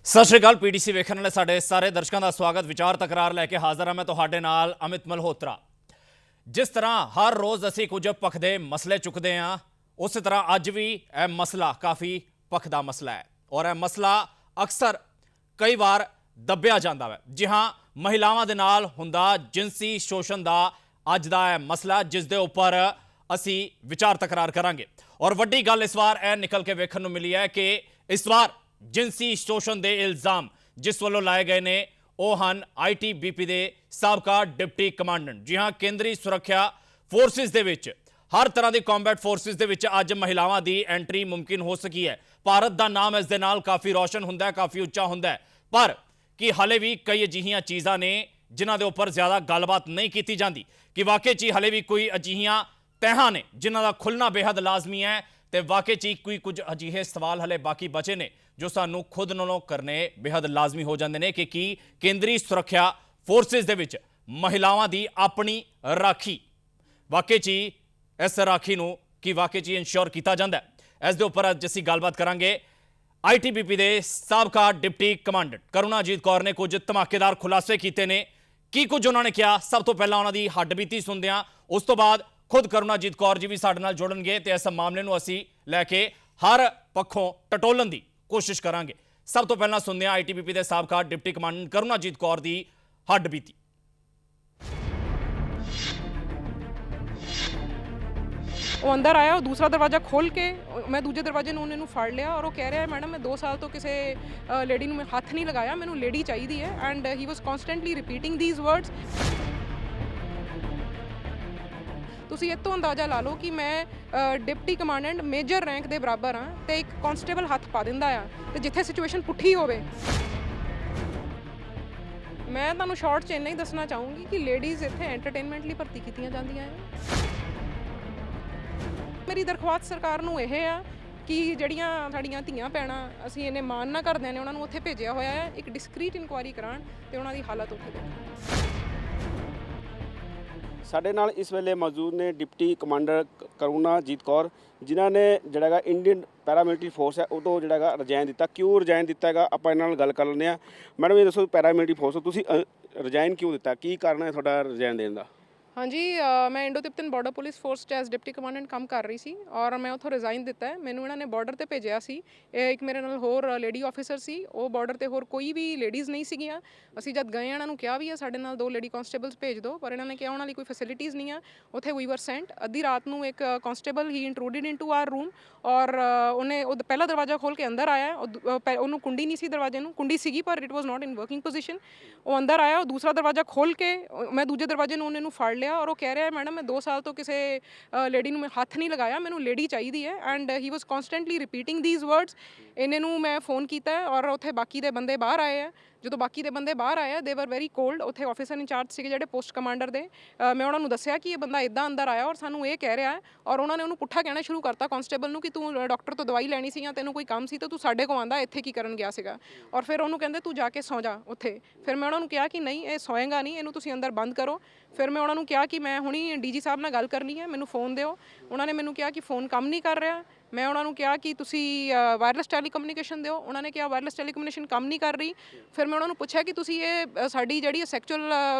ਸਤਿ ਸ਼੍ਰੀ ਅਕਾਲ। ਪੀਡੀਸੀ ਵੇਖਣ ਵਾਲੇ ਸਾਡੇ ਸਾਰੇ ਦਰਸ਼ਕਾਂ ਦਾ ਸਵਾਗਤ। ਵਿਚਾਰ ਤਕਰਾਰ ਲੈ ਕੇ ਹਾਜ਼ਰ ਹਾਂ ਮੈਂ ਤੁਹਾਡੇ ਨਾਲ ਅਮਿਤ ਮਲਹੋਤਰਾ। ਜਿਸ ਤਰ੍ਹਾਂ ਹਰ ਰੋਜ਼ ਅਸੀਂ ਕੁਝ ਭਖਦੇ ਮਸਲੇ ਚੁੱਕਦੇ ਹਾਂ, ਉਸੇ ਤਰ੍ਹਾਂ ਅੱਜ ਵੀ ਇਹ ਮਸਲਾ ਕਾਫੀ ਭਖਦਾ ਮਸਲਾ ਹੈ ਔਰ ਇਹ ਮਸਲਾ ਅਕਸਰ ਕਈ ਵਾਰ ਦੱਬਿਆ ਜਾਂਦਾ ਹੈ। ਜੀ ਹਾਂ, ਮਹਿਲਾਵਾਂ ਦੇ ਨਾਲ ਹੁੰਦਾ ਜਿਨਸੀ ਸ਼ੋਸ਼ਣ ਦਾ ਅੱਜ ਦਾ ਇਹ ਮਸਲਾ, ਜਿਸ ਦੇ ਉੱਪਰ ਅਸੀਂ ਵਿਚਾਰ ਤਕਰਾਰ ਕਰਾਂਗੇ। ਔਰ ਵੱਡੀ ਗੱਲ ਇਸ ਵਾਰ ਇਹ ਨਿਕਲ ਕੇ ਵੇਖਣ ਨੂੰ ਮਿਲੀ ਹੈ ਕਿ ਇਸ ਵਾਰ ਜਿਨਸੀ ਸ਼ੋਸ਼ਣ ਦੇ ਇਲਜ਼ਾਮ ਜਿਸ ਵੱਲੋਂ ਲਾਏ ਗਏ ਨੇ ਉਹ ਹਨ ITBP ਦੇ ਸਾਬਕਾ ਡਿਪਟੀ ਕਮਾਂਡੈਂਟ। ਜੀ ਹਾਂ, ਕੇਂਦਰੀ ਸੁਰੱਖਿਆ ਫੋਰਸਿਸ ਦੇ ਵਿੱਚ, ਹਰ ਤਰ੍ਹਾਂ ਦੀ ਕੰਬੈਟ ਫੋਰਸਿਸ ਦੇ ਵਿੱਚ ਅੱਜ ਮਹਿਲਾਵਾਂ ਦੀ ਐਂਟਰੀ ਮੁਮਕਿਨ ਹੋ ਸਕੀ ਹੈ। ਭਾਰਤ ਦਾ ਨਾਮ ਇਸ ਦੇ ਨਾਲ ਕਾਫੀ ਰੋਸ਼ਨ ਹੁੰਦਾ ਹੈ, ਕਾਫੀ ਉੱਚਾ ਹੁੰਦਾ ਹੈ, ਪਰ ਕਿ ਹਾਲੇ ਵੀ ਕਈ ਅਜਿਹੀਆਂ ਚੀਜ਼ਾਂ ਨੇ ਜਿਨ੍ਹਾਂ ਦੇ ਉੱਪਰ ਜ਼ਿਆਦਾ ਗੱਲਬਾਤ ਨਹੀਂ ਕੀਤੀ ਜਾਂਦੀ, ਕਿ ਵਾਕਈ 'ਚ ਹਾਲੇ ਵੀ ਕੋਈ ਅਜਿਹੀਆਂ ਤਹਿਾਂ ਨੇ ਜਿਨ੍ਹਾਂ ਦਾ ਖੁੱਲ੍ਹਣਾ ਬੇਹੱਦ ਲਾਜ਼ਮੀ ਹੈ ਤੇ ਵਾਕਈ 'ਚ ਕੋਈ ਕੁਝ ਅਜਿਹੇ ਸਵਾਲ ਹਲੇ ਬਾਕੀ ਬਚੇ ਨੇ ਜੋ ਸਾਨੂੰ ਖੁਦ ਨਾਲੋਂ ਕਰਨੇ ਬੇਹੱਦ ਲਾਜ਼ਮੀ ਹੋ ਜਾਂਦੇ ਨੇ ਕਿ ਕੀ ਕੇਂਦਰੀ ਸੁਰੱਖਿਆ ਫੋਰਸਿਸ ਦੇ ਵਿੱਚ ਮਹਿਲਾਵਾਂ ਦੀ ਆਪਣੀ ਰਾਖੀ ਵਾਕਈ 'ਚ ਇਸ ਰਾਖੀ ਨੂੰ ਕੀ ਵਾਕਈ 'ਚ ਇਨਸ਼ੋਰ ਕੀਤਾ ਜਾਂਦਾ ਹੈ। ਇਸ ਦੇ ਉੱਪਰ ਅੱਜ ਅਸੀਂ ਗੱਲਬਾਤ ਕਰਾਂਗੇ। ITBP ਦੇ ਸਾਬਕਾ ਡਿਪਟੀ ਕਮਾਂਡੈਂਟ ਕਰੁਣਾਜੀਤ ਕੌਰ ਨੇ ਕੁਝ ਧਮਾਕੇਦਾਰ ਖੁਲਾਸੇ ਕੀਤੇ ਨੇ। ਕੀ ਕੁਝ ਉਹਨਾਂ ਨੇ ਕਿਹਾ, ਸਭ ਤੋਂ ਪਹਿਲਾਂ ਉਹਨਾਂ ਦੀ ਹੱਡਬੀਤੀ ਸੁਣਦੇ ਹਾਂ। ਉਸ ਤੋਂ ਬਾਅਦ ਖੁਦ ਕਰੁਣਾਜੀਤ ਕੌਰ ਜੀ ਵੀ ਸਾਡੇ ਨਾਲ ਜੁੜਨਗੇ ਤੇ ਇਸ ਮਾਮਲੇ ਨੂੰ ਅਸੀਂ ਲੈ ਕੇ ਹਰ ਪੱਖੋਂ ਟਟੋਲਣ ਦੀ ਕੋਸ਼ਿਸ਼ ਕਰਾਂਗੇ। ਸਭ ਤੋਂ ਪਹਿਲਾਂ ਸੁਣਦੇ ਹਾਂ ITBP ਦੇ ਸਾਬਕਾ ਡਿਪਟੀ ਕਮਾਂਡੈਂਟ ਕਰੁਣਾਜੀਤ ਕੌਰ ਦੀ ਹੱਡਬੀਤੀ। ਉਹ ਅੰਦਰ ਆਇਆ, ਉਹ ਦੂਸਰਾ ਦਰਵਾਜ਼ਾ ਖੋਲ੍ਹ ਕੇ ਮੈਂ ਦੂਜੇ ਦਰਵਾਜ਼ੇ ਨੂੰ ਉਹਨੂੰ ਫੜ ਲਿਆ ਔਰ ਉਹ ਕਹਿ ਰਿਹਾ ਮੈਡਮ ਮੈਂ 2 ਸਾਲ ਤੋਂ ਕਿਸੇ ਲੇਡੀ ਨੂੰ ਮੈਂ ਹੱਥ ਨਹੀਂ ਲਗਾਇਆ, ਮੈਨੂੰ ਲੇਡੀ ਚਾਹੀਦੀ ਹੈ। And he was constantly repeating these words. ਤੁਸੀਂ ਇਹ ਤੋਂ ਅੰਦਾਜ਼ਾ ਲਾ ਲਓ ਕਿ ਮੈਂ ਡਿਪਟੀ ਕਮਾਂਡੈਂਟ ਮੇਜਰ ਰੈਂਕ ਦੇ ਬਰਾਬਰ ਹਾਂ ਤੇ ਇੱਕ ਕਾਂਸਟੇਬਲ ਹੱਥ ਪਾ ਦਿੰਦਾ ਆ ਤੇ ਜਿੱਥੇ ਸਿਚੁਏਸ਼ਨ ਪੁੱਠੀ ਹੋਵੇ। ਮੈਂ ਤੁਹਾਨੂੰ ਸ਼ਾਰਟ 'ਚ ਇੰਨਾ ਹੀ ਦੱਸਣਾ ਚਾਹੂੰਗੀ ਕਿ ਲੇਡੀਜ਼ ਇੱਥੇ ਐਂਟਰਟੇਨਮੈਂਟ ਲਈ ਭਰਤੀ ਕੀਤੀਆਂ ਜਾਂਦੀਆਂ ਹੈ। ਮੇਰੀ ਦਰਖਾਸਤ ਸਰਕਾਰ ਨੂੰ ਇਹ ਆ ਕਿ ਜਿਹੜੀਆਂ ਸਾਡੀਆਂ ਧੀਆਂ ਭੈਣਾਂ ਅਸੀਂ ਇਹਨੇ ਮਾਣ ਨਾ ਕਰਦਿਆਂ ਨੇ ਉਹਨਾਂ ਨੂੰ ਉੱਥੇ ਭੇਜਿਆ ਹੋਇਆ ਹੈ, ਇੱਕ ਡਿਸਕਰੀਟ ਇਨਕੁਆਇਰੀ ਕਰਾਉਣ ਤੇ ਉਹਨਾਂ ਦੀ ਹਾਲਤ ਉੱਥੇ ਦੇਖਣ। ਸਾਡੇ ਨਾਲ ਇਸ ਵੇਲੇ ਮੌਜੂਦ ਨੇ ਡਿਪਟੀ ਕਮਾਂਡਰ ਕਰੁਣਾਜੀਤ ਕੌਰ, ਜਿਨ੍ਹਾਂ ਨੇ ਜਿਹੜਾ ਹੈਗਾ ਇੰਡੀਅਨ ਪੈਰਾਮਿਲਟਰੀ ਫੋਰਸ ਹੈ ਉਹ ਤੋਂ ਜਿਹੜਾ ਹੈਗਾ ਰਿਜ਼ਾਈਨ ਦਿੱਤਾ। ਕਿਉਂ ਰਿਜ਼ਾਈਨ ਦਿੱਤਾ ਹੈਗਾ ਆਪਾਂ ਇਹਨਾਂ ਨਾਲ ਗੱਲ ਕਰ ਲੈਂਦੇ ਹਾਂ। ਮੈਡਮ ਇਹ ਦੱਸੋ, ਪੈਰਾਮਿਲਟਰੀ ਫੋਰਸ ਤੋਂ ਤੁਸੀਂ ਰਿਜ਼ਾਈਨ ਕਿਉਂ ਦਿੱਤਾ, ਕੀ ਕਾਰਨ ਹੈ ਤੁਹਾਡਾ ਰਿਜ਼ਾਈਨ ਦੇਣ ਦਾ? ਹਾਂਜੀ, ਮੈਂ Indo Tibetan border police force 'ਚ ਐਜ਼ ਡਿਪਟੀ ਕਮਾਂਡੈਂਟ ਕੰਮ ਕਰ ਰਹੀ ਸੀ ਔਰ ਮੈਂ ਉੱਥੋਂ ਰਿਜ਼ਾਈਨ ਦਿੱਤਾ ਹੈ। ਮੈਨੂੰ ਇਹਨਾਂ ਨੇ ਬਾਰਡਰ 'ਤੇ ਭੇਜਿਆ ਸੀ। ਇੱਕ ਮੇਰੇ ਨਾਲ ਹੋਰ ਲੇਡੀ ਆਫੀਸਰ ਸੀ, ਉਹ ਬਾਰਡਰ 'ਤੇ ਹੋਰ ਕੋਈ ਵੀ ਲੇਡੀਜ਼ ਨਹੀਂ ਸੀਗੀਆਂ। ਅਸੀਂ ਜਦ ਗਏ ਇਹਨਾਂ ਨੂੰ ਕਿਹਾ ਵੀ ਆ ਸਾਡੇ ਨਾਲ 2 ਲੇਡੀ ਕਾਂਸਟੇਬਲਸ ਭੇਜ ਦਿਓ, ਪਰ ਇਹਨਾਂ ਨੇ ਕਿਹਾ ਉਹਨਾਂ ਲਈ ਕੋਈ ਫੈਸਿਲਿਟੀਜ਼ ਨਹੀਂ ਆ ਉੱਥੇ। ਵੀ ਵਰ ਸੈਂਟ ਅੱਧੀ ਰਾਤ ਨੂੰ ਇੱਕ ਕਾਂਸਟੇਬਲ ਹੀ ਇੰਟਰੂਡਡ ਇਨਟੂ ਆਰ ਰੂਮ ਔਰ ਉਹਨੇ ਉਹ ਪਹਿਲਾ ਦਰਵਾਜ਼ਾ ਖੋਲ੍ਹ ਕੇ ਅੰਦਰ ਆਇਆ। ਉਹਨੂੰ ਕੁੰਡੀ ਨਹੀਂ ਸੀ, ਦਰਵਾਜ਼ੇ ਨੂੰ ਕੁੰਡੀ ਸੀਗੀ ਪਰ it was not in working position. ਉਹ ਅੰਦਰ ਆਇਆ, ਉਹ ਦੂਸਰਾ ਦਰਵਾਜ਼ਾ ਖੋਲ੍ਹ ਕੇ ਮੈਂ ਦੂਜੇ ਦਰਵਾਜ਼ੇ ਨੂੰ ਉਹਨੂੰ ਫੜ ਲਿਆ ਔਰ ਉਹ ਕਹਿ ਰਿਹਾ ਮੈਡਮ ਮੈਂ 2 ਸਾਲ ਤੋਂ ਕਿਸੇ ਲੇਡੀ ਨੂੰ ਮੈਂ ਹੱਥ ਨਹੀਂ ਲਗਾਇਆ, ਮੈਨੂੰ ਲੇਡੀ ਚਾਹੀਦੀ ਹੈ। And he was constantly repeating these words. ਇਹਨਾਂ ਨੂੰ ਮੈਂ ਫੋਨ ਕੀਤਾ ਔਰ ਉੱਥੇ ਬਾਕੀ ਦੇ ਬੰਦੇ ਬਾਹਰ ਆਏ ਆ। ਜਦੋਂ ਬਾਕੀ ਦੇ ਬੰਦੇ ਬਾਹਰ ਆਏ ਦੇ ਵਰ ਵੈਰੀ ਕੋਲਡ। ਉੱਥੇ ਆਫਿਸਰ ਇੰਚਾਰਜ ਸੀਗੇ ਜਿਹੜੇ ਪੋਸਟ ਕਮਾਂਡਰ ਦੇ। ਮੈਂ ਉਹਨਾਂ ਨੂੰ ਦੱਸਿਆ ਕਿ ਇਹ ਬੰਦਾ ਇੱਦਾਂ ਅੰਦਰ ਆਇਆ ਔਰ ਸਾਨੂੰ ਇਹ ਕਹਿ ਰਿਹਾ ਹੈ ਔਰ ਉਹਨਾਂ ਨੇ ਉਹਨੂੰ ਪੁੱਠਾ ਕਹਿਣਾ ਸ਼ੁਰੂ ਕਰਤਾ ਕਾਂਸਟੇਬਲ ਨੂੰ ਕਿ ਤੂੰ ਡਾਕਟਰ ਤੋਂ ਦਵਾਈ ਲੈਣੀ ਸੀ ਜਾਂ ਤੈਨੂੰ ਕੋਈ ਕੰਮ ਸੀ ਤਾਂ ਤੂੰ ਸਾਡੇ ਕੋਲ ਆਂਦਾ, ਇੱਥੇ ਕੀ ਕਰਨ ਗਿਆ ਸੀਗਾ। ਔਰ ਫਿਰ ਉਹਨੂੰ ਕਹਿੰਦੇ ਤੂੰ ਜਾ ਕੇ ਸੌਂ ਜਾ ਉੱਥੇ। ਫਿਰ ਮੈਂ ਉਹਨਾਂ ਨੂੰ ਕਿਹਾ ਕਿ ਨਹੀਂ, ਇਹ ਸੌਏਗਾ ਨਹੀਂ, ਇਹਨੂੰ ਤੁਸੀਂ ਅੰਦਰ ਬੰਦ ਕਰੋ। ਫਿਰ ਮੈਂ ਉਹਨਾਂ ਨੂੰ ਕਿਹਾ ਕਿ ਮੈਂ ਹੁਣੀ DG ਸਾਹਿਬ ਨਾਲ ਗੱਲ ਕਰਨੀ ਹੈ, ਮੈਨੂੰ ਫੋਨ ਦਿਓ। ਉਹਨਾਂ ਨੇ ਮੈਨੂੰ ਕਿਹਾ ਕਿ ਫੋਨ ਕੰਮ ਨਹੀਂ ਕਰ ਰਿਹਾ। ਮੈਂ ਉਹਨਾਂ ਨੂੰ ਕਿਹਾ ਕਿ ਤੁਸੀਂ ਵਾਇਰਲੈਸ ਟੈਲੀਕਮਿਊਨੀਕੇਸ਼ਨ ਦਿਓ। ਉਹਨਾਂ ਨੇ ਕਿਹਾ ਵਾਇਰਲੈਸ ਟੈਲੀਕਮਿਊਨੀਕੇਸ਼ਨ ਕੰਮ ਨਹੀਂ ਕਰ ਰਹੀ। ਫਿਰ ਮੈਂ ਉਹਨਾਂ ਨੂੰ ਪੁੱਛਿਆ ਕਿ ਤੁਸੀਂ ਇਹ ਸਾਡੀ ਜਿਹੜੀ ਸੈਕਚੁਅਲ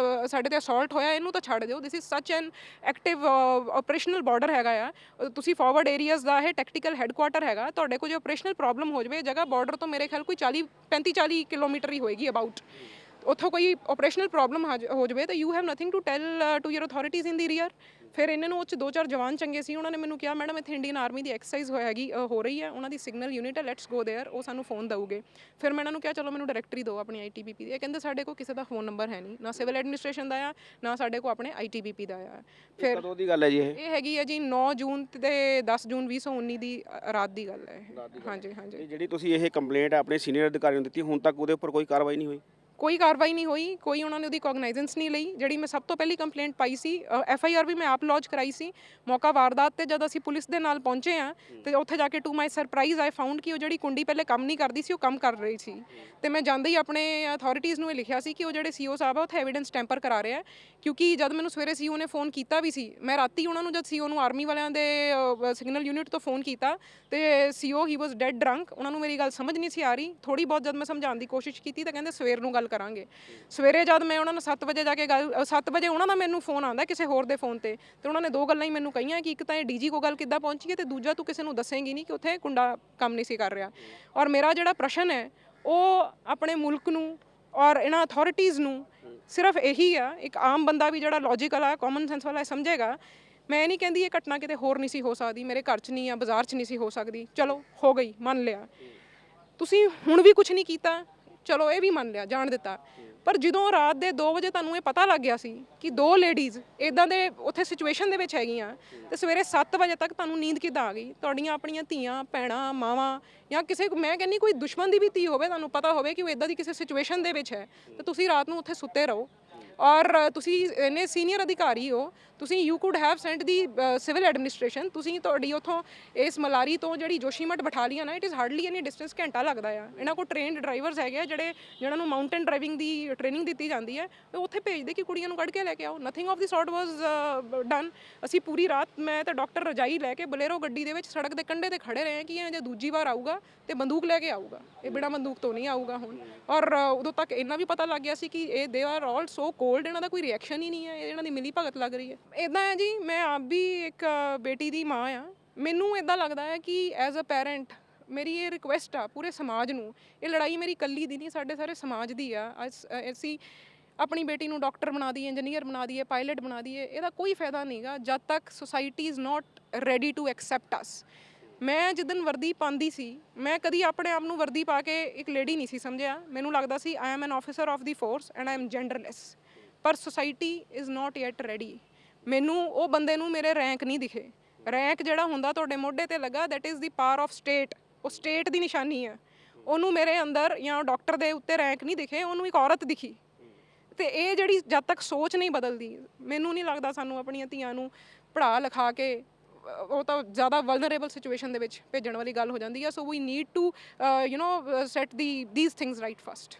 ਸਾਡੇ 'ਤੇ ਅਸੌਲਟ ਹੋਇਆ ਇਹਨੂੰ ਤਾਂ ਛੱਡ ਦਿਓ। ਦਿਸ ਇਜ਼ ਸੱਚ ਐਨ ਐਕਟਿਵ ਆਪਰੇਸ਼ਨਲ ਬਾਰਡਰ ਹੈਗਾ ਆ। ਤੁਸੀਂ ਫਾਰਵਰਡ ਏਰੀਆਜ਼ ਦਾ ਇਹ ਟੈਕਟੀਕਲ ਹੈੱਡਕੁਆਟਰ ਹੈਗਾ। ਤੁਹਾਡੇ ਕੋਲ ਜੇ ਆਪਰੇਸ਼ਨਲ ਪ੍ਰੋਬਲਮ ਹੋ ਜਾਵੇ, ਜਗ੍ਹਾ ਬਾਰਡਰ ਤੋਂ ਮੇਰੇ ਖਿਆਲ ਕੋਈ 35-40 ਕਿਲੋਮੀਟਰ ਹੀ ਹੋਏਗੀ ਅਬਾਊਟ। ਉੱਥੋਂ ਕੋਈ ਆਪਰੇਸ਼ਨਲ ਪ੍ਰੋਬਲਮ ਹੋ ਜਾਵੇ ਤਾਂ you have nothing to tell to your authorities in the rear. ਫਿਰ ਇਹਨਾਂ ਨੂੰ ਉਹ 'ਚ 2-4 ਜਵਾਨ ਚੰਗੇ ਸੀ, ਉਹਨਾਂ ਨੇ ਮੈਨੂੰ ਕਿਹਾ ਮੈਡਮ ਇੱਥੇ ਇੰਡੀਅਨ ਆਰਮੀ ਦੀ ਐਕਸਰਸਾਈਜ਼ ਹੋ ਰਹੀ ਹੈ, ਉਹਨਾਂ ਦੀ ਸਿਗਨਲ ਯੂਨਿਟ ਹੈ, ਲੈਟਸ ਗੋ ਦੇਅਰ, ਉਹ ਸਾਨੂੰ ਫੋਨ ਦਊਗੇ। ਫਿਰ ਮੈਂ ਇਹਨਾਂ ਨੂੰ ਕਿਹਾ ਚਲੋ ਮੈਨੂੰ ਡਾਇਰੈਕਟਰੀ ਦਿਓ ਆਪਣੀ ITBP ਦੀ। ਇਹ ਕਹਿੰਦੇ ਸਾਡੇ ਕੋਲ ਕਿਸੇ ਦਾ ਫੋਨ ਨੰਬਰ ਹੈ ਨਹੀਂ, ਨਾ ਸਿਵਲ ਐਡਮਿਨਿਸਟ੍ਰੇਸ਼ਨ ਦਾ ਆ, ਨਾ ਸਾਡੇ ਕੋਲ ਆਪਣੇ ITBP ਦਾ ਆ। ਫਿਰ ਕਦੋਂ ਦੀ ਗੱਲ ਹੈ ਜੀ ਇਹ ਹੈਗੀ ਹੈ ਜੀ 9 ਜੂਨ ਤੇ 10 ਜੂਨ 2019 ਦੀ ਰਾਤ ਦੀ ਗੱਲ ਹੈ। ਹਾਂਜੀ ਹਾਂਜੀ। ਜਿਹੜੀ ਤੁਸੀਂ ਇਹ ਕੰਪਲੇਂਟ ਆਪਣੇ ਸੀਨੀਅਰ ਅਧਿਕਾਰੀ ਨੂੰ ਦਿੱਤੀ, ਹੁਣ ਤੱਕ ਉਹਦੇ ਉੱਪਰ ਕੋਈ ਕਾਰਵਾਈ ਨਹੀਂ ਹੋਈ? ਕੋਈ ਕਾਰਵਾਈ ਨਹੀਂ ਹੋਈ, ਕੋਈ ਉਹਨਾਂ ਨੇ ਉਹਦੀ ਕੋਗਨਾਈਜ਼ੈਂਸ ਨਹੀਂ ਲਈ। ਜਿਹੜੀ ਮੈਂ ਸਭ ਤੋਂ ਪਹਿਲੀ ਕੰਪਲੇਂਟ ਪਾਈ ਸੀ, FIR ਵੀ ਮੈਂ ਆਪ ਲੌਂਚ ਕਰਾਈ ਸੀ। ਮੌਕਾ ਵਾਰਦਾਤ ਤੇ ਜਦ ਅਸੀਂ ਪੁਲਿਸ ਦੇ ਨਾਲ ਪਹੁੰਚੇ ਆ ਤੇ ਉੱਥੇ ਜਾ ਕੇ to my surprise I found ਕਿ ਉਹ ਜਿਹੜੀ ਕੁੰਡੀ ਪਹਿਲੇ ਕੰਮ ਨਹੀਂ ਕਰਦੀ ਸੀ, ਉਹ ਕੰਮ ਕਰ ਰਹੀ ਸੀ। ਤੇ ਮੈਂ ਜਾਂਦੇ ਹੀ ਆਪਣੇ ਅਥਾਰਟੀਜ਼ ਨੂੰ ਇਹ ਲਿਖਿਆ ਸੀ ਕਿ ਉਹ ਜਿਹੜੇ CO ਸਾਹਿਬ ਆ ਉੱਥੇ ਐਵੀਡੈਂਸ ਟੈਂਪਰ ਕਰਾ ਰਿਹਾ, ਕਿਉਂਕਿ ਜਦ ਮੈਨੂੰ ਸਵੇਰੇ CO ਨੇ ਫੋਨ ਕੀਤਾ ਵੀ ਸੀ, ਮੈਂ ਰਾਤੀ ਉਹਨਾਂ ਨੂੰ ਜਦ CO ਨੂੰ ਆਰਮੀ ਵਾਲਿਆਂ ਦੇ ਸਿਗਨਲ ਯੂਨਿਟ ਤੋਂ ਫੋਨ ਕੀਤਾ ਤੇ CO ਹੀ ਵਾਸ ਡੈਡ ਡਰੰਕ। ਉਹਨਾਂ ਨੂੰ ਮੇਰੀ ਗੱਲ ਸਮਝ ਨਹੀਂ ਸੀ ਆ ਰਹੀ। ਥੋੜੀ ਬਹੁਤ ਜਦ ਮੈਂ ਸਮਝਾਉਣ ਦੀ ਕੋਸ਼ਿਸ਼ ਕੀਤੀ ਤਾਂ ਕਹਿੰਦੇ ਸਵੇਰ ਨੂੰ ਗੱਲ ਕਰਾਂਗੇ। ਸਵੇਰੇ ਜਦ ਮੈਂ ਉਹਨਾਂ ਨੂੰ 7 ਵਜੇ ਜਾ ਕੇ 7 ਵਜੇ ਉਹਨਾਂ ਦਾ ਮੈਨੂੰ ਫੋਨ ਆਉਂਦਾ ਕਿਸੇ ਹੋਰ ਦੇ ਫੋਨ ਤੇ ਉਹਨਾਂ ਨੇ ਦੋ ਗੱਲਾਂ ਹੀ ਮੈਨੂੰ ਕਹੀਆਂ ਕਿ ਇੱਕ ਤਾਂ ਇਹ DG ਕੋਲ ਗੱਲ ਕਿੱਦਾਂ ਪਹੁੰਚੀ ਹੈ ਤੇ ਦੂਜਾ ਤੂੰ ਕਿਸੇ ਨੂੰ ਦੱਸੇਂਗੀ ਨਹੀਂ ਕਿ ਉੱਥੇ ਕੁੰਡਾ ਕੰਮ ਨਹੀਂ ਸੀ ਕਰ ਰਿਹਾ। ਔਰ ਮੇਰਾ ਜਿਹੜਾ ਪ੍ਰਸ਼ਨ ਹੈ ਉਹ ਆਪਣੇ ਮੁਲਕ ਨੂੰ ਔਰ ਇਹਨਾਂ ਅਥਾਰਟੀਜ਼ ਨੂੰ ਸਿਰਫ ਇਹੀ ਆ, ਇੱਕ ਆਮ ਬੰਦਾ ਵੀ ਜਿਹੜਾ ਲੌਜੀਕਲ ਆ, ਕਾਮਨ ਸੈਂਸ ਵਾਲਾ ਸਮਝੇਗਾ। ਮੈਂ ਨਹੀਂ ਕਹਿੰਦੀ ਇਹ ਘਟਨਾ ਕਿਤੇ ਹੋਰ ਨਹੀਂ ਸੀ ਹੋ ਸਕਦੀ, ਮੇਰੇ ਘਰ 'ਚ ਨਹੀਂ ਆ, ਬਾਜ਼ਾਰ 'ਚ ਨਹੀਂ ਸੀ ਹੋ ਸਕਦੀ, ਚਲੋ ਹੋ ਗਈ, ਮੰਨ ਲਿਆ। ਤੁਸੀਂ ਹੁਣ ਵੀ ਕੁਝ ਨਹੀਂ ਕੀਤਾ, ਚਲੋ ਇਹ ਵੀ ਮੰਨ ਲਿਆ, ਜਾਣ ਦਿੱਤਾ। ਪਰ ਜਦੋਂ ਰਾਤ ਦੇ 2 ਵਜੇ ਤੁਹਾਨੂੰ ਇਹ ਪਤਾ ਲੱਗ ਗਿਆ ਸੀ ਕਿ 2 ਲੇਡੀਜ਼ ਇਦਾਂ ਦੇ ਉੱਥੇ ਸਿਚੁਏਸ਼ਨ ਦੇ ਵਿੱਚ ਹੈਗੀਆਂ ਤੇ ਸਵੇਰੇ 7 ਵਜੇ ਤੱਕ ਤੁਹਾਨੂੰ ਨੀਂਦ ਕਿੱਦਾਂ ਆ ਗਈ? ਤੁਹਾਡੀਆਂ ਆਪਣੀਆਂ ਧੀਆਂ ਭੈਣਾਂ ਮਾਵਾਂ ਜਾਂ ਕਿਸੇ, ਮੈਂ ਕਹਿੰਦੀ ਕੋਈ ਦੁਸ਼ਮਣ ਦੀ ਵੀ ਧੀ ਹੋਵੇ, ਤੁਹਾਨੂੰ ਪਤਾ ਹੋਵੇ ਕਿ ਉਹ ਇਦਾਂ ਦੀ ਕਿਸੇ ਸਿਚੁਏਸ਼ਨ ਦੇ ਵਿੱਚ ਹੈ ਤੇ ਤੁਸੀਂ ਰਾਤ ਨੂੰ ਉੱਥੇ ਸੁੱਤੇ ਰਹੋ। ਔਰ ਤੁਸੀਂ ਇੰਨੇ ਸੀਨੀਅਰ ਅਧਿਕਾਰੀ ਹੋ, ਤੁਸੀਂ you could have Saint the civil administration. ਤੁਸੀਂ ਤੁਹਾਡੀ ਉੱਥੋਂ ਇਸ ਮਲਾਰੀ ਤੋਂ ਜਿਹੜੀ ਜੋਸ਼ੀਮਠ ਬਠਾਲੀਅਨ ਨਾ, it is hardly any distance, ਘੰਟਾ ਲੱਗਦਾ ਆ। ਇਹਨਾਂ ਕੋਲ ਟ੍ਰੇਨਡ ਡਰਾਈਵਰਸ ਹੈਗੇ ਆ ਜਿਹਨਾਂ ਨੂੰ ਮਾਊਂਟੇਨ ਡਰਾਈਵਿੰਗ ਦੀ ਟ੍ਰੇਨਿੰਗ ਦਿੱਤੀ ਜਾਂਦੀ ਹੈ। ਉਹ ਉੱਥੇ ਭੇਜਦੇ ਕਿ ਕੁੜੀਆਂ ਨੂੰ ਕੱਢ ਕੇ ਲੈ ਕੇ ਆਓ। Nothing of the sort was done. ਅਸੀਂ ਪੂਰੀ ਰਾਤ ਮੈਂ ਤੇ ਡਾਕਟਰ ਰਜਾਈ ਲੈ ਕੇ ਬਲੇਰੋ ਗੱਡੀ ਦੇ ਵਿੱਚ ਸੜਕ ਦੇ ਕੰਢੇ ਤੇ ਖੜੇ ਰਹੇ ਕਿ ਇਹ ਜੇ ਦੂਜੀ ਵਾਰ ਆਊਗਾ ਤੇ ਬੰਦੂਕ ਲੈ ਕੇ ਆਊਗਾ, ਇਹ ਬਿਨਾਂ ਬੰਦੂਕ ਤੋਂ ਨਹੀਂ ਆਊਗਾ ਹੁਣ। ਔਰ ਉਦੋਂ ਤੱਕ ਇੰਨਾ ਵੀ ਪਤਾ ਲੱਗ ਗਿਆ ਸੀ ਕਿ ਇਹ they are all so cold, ਇਹਨਾਂ ਦਾ ਕੋਈ ਰਿਐਕਸ਼ਨ ਹੀ ਨਹੀਂ ਹੈ, ਇਹਨਾਂ ਦੀ ਮਿਲੀ ਭਗਤ ਲੱਗ ਰਹੀ ਹੈ। ਇੱਦਾਂ ਹੈ ਜੀ, ਮੈਂ ਆਪ ਵੀ ਇੱਕ ਬੇਟੀ ਦੀ ਮਾਂ ਆ। ਮੈਨੂੰ ਇੱਦਾਂ ਲੱਗਦਾ ਹੈ ਕਿ ਐਜ਼ ਅ ਪੈਰੈਂਟ ਮੇਰੀ ਇਹ ਰਿਕੁਐਸਟ ਆ ਪੂਰੇ ਸਮਾਜ ਨੂੰ, ਇਹ ਲੜਾਈ ਮੇਰੀ ਇਕੱਲੀ ਦੀ ਨਹੀਂ, ਸਾਡੇ ਸਾਰੇ ਸਮਾਜ ਦੀ ਆ। ਅਸੀਂ ਆਪਣੀ ਬੇਟੀ ਨੂੰ ਡਾਕਟਰ ਬਣਾ ਦਈਏ, ਇੰਜੀਨੀਅਰ ਬਣਾ ਦਈਏ, ਪਾਇਲਟ ਬਣਾ ਦਈਏ, ਇਹਦਾ ਕੋਈ ਫਾਇਦਾ ਨਹੀਂਗਾ ਜਦ ਤੱਕ society is not ready to accept us. ਮੈਂ ਜਿੱਦਣ ਵਰਦੀ ਪਾਉਂਦੀ ਸੀ, ਮੈਂ ਕਦੀ ਆਪਣੇ ਆਪ ਨੂੰ ਵਰਦੀ ਪਾ ਕੇ ਇੱਕ ਲੇਡੀ ਨਹੀਂ ਸੀ ਸਮਝਿਆ। ਮੈਨੂੰ ਲੱਗਦਾ ਸੀ I am an officer of the force and I am genderless. ਪਰ society is not yet ready. ਮੈਨੂੰ ਉਹ ਬੰਦੇ ਨੂੰ ਮੇਰੇ ਰੈਂਕ ਨਹੀਂ ਦਿਖੇ। ਰੈਂਕ ਜਿਹੜਾ ਹੁੰਦਾ ਤੁਹਾਡੇ ਮੋਢੇ ਤੇ ਲੱਗਾ, that is the power of state, ਉਹ ਸਟੇਟ ਦੀ ਨਿਸ਼ਾਨੀ ਹੈ। ਉਹਨੂੰ ਮੇਰੇ ਅੰਦਰ ਜਾਂ ਡਾਕਟਰ ਦੇ ਉੱਤੇ ਰੈਂਕ ਨਹੀਂ ਦਿਖੇ, ਉਹਨੂੰ ਇੱਕ ਔਰਤ ਦਿਖੀ। ਤੇ ਇਹ ਜਿਹੜੀ ਜਦ ਤੱਕ ਸੋਚ ਨਹੀਂ ਬਦਲਦੀ, ਮੈਨੂੰ ਨਹੀਂ ਲੱਗਦਾ ਸਾਨੂੰ ਆਪਣੀਆਂ ਧੀਆਂ ਨੂੰ ਪੜ੍ਹਾ ਲਿਖਾ ਕੇ, ਉਹ ਤਾਂ ਜ਼ਿਆਦਾ ਵਲਨਰੇਬਲ ਸਿਚੁਏਸ਼ਨ ਦੇ ਵਿੱਚ ਭੇਜਣ ਵਾਲੀ ਗੱਲ ਹੋ ਜਾਂਦੀ ਹੈ। So we need to set these things right first.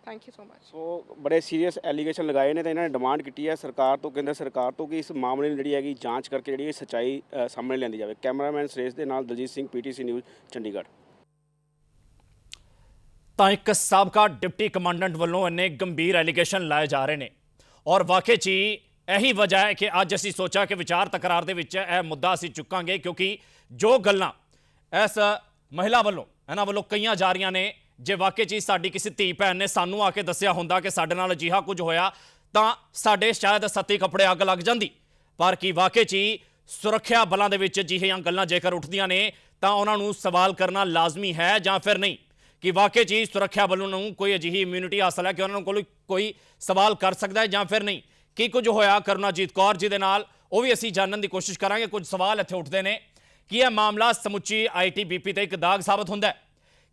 Thank you so much. So ਬੜੇ ਸੀਰੀਅਸ ਐਲੀਗੇਸ਼ਨ ਲਗਾਏ ਨੇ ਤੇ ਇਹਨਾਂ ਨੇ ਡਿਮਾਂਡ ਕੀਤੀ ਹੈ ਸਰਕਾਰ ਤੋਂ, ਕੇਂਦਰ ਸਰਕਾਰ ਤੋਂ, ਕਿ ਇਸ ਮਾਮਲੇ ਨੂੰ ਜਿਹੜੀ ਹੈਗੀ ਜਾਂਚ ਕਰਕੇ ਜਿਹੜੀ ਸੱਚਾਈ ਸਾਹਮਣੇ ਲਿਆਂਦੀ ਜਾਵੇ। ਕੈਮਰਾਮੈਨ ਸੁਰੇਸ਼ ਦੇ ਨਾਲ ਦਲਜੀਤ ਸਿੰਘ, PTC ਨਿਊਜ਼, ਚੰਡੀਗੜ੍ਹ। ਤਾਂ ਇੱਕ ਸਾਬਕਾ ਡਿਪਟੀ ਕਮਾਂਡੈਂਟ ਵੱਲੋਂ ਇੰਨੇ ਗੰਭੀਰ ਐਲੀਗੇਸ਼ਨ ਲਾਏ ਜਾ ਰਹੇ ਨੇ ਔਰ ਵਾਕਈ 'ਚ ਇਹੀ ਵਜ੍ਹਾ ਹੈ ਕਿ ਅੱਜ ਅਸੀਂ ਸੋਚਿਆ ਕਿ ਵਿਚਾਰ ਤਕਰਾਰ ਦੇ ਵਿੱਚ ਇਹ ਮੁੱਦਾ ਅਸੀਂ ਚੁੱਕਾਂਗੇ, ਕਿਉਂਕਿ ਜੋ ਗੱਲਾਂ ਇਸ ਮਹਿਲਾ ਵੱਲੋਂ ਇਹਨਾਂ ਵੱਲੋਂ ਕਹੀਆਂ ਜਾ ਰਹੀਆਂ ਨੇ, ਜੇ ਵਾਕਈ 'ਚ ਸਾਡੀ ਕਿਸੇ ਧੀ ਭੈਣ ਨੇ ਸਾਨੂੰ ਆ ਕੇ ਦੱਸਿਆ ਹੁੰਦਾ ਕਿ ਸਾਡੇ ਨਾਲ ਅਜਿਹਾ ਕੁਝ ਹੋਇਆ ਤਾਂ ਸਾਡੇ ਸ਼ਾਇਦ ਸੱਤੀ ਕੱਪੜੇ ਅੱਗ ਲੱਗ ਜਾਂਦੀ। ਪਰ ਕੀ ਵਾਕਈ 'ਚ ਸੁਰੱਖਿਆ ਬਲਾਂ ਦੇ ਵਿੱਚ ਅਜਿਹੀਆਂ ਗੱਲਾਂ ਜੇਕਰ ਉੱਠਦੀਆਂ ਨੇ ਤਾਂ ਉਹਨਾਂ ਨੂੰ ਸਵਾਲ ਕਰਨਾ ਲਾਜ਼ਮੀ ਹੈ ਜਾਂ ਫਿਰ ਨਹੀਂ? ਕਿ ਵਾਕਈ 'ਚ ਸੁਰੱਖਿਆ ਬਲਾਂ ਨੂੰ ਕੋਈ ਅਜਿਹੀ ਇਮਿਊਨਿਟੀ ਹਾਸਲ ਹੈ ਕਿ ਉਹਨਾਂ ਨੂੰ ਕੋਈ ਸਵਾਲ ਕਰ ਸਕਦਾ ਹੈ ਜਾਂ ਫਿਰ ਨਹੀਂ? ਕੀ ਕੁਝ ਹੋਇਆ ਕਰੁਣਾਜੀਤ ਕੌਰ ਜੀ ਦੇ ਨਾਲ, ਉਹ ਵੀ ਅਸੀਂ ਜਾਣਨ ਦੀ ਕੋਸ਼ਿਸ਼ ਕਰਾਂਗੇ। ਕੁਝ ਸਵਾਲ ਇੱਥੇ ਉੱਠਦੇ ਨੇ ਕਿ ਇਹ ਮਾਮਲਾ ਸਮੁੱਚੀ ITBP ਤੇ ਇੱਕ ਦਾਗ ਸਾਬਤ ਹੁੰਦਾ ਹੈ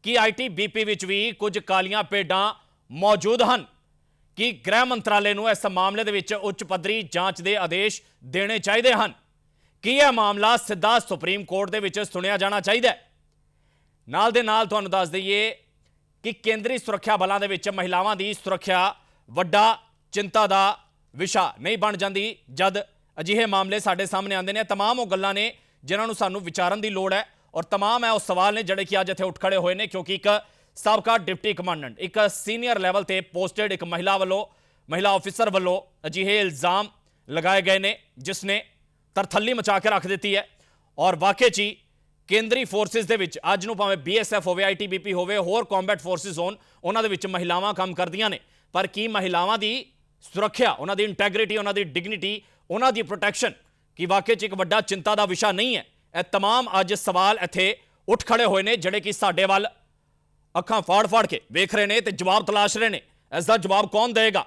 ਕਿ ITBP ਵਿੱਚ ਵੀ ਕੁਝ ਕਾਲੀਆਂ ਭੇਡਾਂ ਮੌਜੂਦ ਹਨ। ਕਿ ਗ੍ਰਹਿ ਮੰਤਰਾਲੇ ਨੂੰ ਇਸ ਮਾਮਲੇ ਦੇ ਵਿੱਚ ਉੱਚ ਪੱਧਰੀ ਜਾਂਚ ਦੇ ਆਦੇਸ਼ ਦੇਣੇ ਚਾਹੀਦੇ ਹਨ। ਕਿ ਇਹ ਮਾਮਲਾ ਸਿੱਧਾ ਸੁਪਰੀਮ ਕੋਰਟ ਦੇ ਵਿੱਚ ਸੁਣਿਆ ਜਾਣਾ ਚਾਹੀਦਾ ਹੈ। ਨਾਲ ਦੇ ਨਾਲ ਤੁਹਾਨੂੰ ਦੱਸ ਦਈਏ ਕਿ ਕੇਂਦਰੀ ਸੁਰੱਖਿਆ ਬਲਾਂ ਦੇ ਵਿੱਚ ਮਹਿਲਾਵਾਂ ਦੀ ਸੁਰੱਖਿਆ ਵੱਡਾ ਚਿੰਤਾ ਦਾ ਵਿਸ਼ਾ ਨਹੀਂ ਬਣ ਜਾਂਦੀ ਜਦ ਅਜਿਹੇ ਮਾਮਲੇ ਸਾਡੇ ਸਾਹਮਣੇ ਆਉਂਦੇ ਨੇ। ਤਮਾਮ ਉਹ ਗੱਲਾਂ ਨੇ ਜਿਨ੍ਹਾਂ ਨੂੰ ਸਾਨੂੰ ਵਿਚਾਰਨ ਦੀ ਲੋੜ ਹੈ ਔਰ ਤਮਾਮ ਇਹ ਉਹ ਸਵਾਲ ਨੇ ਜਿਹੜੇ ਕਿ ਅੱਜ ਇੱਥੇ ਉੱਠ ਖੜੇ ਹੋਏ ਨੇ, ਕਿਉਂਕਿ ਇੱਕ ਸਾਬਕਾ ਡਿਪਟੀ ਕਮਾਂਡੈਂਟ, ਇੱਕ ਸੀਨੀਅਰ ਲੈਵਲ ਤੇ ਪੋਸਟਡ ਇੱਕ ਮਹਿਲਾ ਆਫਿਸਰ ਵੱਲੋਂ ਅਜਿਹੇ ਇਲਜ਼ਾਮ ਲਗਾਏ ਗਏ ਨੇ ਜਿਸ ਨੇ ਤਰਥੱਲੀ ਮਚਾ ਕੇ ਰੱਖ ਦਿੱਤੀ ਹੈ। ਔਰ ਵਾਕਈ 'ਚ ਕੇਂਦਰੀ ਫੋਰਸਿਸ ਦੇ ਵਿੱਚ ਅੱਜ ਨੂੰ ਭਾਵੇਂ BSF ਹੋਵੇ, ITBP ਹੋਵੇ, ਹੋਰ ਕੰਬੈਟ ਫੋਰਸਿਸ ਹੋਣ, ਉਹਨਾਂ ਦੇ ਵਿੱਚ ਮਹਿਲਾਵਾਂ ਕੰਮ ਕਰਦੀਆਂ ਨੇ। ਪਰ ਕੀ ਮਹਿਲਾਵਾਂ ਦੀ ਸੁਰੱਖਿਆ, ਉਹਨਾਂ ਦੀ ਇੰਟੈਗ੍ਰਿਟੀ, ਉਹਨਾਂ ਦੀ ਡਿਗਨਿਟੀ, ਉਹਨਾਂ ਦੀ ਪ੍ਰੋਟੈਕਸ਼ਨ ਕੀ ਵਾਕਈ 'ਚ ਇੱਕ ਵੱਡਾ ਚਿੰਤਾ ਦਾ ਵਿਸ਼ਾ ਨਹੀਂ ਹੈ? ਇਹ ਤਮਾਮ ਅੱਜ ਸਵਾਲ ਇੱਥੇ ਉੱਠ ਖੜੇ ਹੋਏ ਨੇ ਜਿਹੜੇ ਕਿ ਸਾਡੇ ਵੱਲ ਅੱਖਾਂ ਫਾੜ ਕੇ ਵੇਖ ਰਹੇ ਨੇ ਤੇ ਜਵਾਬ ਤਲਾਸ਼ ਰਹੇ ਨੇ। ਇਸ ਦਾ ਜਵਾਬ ਕੌਣ ਦੇਗਾ?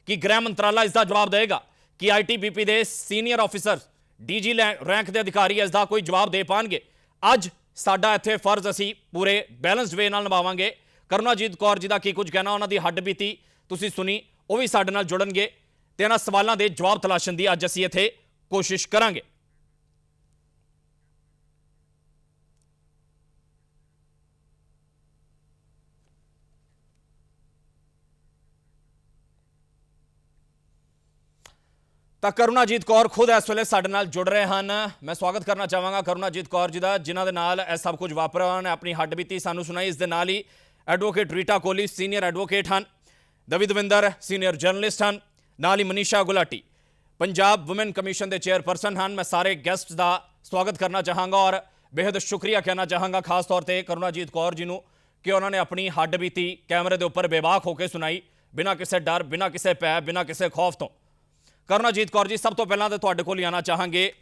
ਕਿ ਗ੍ਰਹਿ ਮੰਤਰਾਲਾ ਇਸ ਦਾ ਜਵਾਬ ਦੇਗਾ? ਕਿ ITBP ਦੇ ਸੀਨੀਅਰ ਆਫਿਸਰ, DG ਰੈਂਕ ਦੇ ਅਧਿਕਾਰੀ ਇਸ ਦਾ ਕੋਈ ਜਵਾਬ ਦੇ ਪਾਣਗੇ? ਅੱਜ ਸਾਡਾ ਇੱਥੇ ਫਰਜ਼ ਅਸੀਂ ਪੂਰੇ ਬੈਲੈਂਸਡ ਵੇ ਨਾਲ ਨਿਭਾਵਾਂਗੇ। ਕਰੁਣਾਜੀਤ ਕੌਰ ਜੀ ਦਾ ਕੀ ਕੁਝ ਕਹਿਣਾ, ਉਹਨਾਂ ਦੀ ਹੱਡ ਬੀਤੀ ਤੁਸੀਂ ਸੁਣੀ ਉਹ ਵੀ ਸਾਡੇ ਨਾਲ ਜੁੜਨਗੇ ਤੇ ਇਹਨਾਂ ਸਵਾਲਾਂ ਦੇ ਜਵਾਬ ਤਲਾਸ਼ਣ ਦੀ ਅੱਜ ਅਸੀਂ ਇੱਥੇ ਕੋਸ਼ਿਸ਼ ਕਰਾਂਗੇ। ਤਾਂ ਕਰੁਣਾਜੀਤ ਕੌਰ ਖੁਦ ਇਸ ਵੇਲੇ ਸਾਡੇ ਨਾਲ ਜੁੜ ਰਹੇ ਹਨ। ਮੈਂ ਸਵਾਗਤ ਕਰਨਾ ਚਾਹਾਂਗਾ ਕਰੁਣਾਜੀਤ ਕੌਰ ਜੀ ਦਾ, ਜਿਨ੍ਹਾਂ ਦੇ ਨਾਲ ਇਹ ਸਭ ਕੁਝ ਵਾਪਰਿਆ, ਉਹਨਾਂ ਨੇ ਆਪਣੀ ਹੱਡ ਬੀਤੀ ਸਾਨੂੰ ਸੁਣਾਈ। ਇਸ ਦੇ ਨਾਲ ਹੀ advocate Rita Kohli senior advocate ਹਨ, ਦਵੀ ਦਵਿੰਦਰ ਸੀਨੀਅਰ ਜਰਨਲਿਸਟ ਹਨ, ਨਾਲ ਹੀ ਮਨੀਸ਼ਾ ਗੁਲਾਟੀ ਪੰਜਾਬ ਵੂਮਨ ਕਮਿਸ਼ਨ ਦੇ ਚੇਅਰਪਰਸਨ ਹਨ। ਮੈਂ ਸਾਰੇ ਗੈਸਟ ਦਾ ਸਵਾਗਤ ਕਰਨਾ ਚਾਹਾਂਗਾ ਔਰ ਬੇहद ਸ਼ੁਕਰੀਆ ਕਹਿਣਾ ਚਾਹਾਂਗਾ ਖਾਸ ਤੌਰ ਤੇ ਕਰੁਣਾਜੀਤ ਕੌਰ ਜੀ ਨੂੰ ਕਿ ਉਹਨਾਂ ਨੇ ਆਪਣੀ ਹੱਡ ਬੀਤੀ ਕੈਮਰੇ ਦੇ ਉੱਪਰ ਬੇਬਾਕ ਹੋ ਕੇ ਸੁਣਾਈ, ਬਿਨਾਂ ਕਿਸੇ ਡਰ, ਬਿਨਾਂ ਕਿਸੇ ਭੈ, ਬਿਨਾਂ ਕਿਸੇ ਖੌਫ ਤੋਂ। ਕਰੁਣਾਜੀਤ ਕੌਰ ਜੀ, ਸਭ ਤੋਂ ਪਹਿਲਾਂ ਤਾਂ ਤੁਹਾਡੇ ਕੋਲ ਹੀ ਆਉਣਾ ਚਾਹਾਂਗੇ।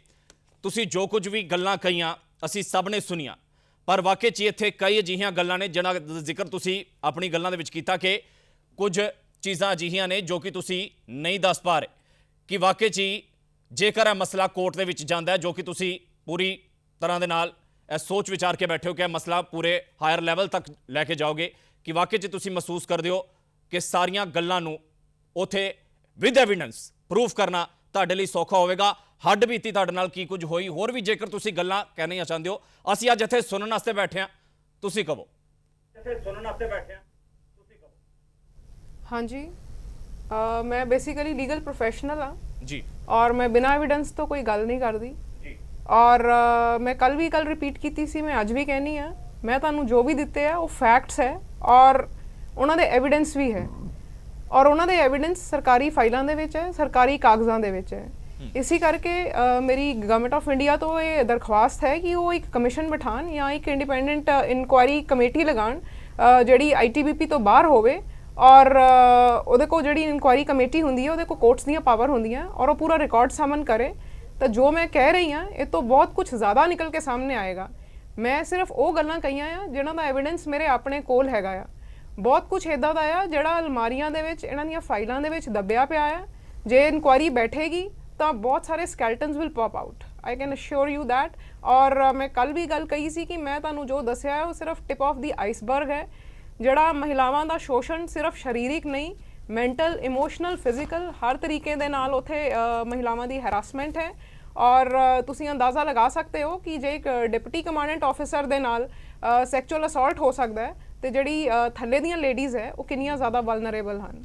ਤੁਸੀਂ ਜੋ ਕੁਝ ਵੀ ਗੱਲਾਂ ਕਹੀਆਂ ਅਸੀਂ ਸਭ ਨੇ ਸੁਣੀਆਂ, ਪਰ ਵਾਕਈ 'ਚ ਇੱਥੇ ਕਈ ਅਜਿਹੀਆਂ ਗੱਲਾਂ ਨੇ ਜਿਹਨਾਂ ਦਾ ਜ਼ਿਕਰ ਤੁਸੀਂ ਆਪਣੀ ਗੱਲਾਂ ਦੇ ਵਿੱਚ ਕੀਤਾ ਕਿ ਕੁਝ ਚੀਜ਼ਾਂ ਅਜਿਹੀਆਂ ਨੇ ਜੋ ਕਿ ਤੁਸੀਂ ਨਹੀਂ ਦੱਸ ਪਾ ਰਹੇ ਕਿ ਵਾਕਈ 'ਚ ਜੇਕਰ ਇਹ ਮਸਲਾ ਕੋਰਟ ਦੇ ਵਿੱਚ ਜਾਂਦਾ ਹੈ, ਜੋ ਕਿ ਤੁਸੀਂ ਪੂਰੀ ਤਰ੍ਹਾਂ ਦੇ ਨਾਲ ਇਹ ਸੋਚ ਵਿਚਾਰ ਕੇ ਬੈਠੇ ਹੋ ਕਿ ਇਹ ਮਸਲਾ ਪੂਰੇ ਹਾਇਰ ਲੈਵਲ ਤੱਕ ਲੈ ਕੇ ਜਾਓਗੇ, ਕਿ ਵਾਕਈ 'ਚ ਤੁਸੀਂ ਮਹਿਸੂਸ ਕਰਦੇ ਹੋ ਕਿ ਸਾਰੀਆਂ ਗੱਲਾਂ ਨੂੰ ਉੱਥੇ ਵਿਦ ਐਵੀਡੈਂਸ ਪ੍ਰੂਫ ਕਰਨਾ ਤੁਹਾਡੇ ਲਈ ਸੌਖਾ ਹੋਵੇਗਾ। ਹੱਡ ਬੀਤੀ ਤੁਹਾਡੇ ਨਾਲ ਕੀ ਕੁਝ ਹੋਈ, ਹੋਰ ਵੀ ਜੇਕਰ ਤੁਸੀਂ ਗੱਲਾਂ ਕਹਿਣੀਆਂ ਚਾਹੁੰਦੇ ਹੋ, ਅਸੀਂ ਅੱਜ ਇੱਥੇ ਸੁਣਨ ਵਾਸਤੇ ਬੈਠੇ ਹਾਂ, ਤੁਸੀਂ ਕਹੋ। ਹਾਂਜੀ, ਮੈਂ ਬੇਸਿਕਲੀ ਲੀਗਲ ਪ੍ਰੋਫੈਸ਼ਨਲ ਹਾਂ ਜੀ, ਔਰ ਮੈਂ ਬਿਨਾਂ ਐਵੀਡੈਂਸ ਤੋਂ ਕੋਈ ਗੱਲ ਨਹੀਂ ਕਰਦੀ ਜੀ। ਔਰ ਮੈਂ ਕੱਲ ਰਿਪੀਟ ਕੀਤੀ ਸੀ, ਮੈਂ ਅੱਜ ਵੀ ਕਹਿਣੀ ਆ, ਮੈਂ ਤੁਹਾਨੂੰ ਜੋ ਵੀ ਦਿੱਤੇ ਆ ਉਹ ਫੈਕਟਸ ਹੈ ਔਰ ਉਹਨਾਂ ਦੇ ਐਵੀਡੈਂਸ ਵੀ ਹੈ, ਔਰ ਉਹਨਾਂ ਦੇ ਐਵੀਡੈਂਸ ਸਰਕਾਰੀ ਫਾਈਲਾਂ ਦੇ ਵਿੱਚ ਹੈ, ਸਰਕਾਰੀ ਕਾਗਜ਼ਾਂ ਦੇ ਵਿੱਚ ਹੈ। ਇਸੇ ਕਰਕੇ ਮੇਰੀ ਗਵਰਨਮੈਂਟ ਆਫ ਇੰਡੀਆ ਤੋਂ ਇਹ ਦਰਖਾਸਤ ਹੈ ਕਿ ਉਹ ਇੱਕ ਕਮਿਸ਼ਨ ਬਿਠਾਉਣ ਜਾਂ ਇੱਕ ਇੰਡੀਪੈਂਡੈਂਟ ਇਨਕੁਆਇਰੀ ਕਮੇਟੀ ਲਗਾਉਣ ਜਿਹੜੀ ITBP ਤੋਂ ਬਾਹਰ ਹੋਵੇ, ਔਰ ਉਹਦੇ ਕੋਲ ਜਿਹੜੀ ਇਨਕੁਆਇਰੀ ਕਮੇਟੀ ਹੁੰਦੀ ਹੈ ਉਹਦੇ ਕੋਲ ਕੋਰਟਸ ਦੀਆਂ ਪਾਵਰ ਹੁੰਦੀਆਂ, ਔਰ ਉਹ ਪੂਰਾ ਰਿਕਾਰਡ ਸਾਹਮਣ ਕਰੇ। ਤਾਂ ਜੋ ਮੈਂ ਕਹਿ ਰਹੀ ਹਾਂ ਇਹ ਤੋਂ ਬਹੁਤ ਕੁਝ ਜ਼ਿਆਦਾ ਨਿਕਲ ਕੇ ਸਾਹਮਣੇ ਆਏਗਾ। ਮੈਂ ਸਿਰਫ ਉਹ ਗੱਲਾਂ ਕਹੀਆਂ ਆ ਜਿਹਨਾਂ ਦਾ ਐਵੀਡੈਂਸ ਮੇਰੇ ਆਪਣੇ ਕੋਲ ਹੈਗਾ ਆ। ਬਹੁਤ ਕੁਝ ਇੱਦਾਂ ਦਾ ਆ ਜਿਹੜਾ ਅਲਮਾਰੀਆਂ ਦੇ ਵਿੱਚ ਇਹਨਾਂ ਦੀਆਂ ਫਾਈਲਾਂ ਦੇ ਵਿੱਚ ਦੱਬਿਆ ਪਿਆ ਆ। ਜੇ ਇਨਕੁਆਇਰੀ ਬੈਠੇਗੀ ਤਾਂ ਬਹੁਤ ਸਾਰੇ skeletons will pop out, I can assure you that. ਔਰ ਮੈਂ ਕੱਲ ਵੀ ਗੱਲ ਕਹੀ ਸੀ ਕਿ ਮੈਂ ਤੁਹਾਨੂੰ ਜੋ ਦੱਸਿਆ ਹੈ ਉਹ ਸਿਰਫ ਟਿਪ ਆਫ ਦੀ ਆਈਸਬਰਗ ਹੈ। ਜਿਹੜਾ ਮਹਿਲਾਵਾਂ ਦਾ ਸ਼ੋਸ਼ਣ ਸਿਰਫ ਸਰੀਰਕ ਨਹੀਂ, ਮੈਂਟਲ, ਇਮੋਸ਼ਨਲ, ਫਿਜ਼ੀਕਲ ਹਰ ਤਰੀਕੇ ਦੇ ਨਾਲ ਉੱਥੇ ਮਹਿਲਾਵਾਂ ਦੀ ਹੈਰਾਸਮੈਂਟ ਹੈ। ਔਰ ਤੁਸੀਂ ਅੰਦਾਜ਼ਾ ਲਗਾ ਸਕਦੇ ਹੋ ਕਿ ਜੇ ਇੱਕ ਡਿਪਟੀ ਕਮਾਂਡੈਂਟ ਆਫਿਸਰ ਦੇ ਨਾਲ ਸੈਕਚੁਅਲ ਅਸੌਲਟ ਹੋ ਸਕਦਾ ਹੈ ਤੇ ਜਿਹੜੀ ਥੱਲੇ ਦੀਆਂ ਲੇਡੀਜ਼ ਹੈ ਉਹ ਕਿੰਨੀਆਂ ਜ਼ਿਆਦਾ ਵਲਨਰੇਬਲ ਹਨ।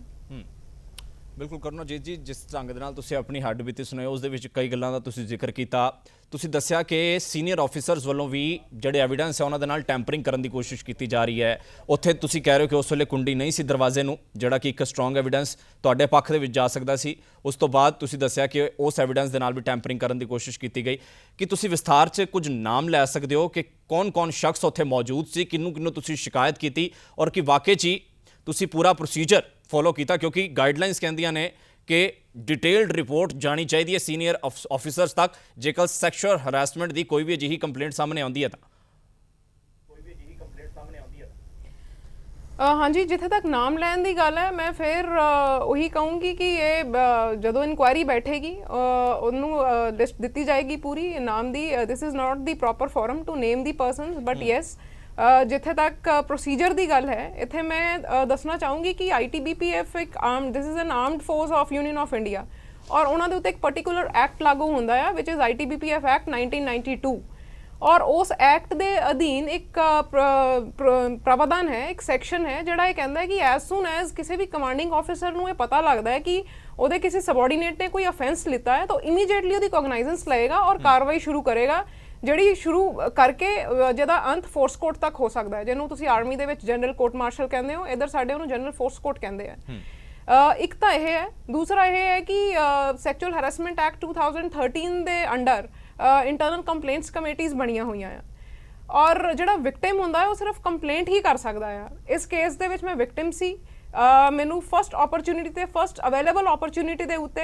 ਬਿਲਕੁਲ ਕਰੁਣਾਜੀਤ ਜੀ, ਜਿਸ ਢੰਗ ਦੇ ਨਾਲ ਤੁਸੀਂ ਆਪਣੀ ਹੱਡ ਬੀਤੀ ਸੁਣਾਈ ਉਸ ਦੇ ਵਿੱਚ ਕਈ ਗੱਲਾਂ ਦਾ ਤੁਸੀਂ ਜ਼ਿਕਰ ਕੀਤਾ। ਤੁਸੀਂ ਦੱਸਿਆ ਕਿ ਸੀਨੀਅਰ ਆਫੀਸਰਸ ਵੱਲੋਂ ਵੀ ਜਿਹੜੇ ਐਵੀਡੈਂਸ ਹੈ ਉਹਨਾਂ ਦੇ ਨਾਲ ਟੈਂਪਰਿੰਗ ਕਰਨ ਦੀ ਕੋਸ਼ਿਸ਼ ਕੀਤੀ ਜਾ ਰਹੀ ਹੈ। ਉੱਥੇ ਤੁਸੀਂ ਕਹਿ ਰਹੇ ਹੋ ਕਿ ਉਸ ਵੇਲੇ ਕੁੰਡੀ ਨਹੀਂ ਸੀ ਦਰਵਾਜ਼ੇ ਨੂੰ, ਜਿਹੜਾ ਕਿ ਇੱਕ ਸਟਰੋਂਗ ਐਵੀਡੈਂਸ ਤੁਹਾਡੇ ਪੱਖ ਦੇ ਵਿੱਚ ਜਾ ਸਕਦਾ ਸੀ। ਉਸ ਤੋਂ ਬਾਅਦ ਤੁਸੀਂ ਦੱਸਿਆ ਕਿ ਉਸ ਐਵੀਡੈਂਸ ਦੇ ਨਾਲ ਵੀ ਟੈਂਪਰਿੰਗ ਕਰਨ ਦੀ ਕੋਸ਼ਿਸ਼ ਕੀਤੀ ਗਈ। ਕਿ ਤੁਸੀਂ ਵਿਸਥਾਰ 'ਚ ਕੁਝ ਨਾਮ ਲੈ ਸਕਦੇ ਹੋ ਕਿ ਕੌਣ-ਕੌਣ ਸ਼ਖਸ ਉੱਥੇ ਮੌਜੂਦ ਸੀ, ਕਿਹਨੂੰ ਤੁਸੀਂ ਸ਼ਿਕਾਇਤ ਕੀਤੀ ਔਰ ਕਿ ਵਾਕਈ 'ਚ ਹੀ ਤੁਸੀਂ ਪੂਰਾ ਪ੍ਰੋਸੀਜਰ ਫੋਲੋ ਕੀਤਾ? ਕਿਉਂਕਿ ਗਾਈਡਲਾਈਨਸ ਕਹਿੰਦੀਆਂ ਨੇ ਕਿ ਡਿਟੇਲਡ ਰਿਪੋਰਟ ਜਾਣੀ ਚਾਹੀਦੀ ਹੈ ਸੀਨੀਅਰ ਆਫੀਸਰਸ ਤੱਕ ਜੇਕਰ ਸੈਕਸ਼ੂਅਲ ਹਰਾਸਮੈਂਟ ਦੀ ਕੋਈ ਵੀ ਅਜਿਹੀ ਕੰਪਲੇਂਟ ਸਾਹਮਣੇ ਆਉਂਦੀ ਹੈ ਤਾਂ। ਹਾਂਜੀ, ਜਿੱਥੇ ਤੱਕ ਨਾਮ ਲੈਣ ਦੀ ਗੱਲ ਹੈ ਮੈਂ ਫਿਰ ਉਹੀ ਕਹੂੰਗੀ ਕਿ ਇਹ ਜਦੋਂ ਇਨਕੁਆਇਰੀ ਬੈਠੇਗੀ ਉਹਨੂੰ ਲਿਸਟ ਦਿੱਤੀ ਜਾਏਗੀ ਪੂਰੀ ਨਾਮ ਦੀ। This is not the proper form to name the persons, but yes ਜਿੱਥੇ ਤੱਕ ਪ੍ਰੋਸੀਜਰ ਦੀ ਗੱਲ ਹੈ ਇੱਥੇ ਮੈਂ ਦੱਸਣਾ ਚਾਹੂੰਗੀ ਕਿ ITBPF ਇੱਕ this is an armed force of union of India, ਔਰ ਉਹਨਾਂ ਦੇ ਉੱਤੇ ਇੱਕ ਪਰਟੀਕੂਲਰ ਐਕਟ ਲਾਗੂ ਹੁੰਦਾ ਆ ਵਿਚ ਇਜ਼ ITBPF ਐਕਟ 1992, ਔਰ ਉਸ ਐਕਟ ਦੇ ਅਧੀਨ ਇੱਕ ਪ੍ਰਾਵਧਾਨ ਹੈ, ਇੱਕ ਸੈਕਸ਼ਨ ਹੈ ਜਿਹੜਾ ਇਹ ਕਹਿੰਦਾ ਹੈ ਕਿ ਐਜ਼ ਸੂਨ ਐਜ਼ ਕਿਸੇ ਵੀ ਕਮਾਂਡਿੰਗ ਆਫਿਸਰ ਨੂੰ ਇਹ ਪਤਾ ਲੱਗਦਾ ਹੈ ਕਿ ਉਹਦੇ ਕਿਸੇ ਸਬਆਰਡੀਨੇਟ ਨੇ ਕੋਈ ਅਫੈਂਸ ਲਿੱਤਾ ਹੈ ਤਾਂ ਇਮੀਡੀਏਟਲੀ ਉਹਦੀ ਕੋਗਨਾਈਜ਼ੈਂਸ ਲਏਗਾ ਔਰ ਕਾਰਵਾਈ ਸ਼ੁਰੂ ਕਰੇਗਾ, ਜਿਹੜੀ ਸ਼ੁਰੂ ਕਰਕੇ ਜਿਹਦਾ ਅੰਤ ਫੋਰਸ ਕੋਰਟ ਤੱਕ ਹੋ ਸਕਦਾ ਹੈ, ਜਿਹਨੂੰ ਤੁਸੀਂ ਆਰਮੀ ਦੇ ਵਿੱਚ ਜਨਰਲ ਕੋਰਟ ਮਾਰਸ਼ਲ ਕਹਿੰਦੇ ਹੋ, ਇੱਧਰ ਸਾਡੇ ਉਹਨੂੰ ਜਨਰਲ ਫੋਰਸ ਕੋਰਟ ਕਹਿੰਦੇ ਆ। ਇੱਕ ਤਾਂ ਇਹ ਹੈ। ਦੂਸਰਾ ਇਹ ਹੈ ਕਿ ਸੈਕਚੁਅਲ ਹੈਰੈਸਮੈਂਟ ਐਕਟ 2013 ਦੇ ਅੰਡਰ ਇੰਟਰਨਲ ਕੰਪਲੇਂਟਸ ਕਮੇਟੀਜ਼ ਬਣੀਆਂ ਹੋਈਆਂ ਆ, ਔਰ ਜਿਹੜਾ ਵਿਕਟਿਮ ਹੁੰਦਾ ਹੈ ਉਹ ਸਿਰਫ ਕੰਪਲੇਂਟ ਹੀ ਕਰ ਸਕਦਾ ਆ। ਇਸ ਕੇਸ ਦੇ ਵਿੱਚ ਮੈਂ ਵਿਕਟਿਮ ਸੀ। ਮੈਨੂੰ ਫਸਟ ਓਪਰਚੁਨਿਟੀ ਤੇ ਫਸਟ ਅਵੇਲੇਬਲ ਓਪਰਚੁਨਿਟੀ ਦੇ ਉੱਤੇ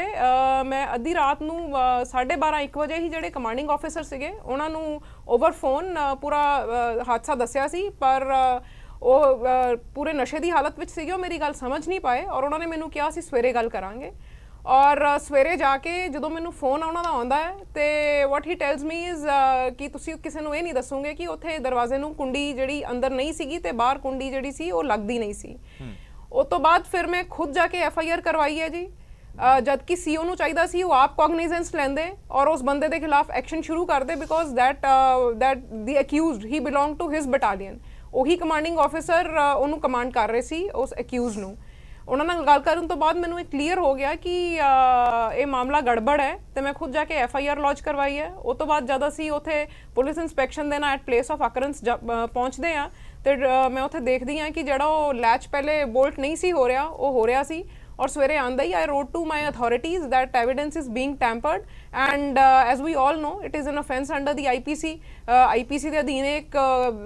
ਮੈਂ ਅੱਧੀ ਰਾਤ ਨੂੰ 12:30 1 ਵਜੇ ਹੀ ਜਿਹੜੇ ਕਮਾਂਡਿੰਗ ਆਫਿਸਰ ਸੀਗੇ ਉਹਨਾਂ ਨੂੰ ਓਵਰ ਫੋਨ ਪੂਰਾ ਹਾਦਸਾ ਦੱਸਿਆ ਸੀ, ਪਰ ਉਹ ਪੂਰੇ ਨਸ਼ੇ ਦੀ ਹਾਲਤ ਵਿੱਚ ਸੀਗੇ, ਉਹ ਮੇਰੀ ਗੱਲ ਸਮਝ ਨਹੀਂ ਪਾਏ ਔਰ ਉਹਨਾਂ ਨੇ ਮੈਨੂੰ ਕਿਹਾ ਅਸੀਂ ਸਵੇਰੇ ਗੱਲ ਕਰਾਂਗੇ। ਔਰ ਸਵੇਰੇ ਜਾ ਕੇ ਜਦੋਂ ਮੈਨੂੰ ਫੋਨ ਉਹਨਾਂ ਦਾ ਆਉਂਦਾ ਹੈ ਤੇ ਵਾਟ ਹੀ ਟੈਲਸ ਮੀ ਇਜ਼ ਕਿ ਤੁਸੀਂ ਕਿਸੇ ਨੂੰ ਇਹ ਨਹੀਂ ਦੱਸੋਗੇ ਕਿ ਉੱਥੇ ਦਰਵਾਜ਼ੇ ਨੂੰ ਕੁੰਡੀ ਜਿਹੜੀ ਅੰਦਰ ਨਹੀਂ ਸੀਗੀ ਤੇ ਬਾਹਰ ਕੁੰਡੀ ਜਿਹੜੀ ਸੀ ਉਹ ਲੱਗਦੀ ਨਹੀਂ ਸੀ। ਉਸ ਤੋਂ ਬਾਅਦ ਫਿਰ ਮੈਂ ਖੁਦ ਜਾ ਕੇ FIR ਕਰਵਾਈ ਹੈ ਜੀ। ਜਦ ਕਿ CEO ਨੂੰ ਚਾਹੀਦਾ ਸੀ ਉਹ ਆਪ ਕੋਗਨੀਜ਼ੈਂਸ ਲੈਂਦੇ ਔਰ ਉਸ ਬੰਦੇ ਦੇ ਖਿਲਾਫ ਐਕਸ਼ਨ ਸ਼ੁਰੂ ਕਰਦੇ, because that the accused he belong to his battalion. ਉਹੀ ਕਮਾਂਡਿੰਗ ਆਫਿਸਰ ਉਹਨੂੰ ਕਮਾਂਡ ਕਰ ਰਹੇ ਸੀ ਉਸ ਅਕਿਊਜ਼ ਨੂੰ। ਉਹਨਾਂ ਨਾਲ ਗੱਲ ਕਰਨ ਤੋਂ ਬਾਅਦ ਮੈਨੂੰ ਇਹ ਕਲੀਅਰ ਹੋ ਗਿਆ ਕਿ ਇਹ ਮਾਮਲਾ ਗੜਬੜ ਹੈ ਤੇ ਮੈਂ ਖੁਦ ਜਾ ਕੇ FIR ਲੌਂਚ ਕਰਵਾਈ ਹੈ। ਉਸ ਤੋਂ ਬਾਅਦ ਜਦ ਅਸੀਂ ਉੱਥੇ ਪੁਲਿਸ ਇਨਸਪੈਕਸ਼ਨ ਦੇ ਨਾਲ ਐਟ ਪਲੇਸ ਆਫ ਅਕਰੈਂਸ ਪਹੁੰਚਦੇ ਹਾਂ ਤੇ ਮੈਂ ਉੱਥੇ ਦੇਖਦੀ ਹਾਂ ਕਿ ਜਿਹੜਾ ਉਹ ਲੈਚ ਪਹਿਲੇ ਬੋਲਟ ਨਹੀਂ ਸੀ ਹੋ ਰਿਹਾ, ਉਹ ਹੋ ਰਿਹਾ ਸੀ। ਔਰ ਸਵੇਰੇ ਆਂਦਾ ਹੀ I wrote to my authorities that evidence is being tampered and as we all know it is an offence under the IPC ਦੇ ਅਧੀਨ ਇੱਕ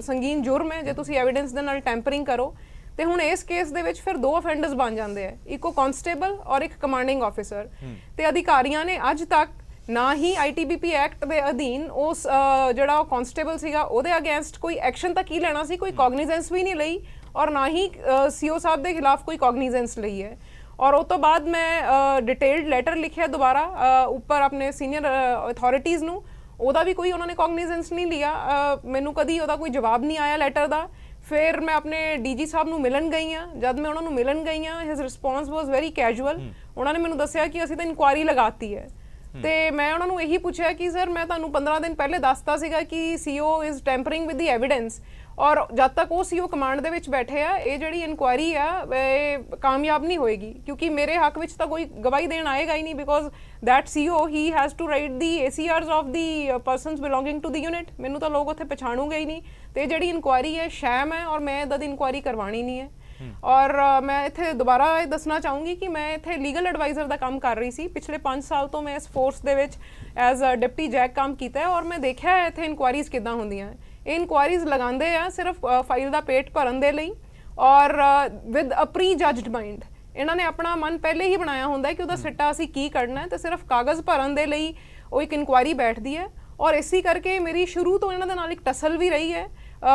ਸੰਗੀਨ ਜੁਰਮ ਹੈ ਜੇ ਤੁਸੀਂ ਐਵੀਡੈਂਸ ਦੇ ਨਾਲ ਟੈਂਪਰਿੰਗ ਕਰੋ। ਤੇ ਹੁਣ ਇਸ ਕੇਸ ਦੇ ਵਿੱਚ ਫਿਰ 2 ਅਫੈਂਡਰਸ ਬਣ ਜਾਂਦੇ ਆ, ਇੱਕ ਕਾਂਸਟੇਬਲ ਔਰ ਇੱਕ ਕਮਾਂਡਿੰਗ ਆਫਿਸਰ। ਤੇ ਅਧਿਕਾਰੀਆਂ ਨੇ ਅੱਜ ਤੱਕ ਨਾ ਹੀ ITBP ਐਕਟ ਦੇ ਅਧੀਨ ਉਸ ਜਿਹੜਾ ਉਹ ਕਾਂਸਟੇਬਲ ਸੀਗਾ ਉਹਦੇ ਅਗੇਂਸਟ ਕੋਈ ਐਕਸ਼ਨ ਤਾਂ ਕੀ ਲੈਣਾ ਸੀ, ਕੋਈ ਕੋਗਨੀਜ਼ੈਂਸ ਵੀ ਨਹੀਂ ਲਈ ਔਰ ਨਾ ਹੀ CO ਸਾਹਿਬ ਦੇ ਖਿਲਾਫ ਕੋਈ ਕੋਗਨੀਜ਼ੈਂਸ ਲਈ ਹੈ। ਔਰ ਉਸ ਤੋਂ ਬਾਅਦ ਮੈਂ ਡਿਟੇਲਡ ਲੈਟਰ ਲਿਖਿਆ ਦੁਬਾਰਾ ਉੱਪਰ ਆਪਣੇ ਸੀਨੀਅਰ ਅਥਾਰਟੀਜ਼ ਨੂੰ, ਉਹਦਾ ਵੀ ਕੋਈ ਉਹਨਾਂ ਨੇ ਕੋਗਨੀਜ਼ੈਂਸ ਨਹੀਂ ਲਿਆ। ਮੈਨੂੰ ਕਦੀ ਉਹਦਾ ਕੋਈ ਜਵਾਬ ਨਹੀਂ ਆਇਆ ਲੈਟਰ ਦਾ। ਫਿਰ ਮੈਂ ਆਪਣੇ DG ਸਾਹਿਬ ਨੂੰ ਮਿਲਣ ਗਈ ਹਾਂ। ਜਦ ਮੈਂ ਉਹਨਾਂ ਨੂੰ ਮਿਲਣ ਗਈ ਹਾਂ ਹਿਸ ਰਿਸਪੌਂਸ ਵਾਸ ਵੈਰੀ ਕੈਜੂਅਲ। ਉਹਨਾਂ ਨੇ ਮੈਨੂੰ ਦੱਸਿਆ ਕਿ ਅਸੀਂ ਤਾਂ ਇਨਕੁਆਇਰੀ ਲਗਾਤੀ ਹੈ। ਤੇ ਮੈਂ ਉਹਨਾਂ ਨੂੰ ਇਹੀ ਪੁੱਛਿਆ ਕਿ ਸਰ ਮੈਂ ਤੁਹਾਨੂੰ 15 ਦਿਨ ਪਹਿਲੇ ਦੱਸਤਾ ਸੀਗਾ ਕਿ CO is tampering with the evidence, ਔਰ ਜਦ ਤੱਕ ਉਹ CO ਕਮਾਂਡ ਦੇ ਵਿੱਚ ਬੈਠੇ ਆ ਇਹ ਜਿਹੜੀ ਇਨਕੁਆਇਰੀ ਆ ਇਹ ਕਾਮਯਾਬ ਨਹੀਂ ਹੋਏਗੀ, ਕਿਉਂਕਿ ਮੇਰੇ ਹੱਕ ਵਿੱਚ ਤਾਂ ਕੋਈ ਗਵਾਹੀ ਦੇਣ ਆਏਗਾ ਹੀ ਨਹੀਂ, because that CO he has to write the ACRs of the persons belonging to the unit. ਮੈਨੂੰ ਤਾਂ ਲੋਕ ਉੱਥੇ ਪਛਾਣੂਗੇ ਹੀ ਨਹੀਂ। ਤੇ ਜਿਹੜੀ ਇਨਕੁਆਇਰੀ ਹੈ ਸ਼ੈਮ ਹੈ ਔਰ ਮੈਂ ਇੱਦਾਂ ਦੀ ਇਨਕੁਆਇਰੀ ਕਰਵਾਉਣੀ ਨਹੀਂ ਹੈ। ਔਰ ਮੈਂ ਇੱਥੇ ਦੁਬਾਰਾ ਇਹ ਦੱਸਣਾ ਚਾਹੂੰਗੀ ਕਿ ਮੈਂ ਇੱਥੇ ਲੀਗਲ ਐਡਵਾਈਜ਼ਰ ਦਾ ਕੰਮ ਕਰ ਰਹੀ ਸੀ। ਪਿਛਲੇ 5 ਸਾਲ ਤੋਂ ਮੈਂ ਇਸ ਫੋਰਸ ਦੇ ਵਿੱਚ ਐਜ਼ ਅ ਡਿਪਟੀ ਜੈਕ ਕੰਮ ਕੀਤਾ ਹੈ ਔਰ ਮੈਂ ਦੇਖਿਆ ਇੱਥੇ ਇਨਕੁਆਇਰੀਜ਼ ਕਿੱਦਾਂ ਹੁੰਦੀਆਂ। ਇਹ ਇਨਕੁਆਇਰੀਜ਼ ਲਗਾਉਂਦੇ ਆ ਸਿਰਫ ਫਾਈਲ ਦਾ ਪੇਟ ਭਰਨ ਦੇ ਲਈ ਔਰ ਵਿਦ ਅ ਪ੍ਰੀ ਜੱਜਡ ਮਾਈਂਡ। ਇਹਨਾਂ ਨੇ ਆਪਣਾ ਮਨ ਪਹਿਲੇ ਹੀ ਬਣਾਇਆ ਹੁੰਦਾ ਕਿ ਉਹਦਾ ਸਿੱਟਾ ਅਸੀਂ ਕੀ ਕੱਢਣਾ ਹੈ ਤੇ ਸਿਰਫ ਕਾਗਜ਼ ਭਰਨ ਦੇ ਲਈ ਉਹ ਇੱਕ ਇਨਕੁਆਇਰੀ ਬੈਠਦੀ ਹੈ। ਔਰ ਇਸੇ ਕਰਕੇ ਮੇਰੀ ਸ਼ੁਰੂ ਤੋਂ ਇਹਨਾਂ ਦੇ ਨਾਲ ਇੱਕ ਟਸਲ ਵੀ ਰਹੀ ਹੈ,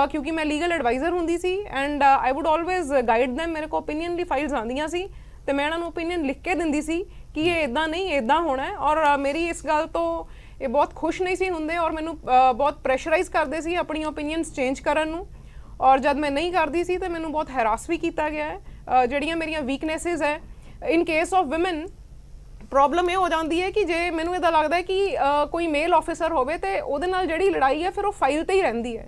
ਕਿਉਂਕਿ ਮੈਂ ਲੀਗਲ ਐਡਵਾਈਜ਼ਰ ਹੁੰਦੀ ਸੀ and I would always guide them. ਮੇਰੇ ਕੋਲ ਓਪੀਨੀਅਨ ਦੀ ਫਾਈਲਸ ਆਉਂਦੀਆਂ ਸੀ ਤੇ ਮੈਂ ਇਹਨਾਂ ਨੂੰ ਓਪੀਨੀਅਨ ਲਿਖ ਕੇ ਦਿੰਦੀ ਸੀ ਕਿ ਇਹ ਇਦਾਂ ਨਹੀਂ ਇਦਾਂ ਹੋਣਾ ਹੈ। ਔਰ ਮੇਰੀ ਇਸ ਗੱਲ ਤੋਂ ਇਹ ਬਹੁਤ ਖੁਸ਼ ਨਹੀਂ ਸੀ ਹੁੰਦੇ ਔਰ ਮੈਨੂੰ ਬਹੁਤ ਪ੍ਰੈਸ਼ਰਾਈਜ਼ ਕਰਦੇ ਸੀ ਆਪਣੀ ਓਪੀਨੀਅਨਸ ਚੇਂਜ ਕਰਨ ਨੂੰ। ਔਰ ਜਦ ਮੈਂ ਨਹੀਂ ਕਰਦੀ ਸੀ ਤਾਂ ਮੈਨੂੰ ਬਹੁਤ ਹੈਰਾਸ ਵੀ ਕੀਤਾ ਗਿਆ ਹੈ। ਜਿਹੜੀਆਂ ਮੇਰੀਆਂ ਵੀਕਨੈਸਿਸ ਹੈ in case of woman, problem ਇਹ ਹੋ ਜਾਂਦੀ ਹੈ ਕਿ ਜੇ ਮੈਨੂੰ ਇਹਦਾ ਲੱਗਦਾ ਹੈ ਕਿ ਕੋਈ ਮੇਲ ਆਫਿਸਰ ਹੋਵੇ ਤੇ ਉਹਦੇ ਨਾਲ ਜਿਹੜੀ ਲੜਾਈ ਹੈ ਫਿਰ ਉਹ ਫਾਈਲ ਤੇ ਹੀ ਰਹਿੰਦੀ ਹੈ।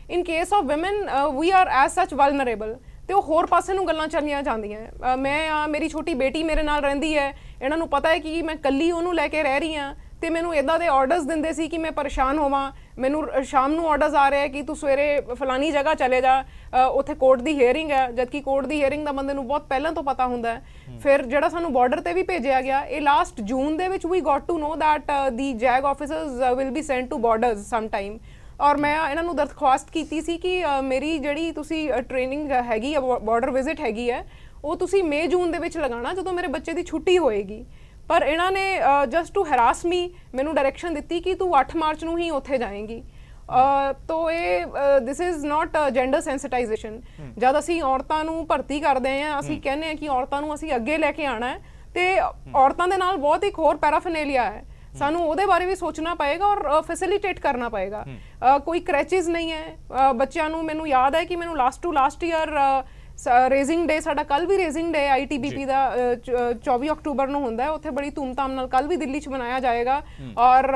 In case of woman we are as such vulnerable ਤੇ ਉਹ ਹੋਰ ਪਾਸੇ ਨੂੰ ਗੱਲਾਂ ਚੱਲੀਆਂ ਜਾਂਦੀਆਂ। ਮੈਂ ਮੇਰੀ ਛੋਟੀ ਬੇਟੀ ਮੇਰੇ ਨਾਲ ਰਹਿੰਦੀ ਹੈ, ਇਹਨਾਂ ਨੂੰ ਪਤਾ ਹੈ ਕਿ ਮੈਂ ਇਕੱਲੀ ਉਹਨੂੰ ਲੈ ਕੇ ਰਹਿ ਰਹੀ ਹਾਂ ਤੇ ਮੈਨੂੰ ਇਦਾਂ ਦੇ ਆਰਡਰਸ ਦਿੰਦੇ ਸੀ ਕਿ ਮੈਂ ਪਰੇਸ਼ਾਨ ਹੋਵਾਂ। ਮੈਨੂੰ ਸ਼ਾਮ ਨੂੰ ਆਰਡਰਸ ਆ ਰਹੇ ਕਿ ਤੂੰ ਸਵੇਰੇ ਫਲਾਨੀ ਜਗ੍ਹਾ ਚਲੇ ਜਾ, ਉੱਥੇ ਕੋਰਟ ਦੀ ਹੀਅਰਿੰਗ ਹੈ, ਜਦਕਿ ਕੋਰਟ ਦੀ ਹੀਅਰਿੰਗ ਦਾ ਬੰਦੇ ਨੂੰ ਬਹੁਤ ਪਹਿਲਾਂ ਤੋਂ ਪਤਾ ਹੁੰਦਾ ਹੈ। ਫਿਰ ਜਿਹੜਾ ਸਾਨੂੰ ਬਾਰਡਰ ਤੇ ਵੀ ਭੇਜਿਆ ਗਿਆ, ਇਹ ਲਾਸਟ ਜੂਨ ਦੇ ਵਿੱਚ we got to know that the JAG officers will be sent to borders some time. ਔਰ ਮੈਂ ਇਹਨਾਂ ਨੂੰ ਦਰਖਾਸਤ ਕੀਤੀ ਸੀ ਕਿ ਮੇਰੀ ਜਿਹੜੀ ਤੁਸੀਂ ਟ੍ਰੇਨਿੰਗ ਹੈਗੀ ਆ, ਬਾਰਡਰ ਵਿਜ਼ਿਟ ਹੈਗੀ ਹੈ, ਉਹ ਤੁਸੀਂ ਮਈ ਜੂਨ ਦੇ ਵਿੱਚ ਲਗਾਉਣਾ ਜਦੋਂ ਮੇਰੇ ਬੱਚੇ ਦੀ ਛੁੱਟੀ ਹੋਏਗੀ। ਪਰ ਇਹਨਾਂ ਨੇ ਜਸਟ ਟੂ ਹੈਰਾਸ ਮੀ ਮੈਨੂੰ ਡਾਇਰੈਕਸ਼ਨ ਦਿੱਤੀ ਕਿ ਤੂੰ 8 ਮਾਰਚ ਨੂੰ ਹੀ ਉੱਥੇ ਜਾਏਂਗੀ। ਤੋ ਇਹ ਦਿਸ ਇਜ਼ ਨਾਟ ਜੈਂਡਰ ਸੈਂਸਿਟਾਈਜੇਸ਼ਨ। ਜਦ ਅਸੀਂ ਔਰਤਾਂ ਨੂੰ ਭਰਤੀ ਕਰਦੇ ਹਾਂ, ਅਸੀਂ ਕਹਿੰਦੇ ਹਾਂ ਕਿ ਔਰਤਾਂ ਨੂੰ ਅਸੀਂ ਅੱਗੇ ਲੈ ਕੇ ਆਉਣਾ ਹੈ ਤੇ ਔਰਤਾਂ ਦੇ ਨਾਲ ਬਹੁਤ ਇੱਕ ਹੋਰ ਪੈਰਾਫਿਨੇਲੀਆ ਹੈ, ਸਾਨੂੰ ਉਹਦੇ ਬਾਰੇ ਵੀ ਸੋਚਣਾ ਪਏਗਾ ਔਰ ਫੈਸਿਲਿਟੇਟ ਕਰਨਾ ਪਏਗਾ। ਕੋਈ ਕ੍ਰੈਚਿਸ ਨਹੀਂ ਹੈ ਬੱਚਿਆਂ ਨੂੰ। ਮੈਨੂੰ ਯਾਦ ਹੈ ਕਿ ਮੈਨੂੰ ਲਾਸਟ ਈਅਰ ਰੇਜ਼ਿੰਗ ਡੇ, ਸਾਡਾ ਕੱਲ ਵੀ ਰੇਜ਼ਿੰਗ ਡੇ ITBP ਦਾ 24 ਅਕਤੂਬਰ ਨੂੰ ਹੁੰਦਾ ਹੈ। ਉੱਥੇ ਬੜੀ ਧੂਮਧਾਮ ਨਾਲ ਕੱਲ ਵੀ ਦਿੱਲੀ 'ਚ ਮਨਾਇਆ ਜਾਏਗਾ ਔਰ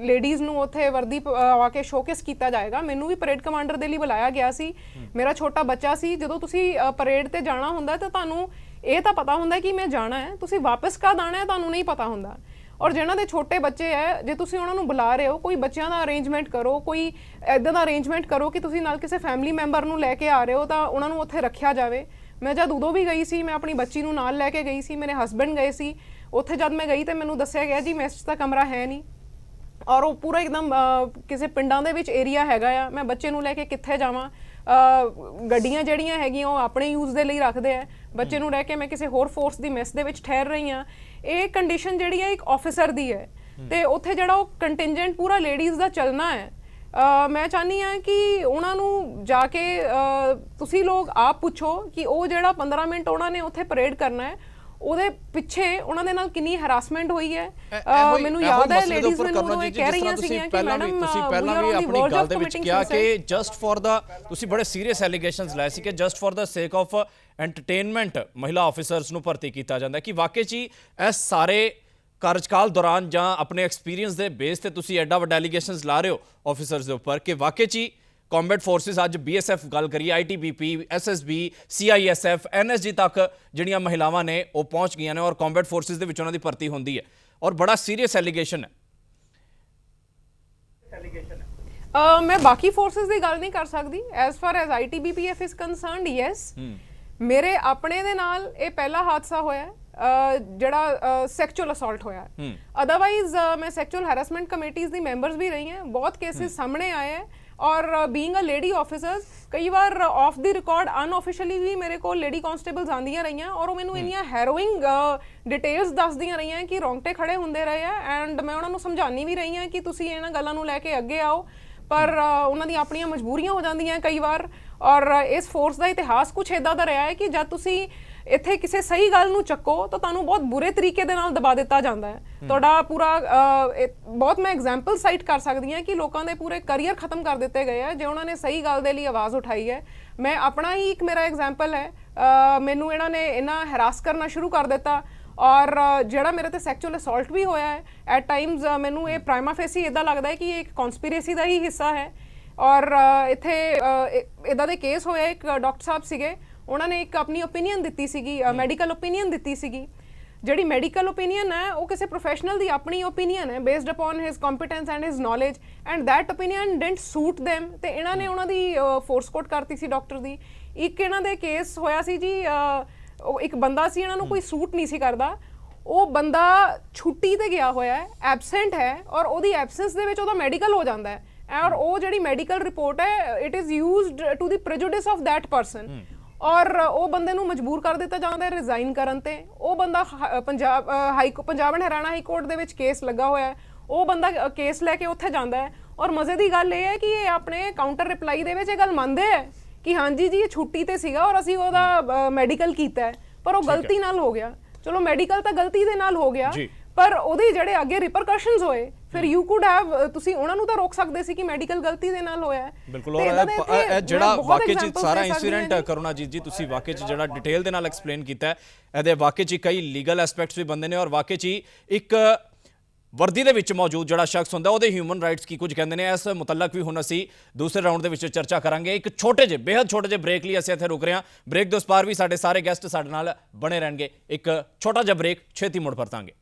ਲੇਡੀਜ਼ ਨੂੰ ਉੱਥੇ ਵਰਦੀ ਆ ਕੇ ਸ਼ੋਕੇਸ ਕੀਤਾ ਜਾਏਗਾ। ਮੈਨੂੰ ਵੀ ਪਰੇਡ ਕਮਾਂਡਰ ਦੇ ਲਈ ਬੁਲਾਇਆ ਗਿਆ ਸੀ। ਮੇਰਾ ਛੋਟਾ ਬੱਚਾ ਸੀ। ਜਦੋਂ ਤੁਸੀਂ ਪਰੇਡ ਤੇ ਜਾਣਾ ਹੁੰਦਾ ਤਾਂ ਤੁਹਾਨੂੰ ਇਹ ਤਾਂ ਪਤਾ ਹੁੰਦਾ ਕਿ ਮੈਂ ਜਾਣਾ ਹੈ, ਤੁਸੀਂ ਵਾਪਸ ਕਦ ਆਉਣਾ ਹੈ ਤੁਹਾਨੂੰ ਨਹੀਂ ਪਤਾ ਹੁੰਦਾ। ਔਰ ਜਿਹਨਾਂ ਦੇ ਛੋਟੇ ਬੱਚੇ ਹੈ, ਜੇ ਤੁਸੀਂ ਉਹਨਾਂ ਨੂੰ ਬੁਲਾ ਰਹੇ ਹੋ, ਕੋਈ ਬੱਚਿਆਂ ਦਾ ਅਰੇਂਜਮੈਂਟ ਕਰੋ, ਕੋਈ ਇੱਦਾਂ ਦਾ ਅਰੇਂਜਮੈਂਟ ਕਰੋ ਕਿ ਤੁਸੀਂ ਨਾਲ ਕਿਸੇ ਫੈਮਿਲੀ ਮੈਂਬਰ ਨੂੰ ਲੈ ਕੇ ਆ ਰਹੇ ਹੋ ਤਾਂ ਉਹਨਾਂ ਨੂੰ ਉੱਥੇ ਰੱਖਿਆ ਜਾਵੇ। ਮੈਂ ਜਦ ਉਦੋਂ ਵੀ ਗਈ ਸੀ, ਮੈਂ ਆਪਣੀ ਬੱਚੀ ਨੂੰ ਨਾਲ ਲੈ ਕੇ ਗਈ ਸੀ, ਮੇਰੇ ਹਸਬੈਂਡ ਗਏ ਸੀ। ਉੱਥੇ ਜਦ ਮੈਂ ਗਈ ਤਾਂ ਮੈਨੂੰ ਦੱਸਿਆ ਗਿਆ ਜੀ ਮੈਸ 'ਚ ਤਾਂ ਕਮਰਾ ਹੈ ਨਹੀਂ ਔਰ ਉਹ ਪੂਰਾ ਇੱਕਦਮ ਕਿਸੇ ਪਿੰਡਾਂ ਦੇ ਵਿੱਚ ਏਰੀਆ ਹੈਗਾ ਆ। ਮੈਂ ਬੱਚੇ ਨੂੰ ਲੈ ਕੇ ਕਿੱਥੇ ਜਾਵਾਂ? ਗੱਡੀਆਂ ਜਿਹੜੀਆਂ ਹੈਗੀਆਂ ਉਹ ਆਪਣੇ ਯੂਜ਼ ਦੇ ਲਈ ਰੱਖਦੇ ਆ, ਬੱਚੇ ਨੂੰ ਲੈ ਕੇ ਮੈਂ ਕਿਸੇ ਹੋਰ ਫੋਰਸ ਦੀ ਮੈਸ ਦੇ ਵਿੱਚ ਠਹਿਰ ਰਹੀ ਹਾਂ। ਇਹ ਕੰਡੀਸ਼ਨ ਜਿਹੜੀ ਹੈ ਇੱਕ ਆਫਿਸਰ ਦੀ ਹੈ ਤੇ ਉੱਥੇ ਜਿਹੜਾ ਉਹ ਕੰਟਿੰਜੈਂਟ ਪੂਰਾ ਲੇਡੀਜ਼ ਦਾ ਚੱਲਣਾ ਹੈ। ਮੈਂ ਚਾਹੁੰਦੀ ਹਾਂ ਕਿ ਉਹਨਾਂ ਨੂੰ ਜਾ ਕੇ ਤੁਸੀਂ ਲੋਕ ਆਪ ਪੁੱਛੋ ਕਿ ਉਹ ਜਿਹੜਾ 15 ਮਿੰਟ ਉਹਨਾਂ ਨੇ ਉੱਥੇ ਪਰੇਡ ਕਰਨਾ ਹੈ ਉਹਦੇ ਪਿੱਛੇ ਉਹਨਾਂ ਦੇ ਨਾਲ ਕਿੰਨੀ ਹਰਾਸਮੈਂਟ ਹੋਈ ਹੈ। ਮੈਨੂੰ ਯਾਦ ਹੈ ਲੇਡੀਜ਼ ਮੈਨੂੰ ਇਹ ਕਹਿ ਰਹੀਆਂ ਸੀਗੀਆਂ ਕਿ ਮੈਡਮ ਤੁਸੀਂ ਪਹਿਲਾਂ ਵੀ ਆਪਣੀ ਗੱਲ ਦੇ ਵਿੱਚ ਕਿਹਾ ਕਿ ਜਸਟ ਫॉर ਦਾ ਤੁਸੀਂ ਬੜੇ ਸੀਰੀਅਸ ਐਲੀਗੇਸ਼ਨਸ ਲਾਏ ਸੀ ਕਿ ਜਸਟ ਫॉर ਦਾ ਸੇਕ ਆਫ ਐਂਟਰਟੇਨਮੈਂਟ ਮਹਿਲਾ ਆਫੀਸਰਸ ਨੂੰ ਭਰਤੀ ਕੀਤਾ ਜਾਂਦਾ ਹੈ ਕਿ ਵਾਕਈ 'ਚ ਹੀ ਇਸ ਸਾਰੇ ਕਾਰਜਕਾਲ ਦੌਰਾਨ ਜਾਂ ਆਪਣੇ ਐਕਸਪੀਰੀਅੰਸ ਦੇ ਬੇਸ ਤੇ ਤੁਸੀਂ ਐਡਾ ਵੱਡਾ ਐਲੀਗੇਸ਼ਨਸ ਲਾ ਰਹੇ ਹੋ ਆਫੀਸਰਸ ਦੇ ਉੱਪਰ ਕਿ ਵਾਕਈ 'ਚ ਹੀ ਕੰਬੈਟ ਫੋਰਸਿਸ ਅੱਜ BSF ਗੱਲ ਕਰੀਏ ITBP SSB CISF NSG ਤੱਕ ਜਿਹੜੀਆਂ ਮਹਿਲਾਵਾਂ ਨੇ ਉਹ ਪਹੁੰਚ ਗਈਆਂ ਨੇ ਔਰ ਕੰਬੈਟ ਫੋਰਸਿਸ ਦੇ ਵਿੱਚ ਉਹਨਾਂ ਦੀ ਭਰਤੀ ਹੁੰਦੀ ਹੈ ਔਰ ਬੜਾ ਸੀਰੀਅਸ ਐਲੀਗੇਸ਼ਨ ਹੈ। ਮੈਂ ਬਾਕੀ ਫੋਰਸਿਸ ਦੀ ਗੱਲ ਨਹੀਂ ਕਰ ਸਕਦੀ as for as ITBPF is concerned yes ਮੇਰੇ ਆਪਣੇ ਦੇ ਨਾਲ ਇਹ ਪਹਿਲਾ ਹਾਦਸਾ ਹੋਇਆ ਜਿਹੜਾ ਸੈਕਚੁਅਲ ਅਸੌਲਟ ਹੋਇਆ ਅਦਰਵਾਈਜ਼ ਮੈਂ ਸੈਕਚੁਅਲ ਹੈਰੈਸਮੈਂਟ ਕਮੇਟੀਜ਼ ਦੀ ਮੈਂਬਰਸ ਵੀ ਰਹੀ ਹਾਂ ਬਹੁਤ ਕੇਸਿਸ ਸਾਹਮਣੇ ਆਏ ਹੈ ਔਰ ਬੀਇੰਗ ਅ ਲੇਡੀ ਆਫਿਸਰਸ ਕਈ ਵਾਰ ਆਫ ਦੀ ਰਿਕਾਰਡ ਅਨਆਫੀਸ਼ੀਅਲੀ ਵੀ ਮੇਰੇ ਕੋਲ ਲੇਡੀ ਕਾਂਸਟੇਬਲਸ ਆਉਂਦੀਆਂ ਰਹੀਆਂ ਔਰ ਉਹ ਮੈਨੂੰ ਇੰਨੀਆਂ ਹੈਰੋਇੰਗ ਡਿਟੇਲਸ ਦੱਸਦੀਆਂ ਰਹੀਆਂ ਕਿ ਰੌਂਗਟੇ ਖੜੇ ਹੁੰਦੇ ਰਹੇ ਆ ਐਂਡ ਮੈਂ ਉਹਨਾਂ ਨੂੰ ਸਮਝਾਉਣੀ ਵੀ ਰਹੀ ਹਾਂ ਕਿ ਤੁਸੀਂ ਇਹਨਾਂ ਗੱਲਾਂ ਨੂੰ ਲੈ ਕੇ ਅੱਗੇ ਆਓ ਪਰ ਉਹਨਾਂ ਦੀਆਂ ਆਪਣੀਆਂ ਮਜਬੂਰੀਆਂ ਹੋ ਜਾਂਦੀਆਂ ਕਈ ਵਾਰ ਔਰ ਇਸ ਫੋਰਸ ਦਾ ਇਤਿਹਾਸ ਕੁਛ ਇੱਦਾਂ ਦਾ ਰਿਹਾ ਹੈ ਕਿ ਜਦ ਤੁਸੀਂ ਇੱਥੇ ਕਿਸੇ ਸਹੀ ਗੱਲ ਨੂੰ ਚੱਕੋ ਤਾਂ ਤੁਹਾਨੂੰ ਬਹੁਤ ਬੁਰੇ ਤਰੀਕੇ ਦੇ ਨਾਲ ਦਬਾ ਦਿੱਤਾ ਜਾਂਦਾ ਹੈ ਤੁਹਾਡਾ ਪੂਰਾ ਬਹੁਤ ਮੈਂ ਐਗਜ਼ਾਮਪਲ ਸਾਈਟ ਕਰ ਸਕਦੀ ਹਾਂ ਕਿ ਲੋਕਾਂ ਦੇ ਪੂਰੇ ਕਰੀਅਰ ਖਤਮ ਕਰ ਦਿੱਤੇ ਗਏ ਆ ਜੇ ਉਹਨਾਂ ਨੇ ਸਹੀ ਗੱਲ ਦੇ ਲਈ ਆਵਾਜ਼ ਉਠਾਈ ਹੈ। ਮੈਂ ਆਪਣਾ ਹੀ ਇੱਕ ਮੇਰਾ ਐਗਜ਼ਾਮਪਲ ਹੈ ਮੈਨੂੰ ਇਹਨਾਂ ਨੇ ਇੰਨਾ ਹੈਰਾਸ ਕਰਨਾ ਸ਼ੁਰੂ ਕਰ ਦਿੱਤਾ ਔਰ ਜਿਹੜਾ ਮੇਰੇ ਤੇ ਸੈਕਚੁਅਲ ਅਸੌਲਟ ਵੀ ਹੋਇਆ ਹੈ ਐਟ ਟਾਈਮਸ ਮੈਨੂੰ ਇਹ ਪ੍ਰਾਈਮਾ ਫੇਸੀ ਇੱਦਾਂ ਲੱਗਦਾ ਹੈ ਕਿ ਇਹ ਇੱਕ ਕਨਸਪੀਰੇਸੀ ਦਾ ਹੀ ਹਿੱਸਾ ਹੈ ਔਰ ਇੱਥੇ ਇੱਦਾਂ ਦੇ ਕੇਸ ਹੋਇਆ ਇੱਕ ਡਾਕਟਰ ਸਾਹਿਬ ਸੀਗੇ ਉਹਨਾਂ ਨੇ ਇੱਕ ਆਪਣੀ ਓਪੀਨੀਅਨ ਦਿੱਤੀ ਸੀਗੀ ਮੈਡੀਕਲ ਓਪੀਨੀਅਨ ਦਿੱਤੀ ਸੀਗੀ ਜਿਹੜੀ ਮੈਡੀਕਲ ਓਪੀਨੀਅਨ ਹੈ ਉਹ ਕਿਸੇ ਪ੍ਰੋਫੈਸ਼ਨਲ ਦੀ ਆਪਣੀ ਓਪੀਨੀਅਨ ਹੈ based upon his competence and his knowledge and that opinion didn't suit them ਤੇ ਇਹਨਾਂ ਨੇ ਉਹਨਾਂ ਦੀ ਫੋਰਸ ਕੋਟ ਕਰਤੀ ਸੀ ਡਾਕਟਰ ਦੀ। ਇੱਕ ਇਹਨਾਂ ਦੇ ਕੇਸ ਹੋਇਆ ਸੀ ਜੀ ਉਹ ਇੱਕ ਬੰਦਾ ਸੀ ਇਹਨਾਂ ਨੂੰ ਕੋਈ ਸੂਟ ਨਹੀਂ ਸੀ ਕਰਦਾ ਉਹ ਬੰਦਾ ਛੁੱਟੀ ਤੇ ਗਿਆ ਹੋਇਆ ਹੈ ਐਬਸੈਂਟ ਹੈ ਔਰ ਉਹਦੀ ਐਬਸੈਂਸ ਦੇ ਵਿੱਚ ਉਹਦਾ ਮੈਡੀਕਲ ਹੋ ਜਾਂਦਾ ਹੈ ਔਰ ਉਹ ਜਿਹੜੀ ਮੈਡੀਕਲ ਰਿਪੋਰਟ ਹੈ it is used to the ਪ੍ਰੀਜੁਡਿਸ of that person ਔਰ ਉਹ ਬੰਦੇ ਨੂੰ ਮਜਬੂਰ ਕਰ ਦਿੱਤਾ ਜਾਂਦਾ ਹੈ ਰਿਜ਼ਾਈਨ ਕਰਨ ਤੇ ਉਹ ਬੰਦਾ Punjab and Haryana high court ਦੇ ਵਿੱਚ ਕੇਸ ਲੱਗਾ ਹੋਇਆ ਹੈ ਉਹ ਬੰਦਾ ਕੇਸ ਲੈ ਕੇ ਉੱਥੇ ਜਾਂਦਾ ਹੈ ਔਰ ਮਜ਼ੇ ਦੀ ਗੱਲ ਇਹ ਹੈ ਕਿ ਇਹ ਆਪਣੇ ਕਾਊਂਟਰ ਰਿਪਲਾਈ ਦੇ ਵਿੱਚ ਇਹ ਗੱਲ ਮੰਨਦੇ ਹੈ ਕਿ ਹਾਂਜੀ ਜੀ ਇਹ ਛੁੱਟੀ ਤੇ ਸੀਗਾ ਔਰ ਅਸੀਂ ਉਹਦਾ ਮੈਡੀਕਲ ਕੀਤਾ ਹੈ ਪਰ ਉਹ ਗਲਤੀ ਨਾਲ ਹੋ ਗਿਆ ਚਲੋ ਮੈਡੀਕਲ ਤਾਂ ਗਲਤੀ ਦੇ ਨਾਲ ਹੋ ਗਿਆ ਪਰ ਉਹਦੇ ਜਿਹੜੇ ਅੱਗੇ ਰਿਪਰਕਸ਼ਨਸ ਹੋਏ ਫਿਰ ਯੂ ਕੁਡ ਹੈਵ ਤੁਸੀਂ ਉਹਨਾਂ ਨੂੰ ਤਾਂ ਰੋਕ ਸਕਦੇ ਸੀ ਕਿ ਮੈਡੀਕਲ ਗਲਤੀ ਦੇ ਨਾਲ ਹੋਇਆ ਹੈ। ਬਿਲਕੁਲ ਔਰ ਜਿਹੜਾ ਵਾਕਈ ਚ ਸਾਰਾ ਇਨਸੀਡੈਂਟ ਕਰੁਣਾਜੀਤ ਜੀ ਤੁਸੀਂ ਵਾਕਈ ਚ ਜਿਹੜਾ ਡਿਟੇਲ ਦੇ ਨਾਲ ਐਕਸਪਲੇਨ ਕੀਤਾ ਇਹਦੇ ਵਾਕਈ ਚ ਕਈ ਲੀਗਲ ਐਸਪੈਕਟਸ ਵੀ ਬੰਦੇ ਨੇ ਔਰ ਵਾਕਈ ਚ ਇੱਕ ਵਰਦੀ ਦੇ ਵਿੱਚ ਮੌਜੂਦ ਜਿਹੜਾ ਸ਼ਖਸ ਹੁੰਦਾ ਉਹਦੇ ਹਿਊਮਨ ਰਾਈਟਸ ਕੀ ਕੁਝ ਕਹਿੰਦੇ ਨੇ ਇਸ ਮੁਤਲਕ ਵੀ ਹੁਣ ਅਸੀਂ ਦੂਸਰੇ ਰਾਊਂਡ ਦੇ ਵਿੱਚ ਚਰਚਾ ਕਰਾਂਗੇ। ਇੱਕ ਛੋਟੇ ਜਿਹੇ ਬੇहद ਛੋਟੇ ਜਿਹੇ ਬ੍ਰੇਕ ਲਈ ਅਸੀਂ ਇੱਥੇ ਰੁਕ ਰਹੇ ਹਾਂ ਬ੍ਰੇਕ ਦੇ ਉਸ ਪਾਰ ਵੀ ਸਾਡੇ ਸਾਰੇ ਗੈਸਟ ਸਾਡੇ ਨਾਲ ਬਣੇ ਰਹਿਣਗੇ ਇੱਕ ਛੋਟਾ ਜਿਹਾ ਬ੍ਰੇਕ ਛੇਤੀ ਮੁੜ ਪਰਤਾਂਗੇ।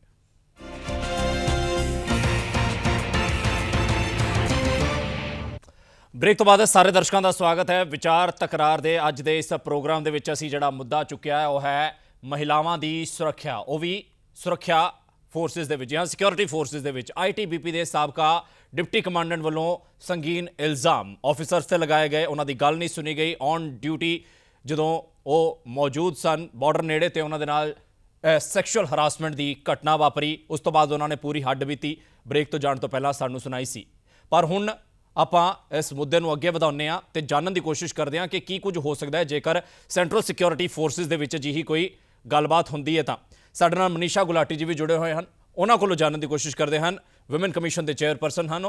ਬ੍ਰੇਕ ਤੋਂ ਬਾਅਦ ਸਾਰੇ ਦਰਸ਼ਕਾਂ ਦਾ ਸਵਾਗਤ ਹੈ ਵਿਚਾਰ ਤਕਰਾਰ ਦੇ ਅੱਜ ਦੇ ਇਸ ਪ੍ਰੋਗਰਾਮ ਦੇ ਵਿੱਚ ਅਸੀਂ ਜਿਹੜਾ ਮੁੱਦਾ ਚੁੱਕਿਆ ਹੈ ਉਹ ਹੈ ਮਹਿਲਾਵਾਂ ਦੀ ਸੁਰੱਖਿਆ ਉਹ ਵੀ ਸੁਰੱਖਿਆ ਫੋਰਸਿਸ ਦੇ ਵਿੱਚ ਜਾਂ ਸਿਕਿਉਰਿਟੀ ਫੋਰਸਿਸ ਦੇ ਵਿੱਚ ITBP ਦੇ ਸਾਬਕਾ ਡਿਪਟੀ ਕਮਾਂਡੈਂਟ ਵੱਲੋਂ ਸੰਗੀਨ ਇਲਜ਼ਾਮ ਆਫੀਸਰਸ ਤੇ ਲਗਾਏ ਗਏ ਉਹਨਾਂ ਦੀ ਗੱਲ ਨਹੀਂ ਸੁਣੀ ਗਈ ਔਨ ਡਿਊਟੀ ਜਦੋਂ ਉਹ ਮੌਜੂਦ ਸਨ ਬਾਰਡਰ ਨੇੜੇ ਤੇ ਉਹਨਾਂ ਦੇ ਨਾਲ ਸੈਕਸ਼ੂਅਲ ਹਰਾਸਮੈਂਟ ਦੀ ਘਟਨਾ ਵਾਪਰੀ ਉਸ ਤੋਂ ਬਾਅਦ ਉਹਨਾਂ ਨੇ ਪੂਰੀ ਹੱਡ ਬੀਤੀ ਬ੍ਰੇਕ ਤੋਂ ਜਾਣ ਤੋਂ ਪਹਿਲਾਂ ਸਾਨੂੰ ਸੁਣਾਈ ਸੀ ਪਰ ਹੁਣ ਆਪਾਂ ਇਸ ਮੁੱਦੇ ਨੂੰ ਅੱਗੇ ਵਧਾਉਂਦੇ ਹਾਂ ਤੇ ਜਾਣਨ ਦੀ ਕੋਸ਼ਿਸ਼ ਕਰਦੇ ਹਾਂ ਕਿ ਕੀ ਕੁਝ ਹੋ ਸਕਦਾ ਹੈ ਜੇਕਰ ਸੈਂਟਰਲ ਸਿਕਿਉਰਿਟੀ ਫੋਰਸਿਸ ਦੇ ਵਿੱਚ ਅਜਿਹੀ ਕੋਈ ਗੱਲਬਾਤ ਹੁੰਦੀ ਹੈ ਤਾਂ ਸਾਡੇ ਨਾਲ ਮਨੀਸ਼ਾ ਗੁਲਾਟੀ ਜੀ ਵੀ ਜੁੜੇ ਹੋਏ ਹਨ ਉਹਨਾਂ ਕੋਲੋਂ ਜਾਣਨ ਦੀ ਕੋਸ਼ਿਸ਼ ਕਰਦੇ ਹਨ ਵਿਮਨ ਕਮਿਸ਼ਨ ਦੇ ਚੇਅਰਪਰਸਨ ਹਨ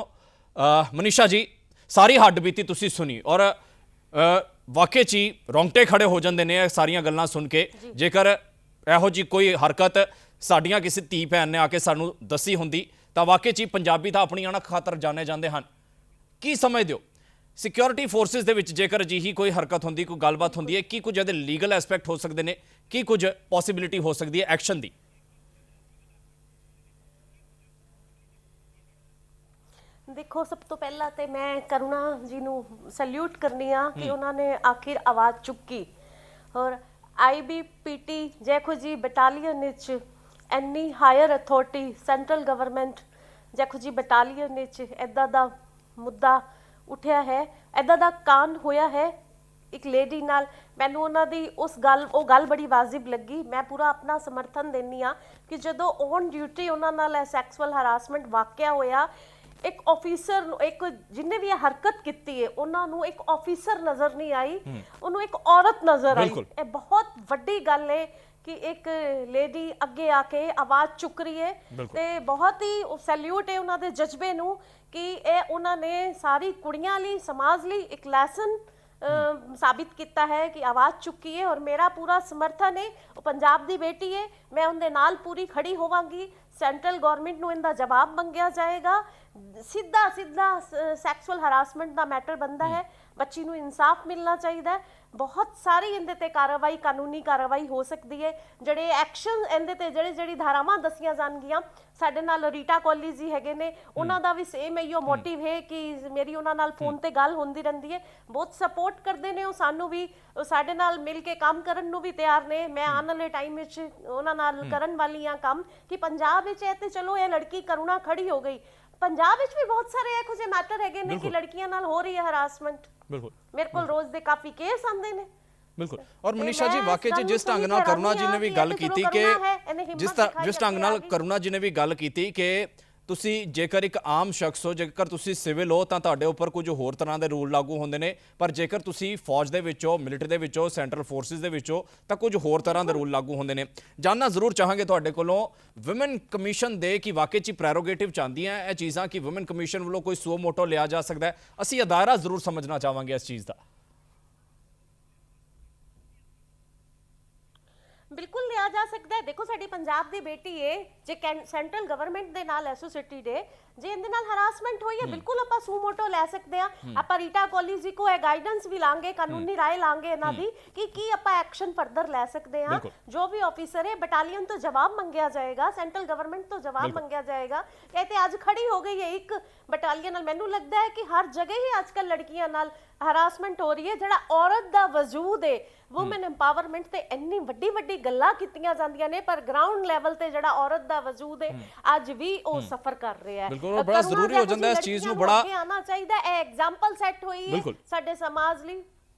ਮਨੀਸ਼ਾ ਜੀ ਸਾਰੀ ਹੱਡ ਬੀਤੀ ਤੁਸੀਂ ਸੁਣੀ ਔਰ ਵਾਕਈ 'ਚ ਹੀ ਰੌਂਗਟੇ ਖੜੇ ਹੋ ਜਾਂਦੇ ਨੇ ਇਹ ਸਾਰੀਆਂ ਗੱਲਾਂ ਸੁਣ ਕੇ ਜੇਕਰ ਇਹੋ ਜਿਹੀ ਕੋਈ ਹਰਕਤ ਸਾਡੀਆਂ ਕਿਸੇ ਧੀ ਭੈਣ ਨੇ ਆ ਕੇ ਸਾਨੂੰ ਦੱਸੀ ਹੁੰਦੀ ਤਾਂ ਵਾਕਈ 'ਚ ਹੀ ਪੰਜਾਬੀ ਤਾਂ ਆਪਣੀ ਅਣਖ ਖਾਤਰ ਜਾਣੇ ਜਾਂਦੇ ਹਨ। ਕੀ ਸਮਝਦੇ ਹੋ ਸਿਕਿਉਰਿਟੀ ਫੋਰਸਿਸ ਦੇ ਵਿੱਚ ਜੇਕਰ ਅਜਿਹੀ ਕੋਈ ਹਰਕਤ ਹੁੰਦੀ ਕੋਈ ਗੱਲਬਾਤ ਹੁੰਦੀ ਹੈ ਕੀ ਕੁਝ ਇਹਦੇ ਲੀਗਲ ਐਸਪੈਕਟ ਹੋ ਸਕਦੇ ਨੇ ਕੀ ਕੁਝ ਪੋਸੀਬਿਲਿਟੀ ਹੋ ਸਕਦੀ ਹੈ ਐਕਸ਼ਨ ਦੀ? ਦੇਖੋ ਸਭ ਤੋਂ ਪਹਿਲਾਂ ਤੇ ਮੈਂ ਕਰੁਣਾ ਜੀ ਨੂੰ ਸੈਲੂਟ ਕਰਨੀ ਆ ਕਿ ਉਹਨਾਂ ਨੇ ਆਖਿਰ ਆਵਾਜ਼ ਚੁੱਕੀ ਔਰ IBPT ਜੈਖੋ ਜੀ ਬਟਾਲੀਅਨ ਵਿੱਚ ਇੰਨੀ ਹਾਇਰ ਅਥਾਰਟੀ ਸੈਂਟਰਲ ਗਵਰਨਮੈਂਟ ਜੈਖੋ ਜੀ ਬਟਾਲੀਅਨ ਵਿੱਚ ਇੱਦਾਂ ਦਾ ਮੁੱਦਾ ਉੱਠਿਆ ਹੈ ਇੱਦਾਂ ਦਾ ਕਾਂਡ ਹੋਇਆ ਹੈ ਇੱਕ ਲੇਡੀ ਨਾਲ ਮੈਨੂੰ ਉਹਨਾਂ ਦੀ ਉਹ ਗੱਲ ਬੜੀ ਵਾਜਿਬ ਲੱਗੀ ਮੈਂ ਪੂਰਾ ਆਪਣਾ ਸਮਰਥਨ ਦਿੰਦੀ ਆ ਕਿ ਜਦੋਂ ਔਨ ਡਿਊਟੀ ਉਹਨਾਂ ਨਾਲ ਸੈਕਸੁਅਲ ਹਰਾਸਮੈਂਟ ਵਾਕਿਆ ਹੋਇਆ ਇੱਕ ਆਫੀਸਰ ਨੂੰ ਇੱਕ ਜਿਹਨੇ ਵੀ ਇਹ ਹਰਕਤ ਕੀਤੀ ਹੈ ਉਹਨਾਂ ਨੂੰ ਇੱਕ ਆਫੀਸਰ ਨਜ਼ਰ ਨਹੀਂ ਆਈ ਉਹਨੂੰ ਇੱਕ ਔਰਤ ਨਜ਼ਰ ਆਈ ਇਹ ਬਹੁਤ ਵੱਡੀ ਗੱਲ ਹੈ ਕਿ ਇੱਕ ਲੇਡੀ ਅੱਗੇ ਆ ਕੇ ਆਵਾਜ਼ ਚੁੱਕ ਰਹੀ ਹੈ ਤੇ ਬਹੁਤ ਹੀ ਸੈਲੂਟ ਹੈ ਉਹਨਾਂ ਦੇ ਜਜ਼ਬੇ ਨੂੰ ਕਿ ਇਹ ਉਹਨਾਂ ਨੇ ਸਾਰੀ ਕੁੜੀਆਂ ਲਈ ਸਮਾਜ ਲਈ ਇੱਕ ਲੈਸਨ ਸਾਬਿਤ ਕੀਤਾ ਹੈ ਕਿ ਆਵਾਜ਼ ਚੁੱਕੀ ਹੈ ਔਰ ਮੇਰਾ ਪੂਰਾ ਸਮਰਥਨ ਹੈ। ਉਹ ਪੰਜਾਬ ਦੀ ਬੇਟੀ ਹੈ, ਮੈਂ ਉਹਦੇ ਨਾਲ ਪੂਰੀ ਖੜੀ ਹੋਵਾਂਗੀ। ਸੈਂਟਰਲ ਗਵਰਨਮੈਂਟ ਨੂੰ ਇਹਦਾ ਜਵਾਬ ਮੰਗਿਆ ਜਾਏਗਾ। ਸਿੱਧਾ ਸੈਕਸੁਅਲ ਹਰਾਸਮੈਂਟ ਦਾ ਮੈਟਰ ਬਣਦਾ ਹੈ, ਬੱਚੀ ਨੂੰ ਇਨਸਾਫ ਮਿਲਣਾ ਚਾਹੀਦਾ ਹੈ। ਬਹੁਤ ਸਾਰੀ ਇਹਦੇ ਤੇ ਕਾਰਵਾਈ, ਕਾਨੂੰਨੀ ਕਾਰਵਾਈ ਹੋ ਸਕਦੀ ਹੈ। ਜਿਹੜੇ ਐਕਸ਼ਨ ਇਹਦੇ ਤੇ ਜਿਹੜੀ ਧਾਰਾਵਾਂ ਦੱਸੀਆਂ ਜਾਣਗੀਆਂ, ਸਾਡੇ ਨਾਲ ਰੀਟਾ ਕੋਹਲੀ ਜੀ ਹੈਗੇ ਨੇ, ਉਹਨਾਂ ਦਾ ਵੀ ਸੇਮ ਇਹੋ ਮੋਟਿਵ ਹੈ ਕਿ ਮੇਰੀ ਉਹਨਾਂ ਨਾਲ ਫੋਨ ਤੇ ਗੱਲ ਹੁੰਦੀ ਰਹਿੰਦੀ ਹੈ, ਬਹੁਤ ਸਪੋਰਟ ਕਰਦੇ ਨੇ ਉਹ ਸਾਨੂੰ ਵੀ, ਉਹ ਸਾਡੇ ਨਾਲ ਮਿਲ ਕੇ ਕੰਮ ਕਰਨ ਨੂੰ ਵੀ ਤਿਆਰ ਨੇ। ਮੈਂ ਆਉਣ ਵਾਲੇ ਟਾਈਮ ਵਿੱਚ ਉਹਨਾਂ ਨਾਲ ਕਰਨ ਵਾਲੀ ਹਾਂ ਕੰਮ ਕਿ ਪੰਜਾਬ ਵਿੱਚ ਇਹ ਤੇ ਚਲੋ ਇਹ ਲੜਕੀ ਕਰੁਣਾ ਖੜੀ ਹੋ ਗਈ, ਪੰਜਾਬ ਵਿੱਚ ਵੀ ਬਹੁਤ ਸਾਰੇ ਇਹੋ ਜਿਹੇ ਮੈਟਰ ਹੈਗੇ ਨੇ ਕਿ ਲੜਕੀਆਂ ਨਾਲ ਹੋ ਰਹੀ ਹੈ ਹਰਾਸਮੈਂਟ। ਬਿਲਕੁਲ ਮੇਰੇ ਕੋਲ ਰੋਜ਼ ਦੇ ਕਾਫੀ ਕੇਸ ਆਉਂਦੇ ਨੇ। ਬਿਲਕੁਲ। ਔਰ ਮਨੀਸ਼ਾ ਜੀ ਵਾਕਈ ਚ ਜਿਸ ਢੰਗ ਨਾਲ ਕਰੁਣਾ ਜੀ ਨੇ ਵੀ ਗੱਲ ਕੀਤੀ ਕਿ ਜਿਸ ਢੰਗ ਨਾਲ ਕਰੁਣਾ ਜੀ ਨੇ ਵੀ ਗੱਲ ਕੀਤੀ ਕਿ ਤੁਸੀਂ ਜੇਕਰ ਇੱਕ ਆਮ ਸ਼ਖਸ ਹੋ, ਜੇਕਰ ਤੁਸੀਂ ਸਿਵਲ ਹੋ ਤਾਂ ਤੁਹਾਡੇ ਉੱਪਰ ਕੁਝ ਹੋਰ ਤਰ੍ਹਾਂ ਦੇ ਰੂਲ ਲਾਗੂ ਹੁੰਦੇ ਨੇ, ਪਰ ਜੇਕਰ ਤੁਸੀਂ ਫੌਜ ਦੇ ਵਿੱਚੋਂ, ਮਿਲਟਰੀ ਦੇ ਵਿੱਚੋਂ, ਸੈਂਟਰਲ ਫੋਰਸਿਸ ਦੇ ਵਿੱਚੋਂ ਤਾਂ ਕੁਝ ਹੋਰ ਤਰ੍ਹਾਂ ਦੇ ਰੂਲ ਲਾਗੂ ਹੁੰਦੇ ਨੇ। ਜਾਨਣਾ ਜ਼ਰੂਰ ਚਾਹਾਂਗੇ ਤੁਹਾਡੇ ਕੋਲੋਂ ਵਿਮਨ ਕਮਿਸ਼ਨ ਦੇ ਕਿ ਵਾਕਈ ਚ ਪ੍ਰੈਰੋਗੇਟਿਵ ਚਾਹੁੰਦੀਆਂ ਇਹ ਚੀਜ਼ਾਂ ਕਿ ਵਿਮਨ ਕਮਿਸ਼ਨ ਵੱਲੋਂ ਕੋਈ ਸੋ ਮੋਟੋ ਲਿਆ ਜਾ ਸਕਦਾ ਹੈ। ਅਸੀਂ ਇਹ ਦਾਇਰਾ ਜ਼ਰੂਰ ਸਮਝਣਾ ਚਾਹਾਂਗੇ ਇਸ ਚੀਜ਼ ਦਾ। ਬਿਲਕੁਲ ਲਿਆ ਜਾ ਸਕਦਾ ਹੈ। ਦੇਖੋ ਸਾਡੀ ਪੰਜਾਬ ਦੀ ਬੇਟੀ ਹੈ, ਜੇ ਸੈਂਟਰਲ ਗਵਰਨਮੈਂਟ ਦੇ ਨਾਲ ਐਸੋਸੀਏਟਿਡ ਹੈ, ਜੇ ਇਹਦੇ ਨਾਲ ਹਰਾਸਮੈਂਟ ਹੋਈ ਹੈ, ਬਿਲਕੁਲ ਆਪਾਂ ਸੂ ਮੋਟੋ ਲੈ ਸਕਦੇ ਆ। ਆਪਾਂ ਰੀਟਾ ਕੋਹਲੀ ਜੀ ਕੋ ਇਹ ਗਾਈਡੈਂਸ ਵੀ ਲਾਂਗੇ, ਕਾਨੂੰਨੀ ਰਾਏ ਲਾਂਗੇ ਇਹਨਾਂ ਦੀ ਕਿ ਕੀ ਆਪਾਂ ਐਕਸ਼ਨ ਫਰਦਰ ਲੈ ਸਕਦੇ ਆ। ਜੋ ਵੀ ਆਫੀਸਰ ਹੈ, ਬਟਾਲੀਅਨ ਤੋਂ ਜਵਾਬ ਮੰਗਿਆ ਜਾਏਗਾ, ਸੈਂਟਰਲ ਗਵਰਨਮੈਂਟ ਤੋਂ ਜਵਾਬ ਮੰਗਿਆ ਜਾਏਗਾ। ਇਹ ਤੇ ਅੱਜ ਖੜੀ ਹੋ ਗਈ ਹੈ ਇੱਕ ਬਟਾਲੀਅਨ ਨਾਲ। ਮੈਨੂੰ ਲੱਗਦਾ ਹੈ ਕਿ ਹਰ ਜਗ੍ਹਾ ਹੀ ਅੱਜ ਕੱਲ ਲੜਕੀਆਂ ਨਾਲ ਹਰਾਸਮੈਂਟ ਹੋ ਰਹੀ ਹੈ। ਜਿਹੜਾ ਔਰਤ ਦਾ ਵਜੂਦ ਹੈ, ਵੂਮਨ ਐਮਪਾਵਰਮੈਂਟ ਤੇ ਇੰਨੀ ਵੱਡੀ ਵੱਡੀ ਗੱਲਾਂ ਕੀਤੀਆਂ ਜਾਂਦੀਆਂ ਨੇ, ਪਰ ਗਰਾਊਂਡ ਲੈਵਲ ਤੇ ਜਿਹੜਾ ਔਰਤ ਦਾ ਵਜੂਦ ਹੈ ਅੱਜ ਵੀ ਉਹ ਸਫਰ ਕਰ ਰਿਹਾ ਹੈ। ਬੜਾ ਜ਼ਰੂਰੀ ਹੋ ਜਾਂਦਾ ਇਸ ਚੀਜ਼ ਨੂੰ, ਬੜਾ ਆਣਾ ਚਾਹੀਦਾ। ਇਹ ਐਗਜ਼ਾਮਪਲ ਸੈੱਟ ਹੋਈ ਹੈ ਸਾਡੇ ਸਮਾਜ ਲਈ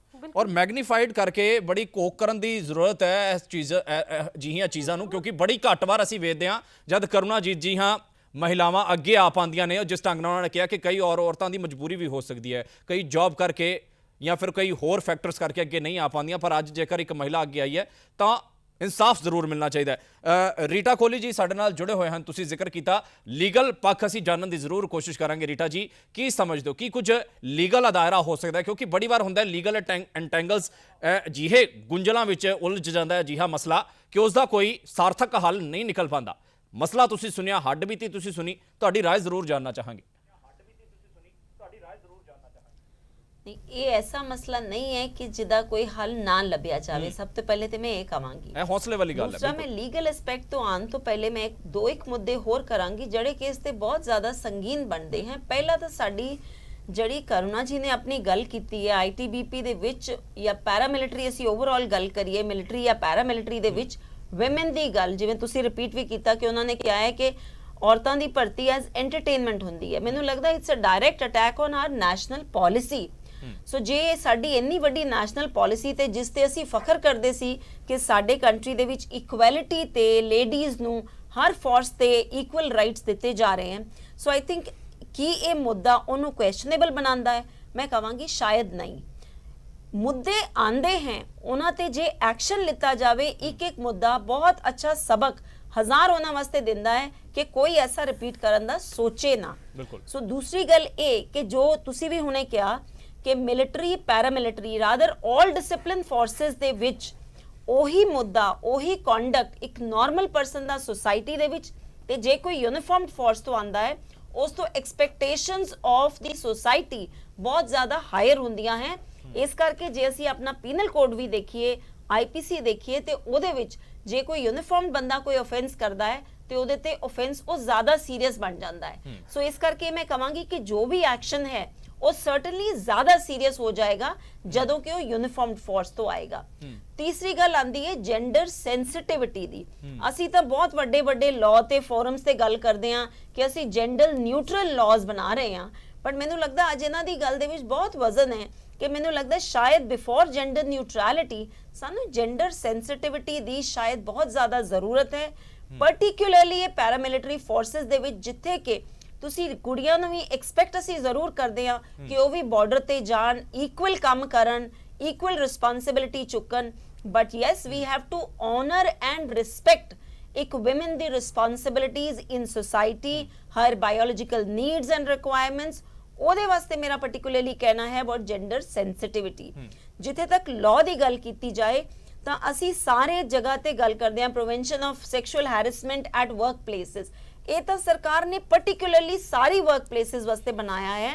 ਔਰ ਮੈਗਨੀਫਾਈਡ ਕਰਕੇ ਬੜੀ ਕੋਕ ਕਰਨ ਦੀ ਜ਼ਰੂਰਤ ਹੈ ਇਸ ਚੀਜ਼ ਜਿਹੀਆਂ ਚੀਜ਼ਾਂ ਨੂੰ, ਕਿਉਂਕਿ ਬੜੀ ਘੱਟ ਵਾਰ ਅਸੀਂ ਵੇਖਦੇ ਹਾਂ ਜਦ ਕਰੁਣਾਜੀਤ ਜੀ ਹਾਂ ਮਹਿਲਾਵਾਂ ਅੱਗੇ ਆ ਪਾਉਂਦੀਆਂ ਨੇ। ਜਿਸ ਢੰਗ ਨਾਲ ਉਹਨਾਂ ਨੇ ਕਿਹਾ ਕਿ ਕਈ ਔਰਤਾਂ ਦੀ ਮਜਬੂਰੀ ਵੀ ਹੋ ਸਕਦੀ ਹੈ, ਕਈ ਜੌਬ ਕਰਕੇ ਜਾਂ ਫਿਰ ਕਈ ਹੋਰ ਫੈਕਟਰਸ ਕਰਕੇ ਅੱਗੇ ਨਹੀਂ ਆ ਪਾਉਂਦੀਆਂ, ਪਰ ਅੱਜ ਜੇਕਰ ਇੱਕ ਮਹਿਲਾ ਅੱਗੇ ਆਈ ਹੈ ਤਾਂ ਇਨਸਾਫ ਜ਼ਰੂਰ ਮਿਲਣਾ ਚਾਹੀਦਾ ਹੈ। ਰੀਟਾ ਕੋਹਲੀ ਜੀ ਸਾਡੇ ਨਾਲ ਜੁੜੇ ਹੋਏ ਹਨ। ਤੁਸੀਂ ਜ਼ਿਕਰ ਕੀਤਾ ਲੀਗਲ ਪੱਖ, ਅਸੀਂ ਜਾਣਨ ਦੀ ਜ਼ਰੂਰ ਕੋਸ਼ਿਸ਼ ਕਰਾਂਗੇ। ਰੀਟਾ ਜੀ ਕੀ ਸਮਝਦੇ ਹੋ ਕਿ ਕੁਝ ਲੀਗਲ ਦਾਇਰਾ ਹੋ ਸਕਦਾ ਹੈ? ਕਿਉਂਕਿ ਬੜੀ ਵਾਰ ਹੁੰਦਾ ਹੈ ਲੀਗਲ ਐਂਟੈਂਗਲਸ ਜਿਹੇ ਗੁੰਝਲਾਂ ਵਿੱਚ ਉਲਝ ਜਾਂਦਾ ਹੈ ਅਜਿਹਾ ਮਸਲਾ ਕਿ ਉਸ ਦਾ ਕੋਈ ਸਾਰਥਕ ਹੱਲ ਨਹੀਂ ਨਿਕਲ ਪਾਉਂਦਾ। ਮਸਲਾ ਤੁਸੀਂ ਸੁਣਿਆ, ਹੱਡ ਬੀਤੀ ਤੁਸੀਂ ਸੁਣੀ, ਤੁਹਾਡੀ ਰਾਏ ਜ਼ਰੂਰ ਜਾਣਨਾ ਚਾਹਾਂਗੇ। ਇਹ ਐਸਾ ਮਸਲਾ ਨਹੀਂ ਹੈ ਕਿ ਜਿਹਦਾ ਕੋਈ ਹੱਲ ਨਾ ਲੱਭਿਆ ਜਾਵੇ। ਸਭ ਤੋਂ ਪਹਿਲੇ ਤੇ ਮੈਂ ਇਹ ਕਹਾਂਗੀ, ਇਹ ਹੌਸਲੇ ਵਾਲੀ ਗੱਲ ਹੈ। ਦੂਸਰਾ, ਮੈਂ ਲੀਗਲ ਐਸਪੈਕਟ ਤੋਂ ਆਉਣ ਤੋਂ ਪਹਿਲੇ ਮੈਂ ਇੱਕ ਮੁੱਦੇ ਹੋਰ ਕਰਾਂਗੀ ਜਿਹੜੇ ਕੇਸ ਤੇ ਬਹੁਤ ਜ਼ਿਆਦਾ ਸੰਗੀਨ ਬਣਦੇ ਹਨ। ਪਹਿਲਾ ਤਾਂ ਸਾਡੀ ਜਿਹੜੀ ਕਰੁਣਾ ਜੀ ਨੇ ਆਪਣੀ ਗੱਲ ਕੀਤੀ ਹੈ ਆਈਟੀਬੀਪੀ ਦੇ ਵਿੱਚ ਜਾਂ ਪੈਰਾਮਿਲਟਰੀ, ਅਸੀਂ ਓਵਰਆਲ ਗੱਲ ਕਰੀਏ ਮਿਲਟਰੀ ਜਾਂ ਪੈਰਾਮਿਲਟਰੀ ਦੇ ਵਿੱਚ ਵਿਮਨ ਦੀ ਗੱਲ, ਜਿਵੇਂ ਤੁਸੀਂ ਰਿਪੀਟ ਵੀ ਕੀਤਾ ਕਿ ਉਹਨਾਂ ਨੇ ਕਿਹਾ ਹੈ ਕਿ ਔਰਤਾਂ ਦੀ ਭਰਤੀ ਐਜ਼ ਐਂਟਰਟੇਨਮੈਂਟ ਹੁੰਦੀ ਹੈ। ਮੈਨੂੰ ਲੱਗਦਾ it's a direct attack on our national policy. So ਜੇ ਸਾਡੀ ਇੰਨੀ ਵੱਡੀ ਨੈਸ਼ਨਲ ਪਾਲਿਸੀ ਤੇ ਜਿਸ ਤੇ ਅਸੀਂ ਫਖਰ ਕਰਦੇ ਸੀ ਕਿ ਸਾਡੇ ਕੰਟਰੀ ਦੇ ਵਿੱਚ ਇਕੁਐਲਿਟੀ ਤੇ ਲੇਡੀਜ਼ ਨੂੰ ਹਰ ਫੋਰਸ ਤੇ ਇਕੁਅਲ ਰਾਈਟਸ ਦਿੱਤੇ ਜਾ ਰਹੇ ਹਨ, ਸੋ ਆਈ ਥਿੰਕ ਕੀ ਇਹ ਮੁੱਦਾ ਉਹਨੂੰ ਕੁਐਸਚਨੇਬਲ ਬਣਾਉਂਦਾ ਹੈ? ਮੈਂ ਕਹਾਂਗੀ ਸ਼ਾਇਦ ਨਹੀਂ। ਮੁੱਦੇ ਆਂਦੇ हैं ਉਹਨਾਂ ਤੇ ਜੇ ਐਕਸ਼ਨ ਲਿੱਤਾ ਜਾਵੇ, ਇੱਕ ਇੱਕ ਮੁੱਦਾ ਬਹੁਤ ਅੱਛਾ ਸਬਕ ਹਜ਼ਾਰ ਉਹਨਾਂ ਵਾਸਤੇ ਦਿੰਦਾ ਹੈ ਕਿ ਕੋਈ ਐਸਾ ਰਿਪੀਟ ਕਰਨ ਦਾ ਸੋਚੇ ਨਾ। ਸੋ ਦੂਸਰੀ ਗੱਲ ਇਹ ਕਿ ਜੋ ਤੁਸੀਂ ਵੀ ਹੁਣੇ ਕਿਹਾ ਕਿ ਮਿਲਟਰੀ ਪੈਰਾਮਿਲਟਰੀ ਰਾਦਰ ਆਲ ਡਿਸਪਲਿਨ ਫੋਰਸਸ ਦੇ ਵਿੱਚ ਉਹੀ ਮੁੱਦਾ, ਉਹੀ ਕੰਡਕਟ ਇੱਕ ਨਾਰਮਲ ਪਰਸਨ ਦਾ ਸੋਸਾਇਟੀ ਦੇ ਵਿੱਚ, ਤੇ ਜੇ ਕੋਈ ਯੂਨੀਫਾਰਮਡ ਫੋਰਸ ਤੋਂ ਆਂਦਾ ਹੈ ਉਸ ਤੋਂ ਐਕਸਪੈਕਟੇਸ਼ਨਸ ਆਫ ਦੀ ਸੋਸਾਇਟੀ ਬਹੁਤ ਜ਼ਿਆਦਾ ਹਾਇਰ ਹੁੰਦੀਆਂ ਹੈ। ਇਸ ਕਰਕੇ ਜੇ ਅਸੀਂ ਆਪਣਾ ਪੀਨਲ ਕੋਡ ਵੀ ਦੇਖੀਏ, ਆਈਪੀਸੀ ਦੇਖੀਏ, ਤੇ ਉਹਦੇ ਵਿੱਚ ਜੇ ਕੋਈ ਯੂਨੀਫਾਰਮ ਬੰਦਾ ਕੋਈ ਆਫੈਂਸ ਕਰਦਾ ਹੈ ਤੇ ਉਹਦੇ ਤੇ ਆਫੈਂਸ ਉਹ ਜ਼ਿਆਦਾ ਸੀਰੀਅਸ ਬਣ ਜਾਂਦਾ ਹੈ। ਸੋ ਇਸ ਕਰਕੇ ਮੈਂ ਕਹਾਂਗੀ ਕਿ ਜੋ ਵੀ ਐਕਸ਼ਨ ਹੈ ਉਹ ਸਰਟਨਲੀ ਜ਼ਿਆਦਾ ਸੀਰੀਅਸ ਹੋ ਜਾਏਗਾ ਜਦੋਂ ਕਿ ਉਹ ਯੂਨੀਫਾਰਮਡ ਫੋਰਸ ਤੋਂ ਆਏਗਾ। ਤੀਸਰੀ ਗੱਲ ਆਂਦੀ ਹੈ ਜੈਂਡਰ ਸੈਂਸਿਟਿਵਿਟੀ ਦੀ। ਅਸੀਂ ਤਾਂ ਬਹੁਤ ਵੱਡੇ ਵੱਡੇ ਲਾਅ ਤੇ ਫੋਰਮਸ ਤੇ ਗੱਲ ਕਰਦੇ ਹਾਂ ਕਿ ਅਸੀਂ ਜੈਂਡਰ ਨਿਊਟਰਲ ਲਾਜ਼ ਬਣਾ ਰਹੇ ਹਾਂ, ਪਰ ਮੈਨੂੰ ਲੱਗਦਾ ਅੱਜ ਇਹਨਾਂ ਦੀ ਗੱਲ ਦੇ ਵਿੱਚ ਬਹੁਤ ਵਜ਼ਨ ਹੈ ਕਿ ਮੈਨੂੰ ਲੱਗਦਾ ਸ਼ਾਇਦ ਬਿਫੋਰ ਜੈਂਡਰ ਨਿਊਟਰੈਲਿਟੀ ਸਾਨੂੰ ਜੈਂਡਰ ਸੈਂਸਿਟਿਵਿਟੀ ਦੀ ਸ਼ਾਇਦ ਬਹੁਤ ਜ਼ਿਆਦਾ ਜ਼ਰੂਰਤ ਹੈ, ਪਾਰਟਿਕੂਲਰਲੀ ਇਹ ਪੈਰਾਮਿਲਟਰੀ ਫੋਰਸਸ ਦੇ ਵਿੱਚ, ਜਿੱਥੇ ਕਿ ਤੁਸੀਂ ਕੁੜੀਆਂ ਨੂੰ ਵੀ ਐਕਸਪੈਕਟ ਅਸੀਂ ਜ਼ਰੂਰ ਕਰਦੇ ਹਾਂ ਕਿ ਉਹ ਵੀ ਬਾਰਡਰ ਤੇ ਜਾਣ, ਇਕੁਅਲ ਕੰਮ ਕਰਨ, ਇਕੁਅਲ ਰਿਸਪੌਂਸਿਬਿਲਿਟੀ ਚੁੱਕਣ, but yes we have to honour and respect ਇੱਕ women ਦੀ responsibilities in society, her biological needs and requirements, ਉਹਦੇ ਵਾਸਤੇ ਮੇਰਾ ਪਾਰਟਿਕੂਲਰਲੀ ਕਹਿਣਾ ਹੈ ਅਬਾਊਟ ਜੈਂਡਰ ਸੈਂਸਿਟਿਵਿਟੀ। ਜਿੱਥੇ ਤੱਕ ਲਾਅ ਦੀ ਗੱਲ ਕੀਤੀ ਜਾਏ ਤਾਂ ਅਸੀਂ ਸਾਰੇ ਜਗ੍ਹਾ ਤੇ ਗੱਲ ਕਰਦੇ ਹਾਂ prevention of sexual harassment at work places. ਇਹ ਤਾਂ ਸਰਕਾਰ ਨੇ ਪਾਰਟਿਕੂਲਰਲੀ ਸਾਰੀ ਵਰਕ ਪਲੇਸਿਸ ਵਾਸਤੇ ਬਣਾਇਆ ਹੈ।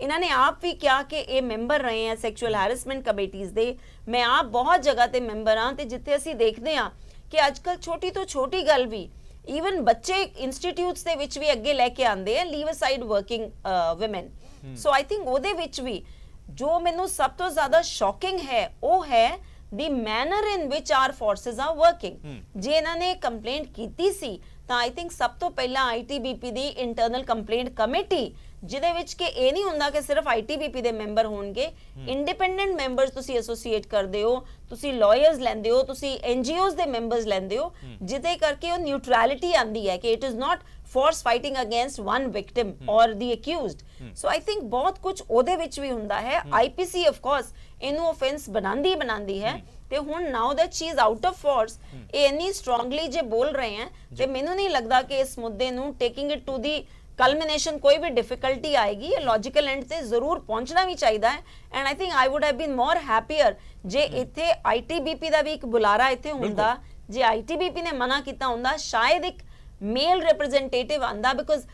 ਇਹਨਾਂ ਨੇ ਆਪ ਵੀ ਕਿਹਾ ਕਿ ਇਹ ਮੈਂਬਰ ਰਹੇ ਆ ਸੈਕਸ਼ੂਅਲ ਹੈਰੈਸਮੈਂਟ ਕਮੇਟੀਜ਼ ਦੇ। ਮੈਂ ਆਪ ਬਹੁਤ ਜਗ੍ਹਾ ਤੇ ਮੈਂਬਰ ਹਾਂ ਤੇ ਜਿੱਥੇ ਅਸੀਂ ਦੇਖਦੇ ਹਾਂ ਕਿ ਅੱਜ ਕੱਲ ਛੋਟੀ ਤੋਂ ਛੋਟੀ ਗੱਲ ਵੀ ਈਵਨ ਬੱਚੇ ਇੰਸਟੀਟਿਊਟਸ ਦੇ ਵਿੱਚ ਵੀ ਅੱਗੇ ਲੈ ਕੇ ਆਉਂਦੇ ਆ, leave aside working woman. So I think ਉਹਦੇ ਵਿੱਚ ਵੀ ਜੋ ਮੈਨੂੰ ਸਭ ਤੋਂ ਜ਼ਿਆਦਾ ਸ਼ੌਕਿੰਗ ਹੈ ਉਹ ਹੈ the manner in which our forces are working। ਜੇ ਇਹਨਾਂ ਨੇ ਕੰਪਲੇਂਟ ਕੀਤੀ ਸੀ ਤਾਂ ਆਈ ਥਿੰਕ ਸਭ ਤੋਂ ਪਹਿਲਾਂ ITBP ਦੀ ਇੰਟਰਨਲ ਕੰਪਲੇਂਟ ਕਮੇਟੀ, ਜਿਹਦੇ ਵਿੱਚ ਕਿ ਇਹ ਨਹੀਂ ਹੁੰਦਾ ਕਿ ਸਿਰਫ ITBP ਦੇ ਮੈਂਬਰ ਹੋਣਗੇ, ਇੰਡੀਪੈਂਡੈਂਟ ਮੈਂਬਰਸ ਤੁਸੀਂ ਐਸੋਸੀਏਟ ਕਰਦੇ ਹੋ, ਤੁਸੀਂ ਲਾਇਰਸ ਲੈਂਦੇ ਹੋ, ਤੁਸੀਂ NGOs ਦੇ ਮੈਂਬਰਸ ਲੈਂਦੇ ਹੋ, ਜਿਹਦੇ ਕਰਕੇ ਉਹ ਨਿਊਟਰੈਲਿਟੀ ਆਂਦੀ ਹੈ ਕਿ it is not force fighting against one victim or the accused। so I think ਬਹੁਤ ਕੁਝ ਉਹਦੇ ਵਿੱਚ ਵੀ ਹੁੰਦਾ ਹੈ। IPC of course ਇਹਨੂੰ offense ਬਣਾਉਂਦੀ ਹੈ ਤੇ ਹੁਣ now that she is out of force ਇਹ ਇੰਨੀ strongly ਜੇ ਬੋਲ ਰਹੇ ਹੈ ਤੇ ਮੈਨੂੰ ਨਹੀਂ ਲੱਗਦਾ ਕਿ ਇਸ ਮੁੱਦੇ ਨੂੰ taking it to the culmination ਕੋਈ ਵੀ difficulty ਆਏਗੀ। ਇਹ logical end ਤੇ ਜ਼ਰੂਰ ਪਹੁੰਚਣਾ ਵੀ ਚਾਹੀਦਾ ਹੈ। and I think I would have been more happier ਜੇ ਇੱਥੇ ITBP ਦਾ ਵੀ ਇੱਕ ਬੁਲਾਰਾ ਇੱਥੇ ਹੁੰਦਾ। ਜੇ ITBP ਨੇ ਮਨਾ ਕੀਤਾ ਹੁੰਦਾ ਸ਼ਾਇਦ ਇੱਕ ਮੇਲ ਰਿਪਰੈਜ਼ੈਂਟੇਟਿਵ ਆਂਦਾ, ਬਿਕੋਜ਼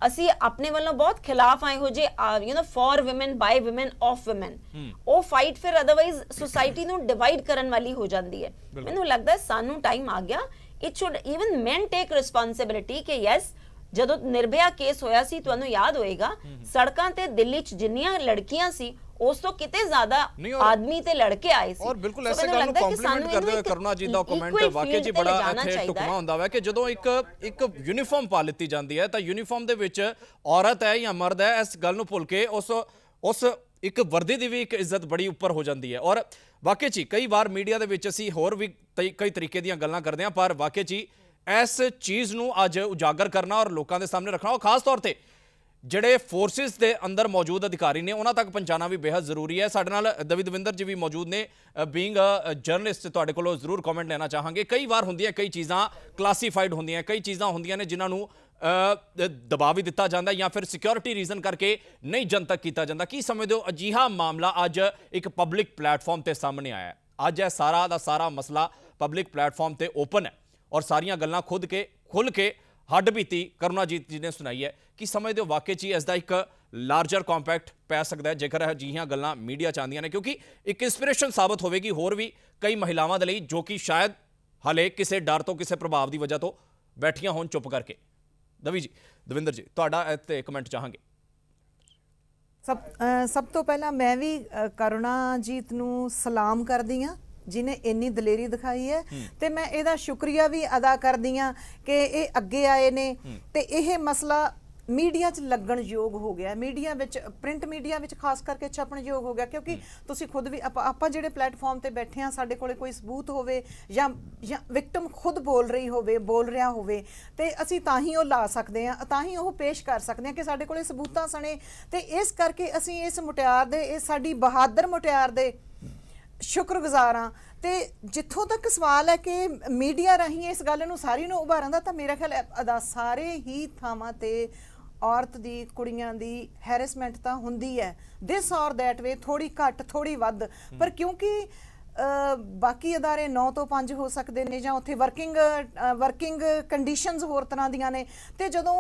ਅਸੀਂ ਆਪਣੇ ਵੱਲੋਂ ਬਹੁਤ ਖਿਲਾਫ ਆਏ ਹੋ ਜੇ for women by women of women। ਉਹ ਫਾਈਟ ਫਿਰ ਅਦਰਵਾਈਜ਼ ਸੋਸਾਇਟੀ ਨੂੰ ਡਿਵਾਈਡ ਕਰਨ ਵਾਲੀ ਹੋ ਜਾਂਦੀ ਹੈ। ਮੈਨੂੰ ਲੱਗਦਾ ਸਾਨੂੰ ਟਾਈਮ ਆ ਗਿਆ, it should even men take responsibility ਕਿ ਯੈਸ ਜਦੋਂ ਨਿਰਭਇਆ ਕੇਸ ਹੋਇਆ ਸੀ ਤੁਹਾਨੂੰ ਯਾਦ ਹੋਏਗਾ ਸੜਕਾਂ ਤੇ ਦਿੱਲੀ 'ਚ ਜਿੰਨੀਆਂ ਲੜਕੀਆਂ ਸੀ ਉਸ ਤੋਂ ਕਿਤੇ ਜ਼ਿਆਦਾ ਆਦਮੀ ਤੇ ਲੜਕੇ ਆਏ ਸੀ। ਔਰ ਬਿਲਕੁਲ ਐਸੇ ਗੱਲ ਨੂੰ ਕੰਪਲੀਮੈਂਟ ਕਰਦੇ ਹੋਏ ਕਰੁਣਾ ਜੀ ਦਾ ਕਮੈਂਟ ਵਾਕਈ ਜੀ ਬੜਾ ਇੱਥੇ ਟੁਕਮਾ ਹੁੰਦਾ ਵਾ ਕਿ ਜਦੋਂ ਇੱਕ ਯੂਨੀਫਾਰਮ ਪਾ ਲਿੱਤੀ ਜਾਂਦੀ ਹੈ ਤਾਂ ਯੂਨੀਫਾਰਮ ਦੇ ਵਿੱਚ ਔਰਤ ਹੈ ਜਾਂ ਮਰਦ ਹੈ ਇਸ ਗੱਲ ਨੂੰ ਭੁੱਲ ਕੇ ਉਸ ਇੱਕ ਵਰਦੀ ਦੀ ਵੀ ਇੱਕ ਇੱਜ਼ਤ ਬੜੀ ਉੱਪਰ ਹੋ ਜਾਂਦੀ ਹੈ। ਔਰ ਵਾਕਈ ਜੀ ਕਈ ਵਾਰ ਮੀਡੀਆ ਦੇ ਵਿੱਚ ਅਸੀਂ ਹੋਰ ਵੀ ਕਈ ਤਰੀਕੇ ਦੀਆਂ ਗੱਲਾਂ ਕਰਦੇ ਹਾਂ, ਪਰ ਵਾਕਈ ਜੀ ਇਸ ਚੀਜ਼ ਨੂੰ ਅੱਜ ਉਜਾਗਰ ਕਰਨਾ ਔਰ ਲੋਕਾਂ ਦੇ ਸਾਹਮਣੇ ਰੱਖਣਾ, ਉਹ ਖਾਸ ਤੌਰ ਤੇ ਜਿਹੜੇ ਫੋਰਸਿਸ ਦੇ ਅੰਦਰ ਮੌਜੂਦ ਅਧਿਕਾਰੀ ਨੇ ਉਹਨਾਂ ਤੱਕ ਪਹੁੰਚਾਉਣਾ ਵੀ ਬੇहद ਜ਼ਰੂਰੀ ਹੈ। ਸਾਡੇ ਨਾਲ ਦਵਿੰਦਰ ਜੀ ਵੀ ਮੌਜੂਦ ਨੇ। ਬੀਇੰਗ ਅ ਜਰਨਲਿਸਟ ਤੁਹਾਡੇ ਕੋਲੋਂ ਜ਼ਰੂਰ ਕਮੈਂਟ ਲੈਣਾ ਚਾਹਾਂਗੇ। ਕਈ ਵਾਰ ਹੁੰਦੀਆਂ ਕਈ ਚੀਜ਼ਾਂ ਕਲਾਸੀਫਾਈਡ ਹੁੰਦੀਆਂ, ਕਈ ਚੀਜ਼ਾਂ ਹੁੰਦੀਆਂ ਨੇ ਜਿਨ੍ਹਾਂ ਨੂੰ ਦਬਾਅ ਵੀ ਦਿੱਤਾ ਜਾਂਦਾ ਜਾਂ ਫਿਰ ਸਿਕਿਉਰਿਟੀ ਰੀਜ਼ਨ ਕਰਕੇ ਨਹੀਂ ਜਨਤਕ ਕੀਤਾ ਜਾਂਦਾ। ਕੀ ਸਮਝਦੇ ਹੋ ਅਜਿਹਾ ਮਾਮਲਾ ਅੱਜ ਇੱਕ ਪਬਲਿਕ ਪਲੇਟਫਾਰਮ ਤੇ ਸਾਹਮਣੇ ਆਇਆ ਹੈ? ਅੱਜ ਇਹ ਸਾਰਾ ਦਾ ਸਾਰਾ ਮਸਲਾ ਪਬਲਿਕ ਪਲੇਟਫਾਰਮ ਤੇ ਓਪਨ ਹੈ ਔਰ ਸਾਰੀਆਂ ਗੱਲਾਂ ਖੁੱਲ ਕੇ ਹੱਡ ਬੀਤੀ ਕਰੁਣਾਜੀਤ ਜੀ ਨੇ ਸੁਣਾਈ ਹੈ। ਕੀ ਸਮਝਦੇ ਹੋ ਵਾਕਈ ਚ ਇਸ ਦਾ ਇੱਕ ਲਾਰਜਰ ਕੰਪੈਕਟ ਪੈ ਸਕਦਾ ਹੈ ਜੇਕਰ ਅਜਿਹੀਆਂ ਗੱਲਾਂ ਮੀਡੀਆ ਚ ਆਉਂਦੀਆਂ ਨੇ, ਕਿਉਂਕਿ ਇੱਕ ਇੰਸਪੀਰੇਸ਼ਨ ਸਾਬਤ ਹੋਵੇਗੀ ਹੋਰ ਵੀ ਕਈ ਮਹਿਲਾਵਾਂ ਦੇ ਲਈ ਜੋ ਕਿ ਸ਼ਾਇਦ ਹਾਲੇ ਕਿਸੇ ਡਰ ਤੋਂ ਕਿਸੇ ਪ੍ਰਭਾਵ ਦੀ ਵਜ੍ਹਾ ਤੋਂ ਬੈਠੀਆਂ ਹੋਣ ਚੁੱਪ ਕਰਕੇ। ਦਵਿੰਦਰ ਜੀ ਤੁਹਾਡਾ ਇੱਥੇ ਕਮੈਂਟ ਚਾਹਾਂਗੇ। ਸਭ ਤੋਂ ਪਹਿਲਾਂ ਮੈਂ ਵੀ ਕਰੁਣਾਜੀਤ ਨੂੰ ਸਲਾਮ ਕਰਦੀ ਹਾਂ ਜਿਹਨੇ ਇੰਨੀ ਦਲੇਰੀ ਦਿਖਾਈ ਹੈ ਤੇ ਮੈਂ ਇਹਦਾ ਸ਼ੁਕਰੀਆ ਵੀ ਅਦਾ ਕਰਦੀ ਹਾਂ ਕਿ ਇਹ ਅੱਗੇ ਆਏ ਨੇ ਤੇ ਇਹ ਮਸਲਾ ਮੀਡੀਆ 'ਚ ਲੱਗਣ ਯੋਗ ਹੋ ਗਿਆ। ਮੀਡੀਆ ਵਿੱਚ ਪ੍ਰਿੰਟ ਮੀਡੀਆ ਵਿੱਚ ਖਾਸ ਕਰਕੇ ਛਪਣ ਯੋਗ ਹੋ ਗਿਆ, ਕਿਉਂਕਿ ਤੁਸੀਂ ਖੁਦ ਵੀ ਆਪਾਂ ਜਿਹੜੇ ਪਲੇਟਫਾਰਮ ਤੇ ਬੈਠੇ ਹਾਂ ਸਾਡੇ ਕੋਲੇ ਕੋਈ ਸਬੂਤ ਹੋਵੇ ਜਾਂ ਵਿਕਟਮ ਖੁਦ ਬੋਲ ਰਿਹਾ ਹੋਵੇ ਤੇ ਅਸੀਂ ਤਾਂ ਹੀ ਉਹ ਲਾ ਸਕਦੇ ਹਾਂ, ਤਾਂ ਹੀ ਉਹ ਪੇਸ਼ ਕਰ ਸਕਦੇ ਹਾਂ ਕਿ ਸਾਡੇ ਕੋਲੇ ਸਬੂਤਾਂ ਸਣੇ। ਤੇ ਇਸ ਕਰਕੇ ਅਸੀਂ ਇਸ ਮੁਟਿਆਰ ਦੇ, ਇਹ ਸਾਡੀ ਬਹਾਦਰ ਮੁਟਿਆਰ ਦੇ ਸ਼ੁਕਰਗੁਜ਼ਾਰ ਹਾਂ। ਤੇ ਜਿੱਥੋਂ ਤੱਕ ਸਵਾਲ ਹੈ ਕਿ ਮੀਡੀਆ ਰਾਹੀਂ ਇਸ ਗੱਲ ਨੂੰ ਸਾਰੀ ਨੂੰ ਉਭਾਰਨ ਦਾ, ਤਾਂ ਮੇਰਾ ਖਿਆਲ ਅਦਾ ਸਾਰੇ ਹੀ ਥਾਵਾਂ ਤੇ ਔਰਤ ਦੀ, ਕੁੜੀਆਂ ਦੀ ਹੈਰੈਸਮੈਂਟ ਤਾਂ ਹੁੰਦੀ ਹੈ, ਦਿਸ ਔਰ ਦੈਟ ਵੇ, ਥੋੜੀ ਘੱਟ ਥੋੜੀ ਵੱਧ। ਪਰ ਕਿਉਂਕਿ ਬਾਕੀ ਅਦਾਰੇ 9 ਤੋਂ 5 ਹੋ ਸਕਦੇ ਨੇ ਜਾਂ ਉੱਥੇ ਵਰਕਿੰਗ ਕੰਡੀਸ਼ਨਸ ਹੋਰ ਤਰ੍ਹਾਂ ਦੀਆਂ ਨੇ, ਤੇ ਜਦੋਂ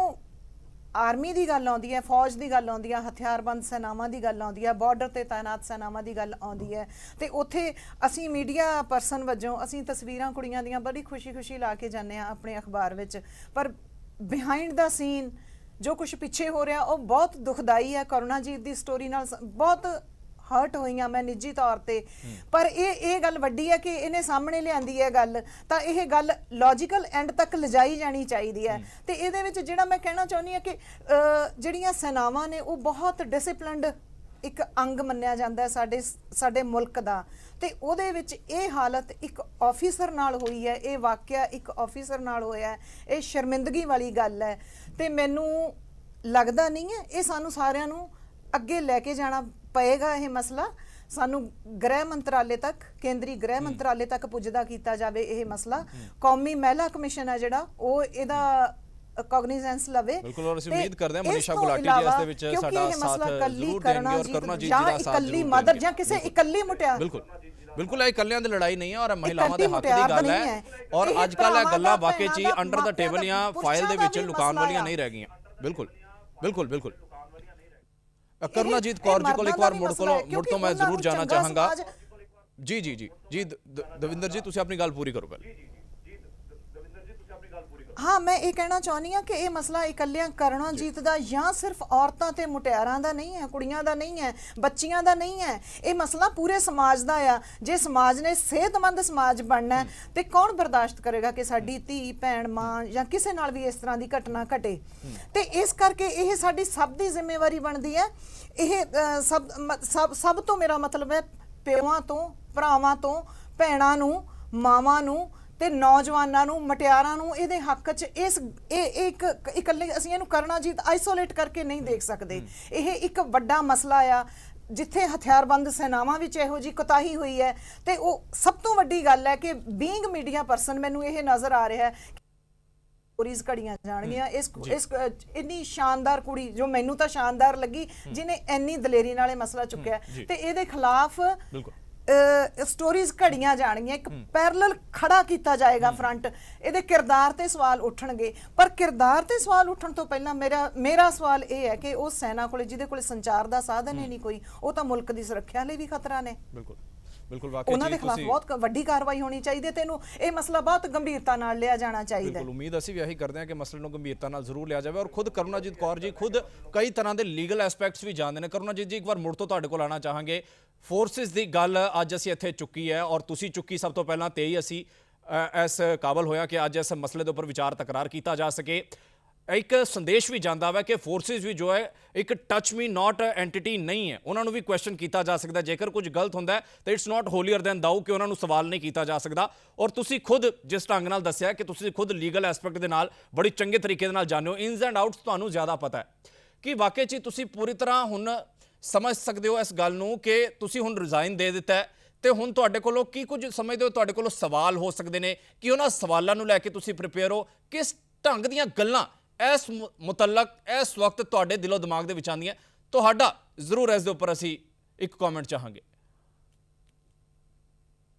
ਆਰਮੀ ਦੀ ਗੱਲ ਆਉਂਦੀ ਹੈ, ਫੌਜ ਦੀ ਗੱਲ ਆਉਂਦੀ ਹੈ, ਹਥਿਆਰਬੰਦ ਸੈਨਾਵਾਂ ਦੀ ਗੱਲ ਆਉਂਦੀ ਹੈ, ਬਾਰਡਰ ਤੇ ਤਾਇਨਾਤ ਸੈਨਾਵਾਂ ਦੀ ਗੱਲ ਆਉਂਦੀ ਹੈ, ਤੇ ਉੱਥੇ ਅਸੀਂ ਮੀਡੀਆ ਪਰਸਨ ਵਜੋਂ ਅਸੀਂ ਤਸਵੀਰਾਂ ਕੁੜੀਆਂ ਦੀਆਂ ਬੜੀ ਖੁਸ਼ੀ ਲਾ ਕੇ ਜਾਂਦੇ ਹਾਂ ਆਪਣੇ ਅਖਬਾਰ ਵਿੱਚ, ਪਰ ਬਿਹਾਈਂਡ ਦਾ ਸੀਨ ਜੋ ਕੁਝ ਪਿੱਛੇ ਹੋ ਰਿਹਾ ਉਹ ਬਹੁਤ ਦੁਖਦਾਈ ਹੈ। ਕਰੁਣਾਜੀਤ ਦੀ ਸਟੋਰੀ ਨਾਲ ਬਹੁਤ ਹਰਟ ਹੋਈ ਹਾਂ ਮੈਂ ਨਿੱਜੀ ਤੌਰ ਤੇ, ਪਰ ਇਹ ਗੱਲ ਵੱਡੀ ਹੈ ਕਿ ਇਹਨੇ ਸਾਹਮਣੇ ਲਿਆਂਦੀ ਹੈ ਗੱਲ, ਤਾਂ ਇਹ ਗੱਲ ਲੌਜੀਕਲ ਐਂਡ ਤੱਕ ਲਿਜਾਈ ਜਾਣੀ ਚਾਹੀਦੀ ਹੈ। ਤੇ ਇਹਦੇ ਵਿੱਚ ਜਿਹੜਾ ਮੈਂ ਕਹਿਣਾ ਚਾਹੁੰਦੀ ਹਾਂ ਕਿ ਜਿਹੜੀਆਂ ਸੈਨਾਵਾਂ ਨੇ ਉਹ ਬਹੁਤ ਡਿਸਿਪਲਿਨਡ ਇੱਕ ਅੰਗ ਮੰਨਿਆ ਜਾਂਦਾ ਹੈ ਸਾਡੇ ਮੁਲਕ ਦਾ, ਤੇ ਉਹਦੇ ਵਿੱਚ ਇਹ ਹਾਲਤ ਇੱਕ ਆਫੀਸਰ ਨਾਲ ਹੋਈ ਹੈ, ਇਹ ਵਾਕਿਆ ਇੱਕ ਆਫੀਸਰ ਨਾਲ ਹੋਇਆ ਹੈ, ਇਹ ਸ਼ਰਮਿੰਦਗੀ ਵਾਲੀ ਗੱਲ ਹੈ। ਤੇ ਮੈਨੂੰ ਲੱਗਦਾ ਨਹੀਂ ਹੈ ਇਹ ਸਾਨੂੰ ਸਾਰਿਆਂ ਨੂੰ ਅੱਗੇ ਲੈ ਕੇ ਜਾਣਾ ਪਏਗਾ, ਇਹ ਮਸਲਾ ਸਾਨੂੰ ਗ੍ਰਹਿ ਮੰਤਰਾਲੇ ਤੱਕ, ਕੇਂਦਰੀ ਗ੍ਰਹਿ ਮੰਤਰਾਲੇ ਤੱਕ ਪੁੱਜਦਾ ਕੀਤਾ ਜਾਵੇ ਇਹ ਮਸਲਾ। ਕੌਮੀ ਮਹਿਲਾ ਕਮਿਸ਼ਨ ਹੈ ਜਿਹੜਾ ਉਹ ਇਹਦਾ ਕੌਗਨੀਜ਼ੈਂਸ ਲਵੇ। ਬਿਲਕੁਲ, ਔਰ ਅਸੀਂ ਤੇ ਉਮੀਦ ਕਰਦੇ ਹਾਂ ਇਸ ਮਨੀਸ਼ਾ ਤੋਂ ਗੁਲਾਟੀ ਜੀ ਇਲਾਵਾ, ਇਸ ਦੇ ਵਿੱਚ ਕਿਉਂਕਿ ਸਾਡਾ ਇਹ ਮਸਲਾ ਸਾਥ ਇਕੱਲੀ ਜ਼ਰੂਰ ਦੇਣਗੇ ਔਰ ਕਰੁਣਾਜੀਤ ਕਰੁਣਾਜੀਤ ਜਾਂ ਜੀ ਦਾ ਸਾਥ ਇਕੱਲੀ ਜ਼ਰੂਰ ਮਦਰ ਦੇਣਗੇ। ਜਾਂ ਕਿਸੇ ਇਕੱਲੀ ਮੁਟਿਆਰ, ਬਿਲकुल ਬਿਲकुਲ, ਇਹ ਇਕੱਲਿਆਂ ਦੀ ਲੜਾਈ ਨਹੀਂ ਹੈ ਔਰ ਮਹਿਲਾਵਾਂ ਦੇ ਇਕੱਲੀ ਹੱਕ ਦੀ ਮੁਟਿਆਰ ਗੱਲ ਨਹੀਂ ਹੈ। ਹੈ। ਔਰ ਇਹ ਅੱਜ ਕੱਲ੍ਹ ਇਹ ਭਰਾਵਾਂ ਗੱਲਾਂ ਦਾ, ਵਾਕਈ 'ਚ ਭੈਣਾਂ ਦਾ, ਅੰਡਰ ਦ ਟੇਬਲ ਮਾਪਿਆਂ ਜਾਂ ਦਾ, ਫਾਈਲ ਦੇ ਪੁਰਸ਼ਾਂ ਵਿੱਚ ਦਾ ਵੀ ਲੁਕਾਉਣ ਮਸਲਾ ਵਾਲੀਆਂ ਆ। ਨਹੀਂ ਰਹਿ ਗਈਆਂ। ਬਿਲकुल ਕਰੁਣਾਜੀਤ ਕੌਰ ਜੀ ਕੋਲ ਇੱਕ ਵਾਰ ਮੁੜ ਤੋਂ ਮੈਂ ਜ਼ਰੂਰ ਜਾਣਾ ਚਾਹਾਂਗਾ। ਜੀ ਦਵਿੰਦਰ ਜੀ, ਤੁਸੀਂ ਆਪਣੀ ਗੱਲ ਪੂਰੀ ਕਰੋ ਪਹਿਲੇ। ਹਾਂ, ਮੈਂ ਇਹ ਕਹਿਣਾ ਚਾਹੁੰਦੀ ਹਾਂ ਕਿ ਇਹ ਮਸਲਾ ਇਕੱਲਿਆਂ ਕਰੁਣਾਜੀਤ ਦਾ ਜਾਂ ਸਿਰਫ ਔਰਤਾਂ ਤੇ ਮੁਟਿਆਰਾਂ ਦਾ ਨਹੀਂ ਹੈ, ਕੁੜੀਆਂ ਦਾ ਨਹੀਂ ਹੈ, ਬੱਚੀਆਂ ਦਾ ਨਹੀਂ ਹੈ। ਇਹ ਮਸਲਾ ਪੂਰੇ ਸਮਾਜ ਦਾ ਆ। ਜੇ ਸਮਾਜ ਨੇ ਸਿਹਤਮੰਦ ਸਮਾਜ ਬਣਨਾ ਤੇ ਕੌਣ ਬਰਦਾਸ਼ਤ ਕਰੇਗਾ ਕਿ ਸਾਡੀ ਧੀ, ਭੈਣ, ਮਾਂ ਜਾਂ ਕਿਸੇ ਨਾਲ ਵੀ ਇਸ ਤਰ੍ਹਾਂ ਦੀ ਘਟਨਾ ਘਟੇ। ਤੇ ਇਸ ਕਰਕੇ ਇਹ ਸਾਡੀ ਸਭ ਦੀ ਜ਼ਿੰਮੇਵਾਰੀ ਬਣਦੀ ਹੈ। ਇਹ ਸਭ ਤੋਂ ਮੇਰਾ ਮਤਲਬ ਹੈ ਪਿਓਾਂ ਤੋਂ, ਭਰਾਵਾਂ ਤੋਂ, ਭੈਣਾਂ ਨੂੰ, ਮਾਵਾਂ ਨੂੰ ਤੇ ਨੌਜਵਾਨਾਂ ਨੂੰ, ਮਟਿਆਰਾਂ ਨੂੰ ਇਹਦੇ ਹੱਕ 'ਚ ਇਹ ਇਕੱਲੇ ਅਸੀਂ ਇਹਨੂੰ ਕਰੁਣਾਜੀਤ ਆਈਸੋਲੇਟ ਕਰਕੇ ਨਹੀਂ ਦੇਖ ਸਕਦੇ। ਇਹ ਇੱਕ ਵੱਡਾ ਮਸਲਾ ਆ ਜਿੱਥੇ ਹਥਿਆਰਬੰਦ ਸੈਨਾਵਾਂ ਵਿੱਚ ਇਹੋ ਜੀ ਕੁਤਾਹੀ ਹੋਈ ਹੈ। ਤੇ ਉਹ ਸਭ ਤੋਂ ਵੱਡੀ ਗੱਲ ਹੈ ਕਿ ਬੀਇੰਗ ਮੀਡੀਆ ਪਰਸਨ ਮੈਨੂੰ ਇਹ ਨਜ਼ਰ ਆ ਰਿਹਾ ਹੈ ਸਟੋਰੀਜ਼ ਘੜੀਆਂ ਜਾਣਗੀਆਂ। ਇਸ ਇੰਨੀ ਸ਼ਾਨਦਾਰ ਕੁੜੀ ਜੋ ਮੈਨੂੰ ਤਾਂ ਸ਼ਾਨਦਾਰ ਲੱਗੀ, ਜਿਹਨੇ ਇੰਨੀ ਦਲੇਰੀ ਨਾਲ ਇਹ ਮਸਲਾ ਚੁੱਕਿਆ ਤੇ ਇਹਦੇ ਖਿਲਾਫ ਸਟੋਰੀਜ਼ ਘੜੀਆਂ ਜਾਣਗੀਆਂ। ਇੱਕ ਪੈਰਲਲ ਖੜਾ ਕੀਤਾ ਜਾਏਗਾ ਫਰੰਟ। ਇਹਦੇ ਕਿਰਦਾਰ ਤੇ ਸਵਾਲ ਉੱਠਣਗੇ, ਪਰ ਕਿਰਦਾਰ ਤੇ ਸਵਾਲ ਉੱਠਣ ਤੋਂ ਪਹਿਲਾਂ ਮੇਰਾ ਸਵਾਲ ਇਹ ਹੈ ਕਿ ਉਹ ਸੈਨਾ ਕੋਲੇ ਜਿਹਦੇ ਕੋਲੇ ਸੰਚਾਰ ਦਾ ਸਾਧਨ ਹੀ ਨਹੀਂ ਕੋਈ, ਉਹ ਤਾਂ ਮੁਲਕ ਦੀ ਸੁਰੱਖਿਆ ਲਈ ਵੀ ਖਤਰਾ ਨੇ। ਬਿਲकुल ਵਾਕਈ ਉਹਨਾਂ ਦੇ ਖਿਲਾਫ ਬਹੁਤ ਵੱਡੀ ਕਾਰਵਾਈ ਹੋਣੀ ਚਾਹੀਦੀ ਹੈ। ਤੈਨੂੰ ਇਹ ਮਸਲਾ ਬਹੁਤ ਗੰਭੀਰਤਾ ਨਾਲ ਲਿਆ ਜਾਣਾ ਚਾਹੀਦਾ ਹੈ। ਬਿਲਕੁਲ ਉਮੀਦ ਅਸੀਂ ਵੀ ਇਹੀ ਕਰਦੇ ਹਾਂ ਕਿ ਮਸਲੇ ਨੂੰ ਗੰਭੀਰਤਾ ਨਾਲ ਜ਼ਰੂਰ ਲਿਆ ਜਾਵੇ। ਔਰ ਖੁਦ ਕਰੁਣਾਜੀਤ ਕੌਰ ਜੀ ਖੁਦ ਕਈ ਤਰ੍ਹਾਂ ਦੇ ਲੀਗਲ ਐਸਪੈਕਟਸ ਵੀ ਜਾਣਦੇ ਨੇ। ਕਰੁਣਾਜੀਤ ਜੀ, ਇੱਕ ਵਾਰ ਮੁੜ ਤੋਂ ਤੁਹਾਡੇ ਕੋਲ ਆਉਣਾ ਚਾਹਾਂਗੇ। ਫੋਰਸਿਸ ਦੀ ਗੱਲ ਅੱਜ ਅਸੀਂ ਇੱਥੇ ਚੁੱਕੀ ਹੈ ਔਰ ਤੁਸੀਂ ਚੁੱਕੀ ਸਭ ਤੋਂ ਪਹਿਲਾਂ, ਤੇ ਹੀ ਅਸੀਂ ਇਸ ਕਾਬਲ ਹੋਇਆ ਕਿ ਅੱਜ ਇਸ ਮਸਲੇ ਦੇ ਉੱਪਰ ਵਿਚਾਰ ਤਕਰਾਰ ਕੀਤਾ ਜਾ ਸਕੇ। ਇੱਕ ਸੰਦੇਸ਼ ਵੀ ਜਾਂਦਾ ਵਾ ਕਿ ਫੋਰਸਿਸ ਵੀ ਜੋ ਹੈ ਇੱਕ ਟੱਚ ਮੀ ਨਾਟ ਐਂਟੀਟੀ ਨਹੀਂ ਹੈ। ਉਹਨਾਂ ਨੂੰ ਵੀ ਕੁਐਸਚਨ ਕੀਤਾ ਜਾ ਸਕਦਾ। ਜੇਕਰ ਕੁਝ ਗਲਤ ਹੁੰਦਾ ਤਾਂ ਇਟਸ ਨਾਟ ਹੋਲੀਅਰ ਦੈਨ ਦਾਊ ਕਿ ਉਹਨਾਂ ਨੂੰ ਸਵਾਲ ਨਹੀਂ ਕੀਤਾ ਜਾ ਸਕਦਾ। ਔਰ ਤੁਸੀਂ ਖੁਦ ਜਿਸ ਢੰਗ ਨਾਲ ਦੱਸਿਆ ਕਿ ਤੁਸੀਂ ਖੁਦ ਲੀਗਲ ਐਸਪੈਕਟ ਦੇ ਨਾਲ ਬੜੀ ਚੰਗੇ ਤਰੀਕੇ ਦੇ ਨਾਲ ਜਾਣਦੇ ਹੋ, ਇਨਸ ਐਂਡ ਆਊਟਸ ਤੁਹਾਨੂੰ ਜ਼ਿਆਦਾ ਪਤਾ ਹੈ ਕਿ ਵਾਕਈ 'ਚ ਤੁਸੀਂ ਪੂਰੀ ਤਰ੍ਹਾਂ ਹੁਣ ਸਮਝ ਸਕਦੇ ਹੋ ਇਸ ਗੱਲ ਨੂੰ ਕਿ ਤੁਸੀਂ ਹੁਣ ਰਿਜ਼ਾਈਨ ਦੇ ਦਿੱਤਾ ਹੈ ਤੇ ਹੁਣ ਤੁਹਾਡੇ ਕੋਲੋਂ ਕੀ ਕੁਝ ਸਮਝਦੇ ਹੋ, ਤੁਹਾਡੇ ਕੋਲੋਂ ਸਵਾਲ ਹੋ ਸਕਦੇ ਨੇ ਕਿ ਉਹਨਾਂ ਸਵਾਲਾਂ ਨੂੰ ਲੈ ਕੇ ਤੁਸੀਂ ਪ੍ਰਿਪੇਅਰ ਹੋ। ਕਿਸ ਢੰਗ ਦੀਆਂ ਗੱਲਾਂ ਇਸ ਮੁਤਲਕ ਇਸ ਵਕਤ ਤੁਹਾਡੇ ਦਿਲੋਂ ਦਿਮਾਗ ਦੇ ਵਿੱਚ ਆਉਂਦੀਆਂ, ਤੁਹਾਡਾ ਜ਼ਰੂਰ ਇਸ ਦੇ ਉੱਪਰ ਅਸੀਂ ਇੱਕ ਕਮੈਂਟ ਚਾਹਾਂਗੇ।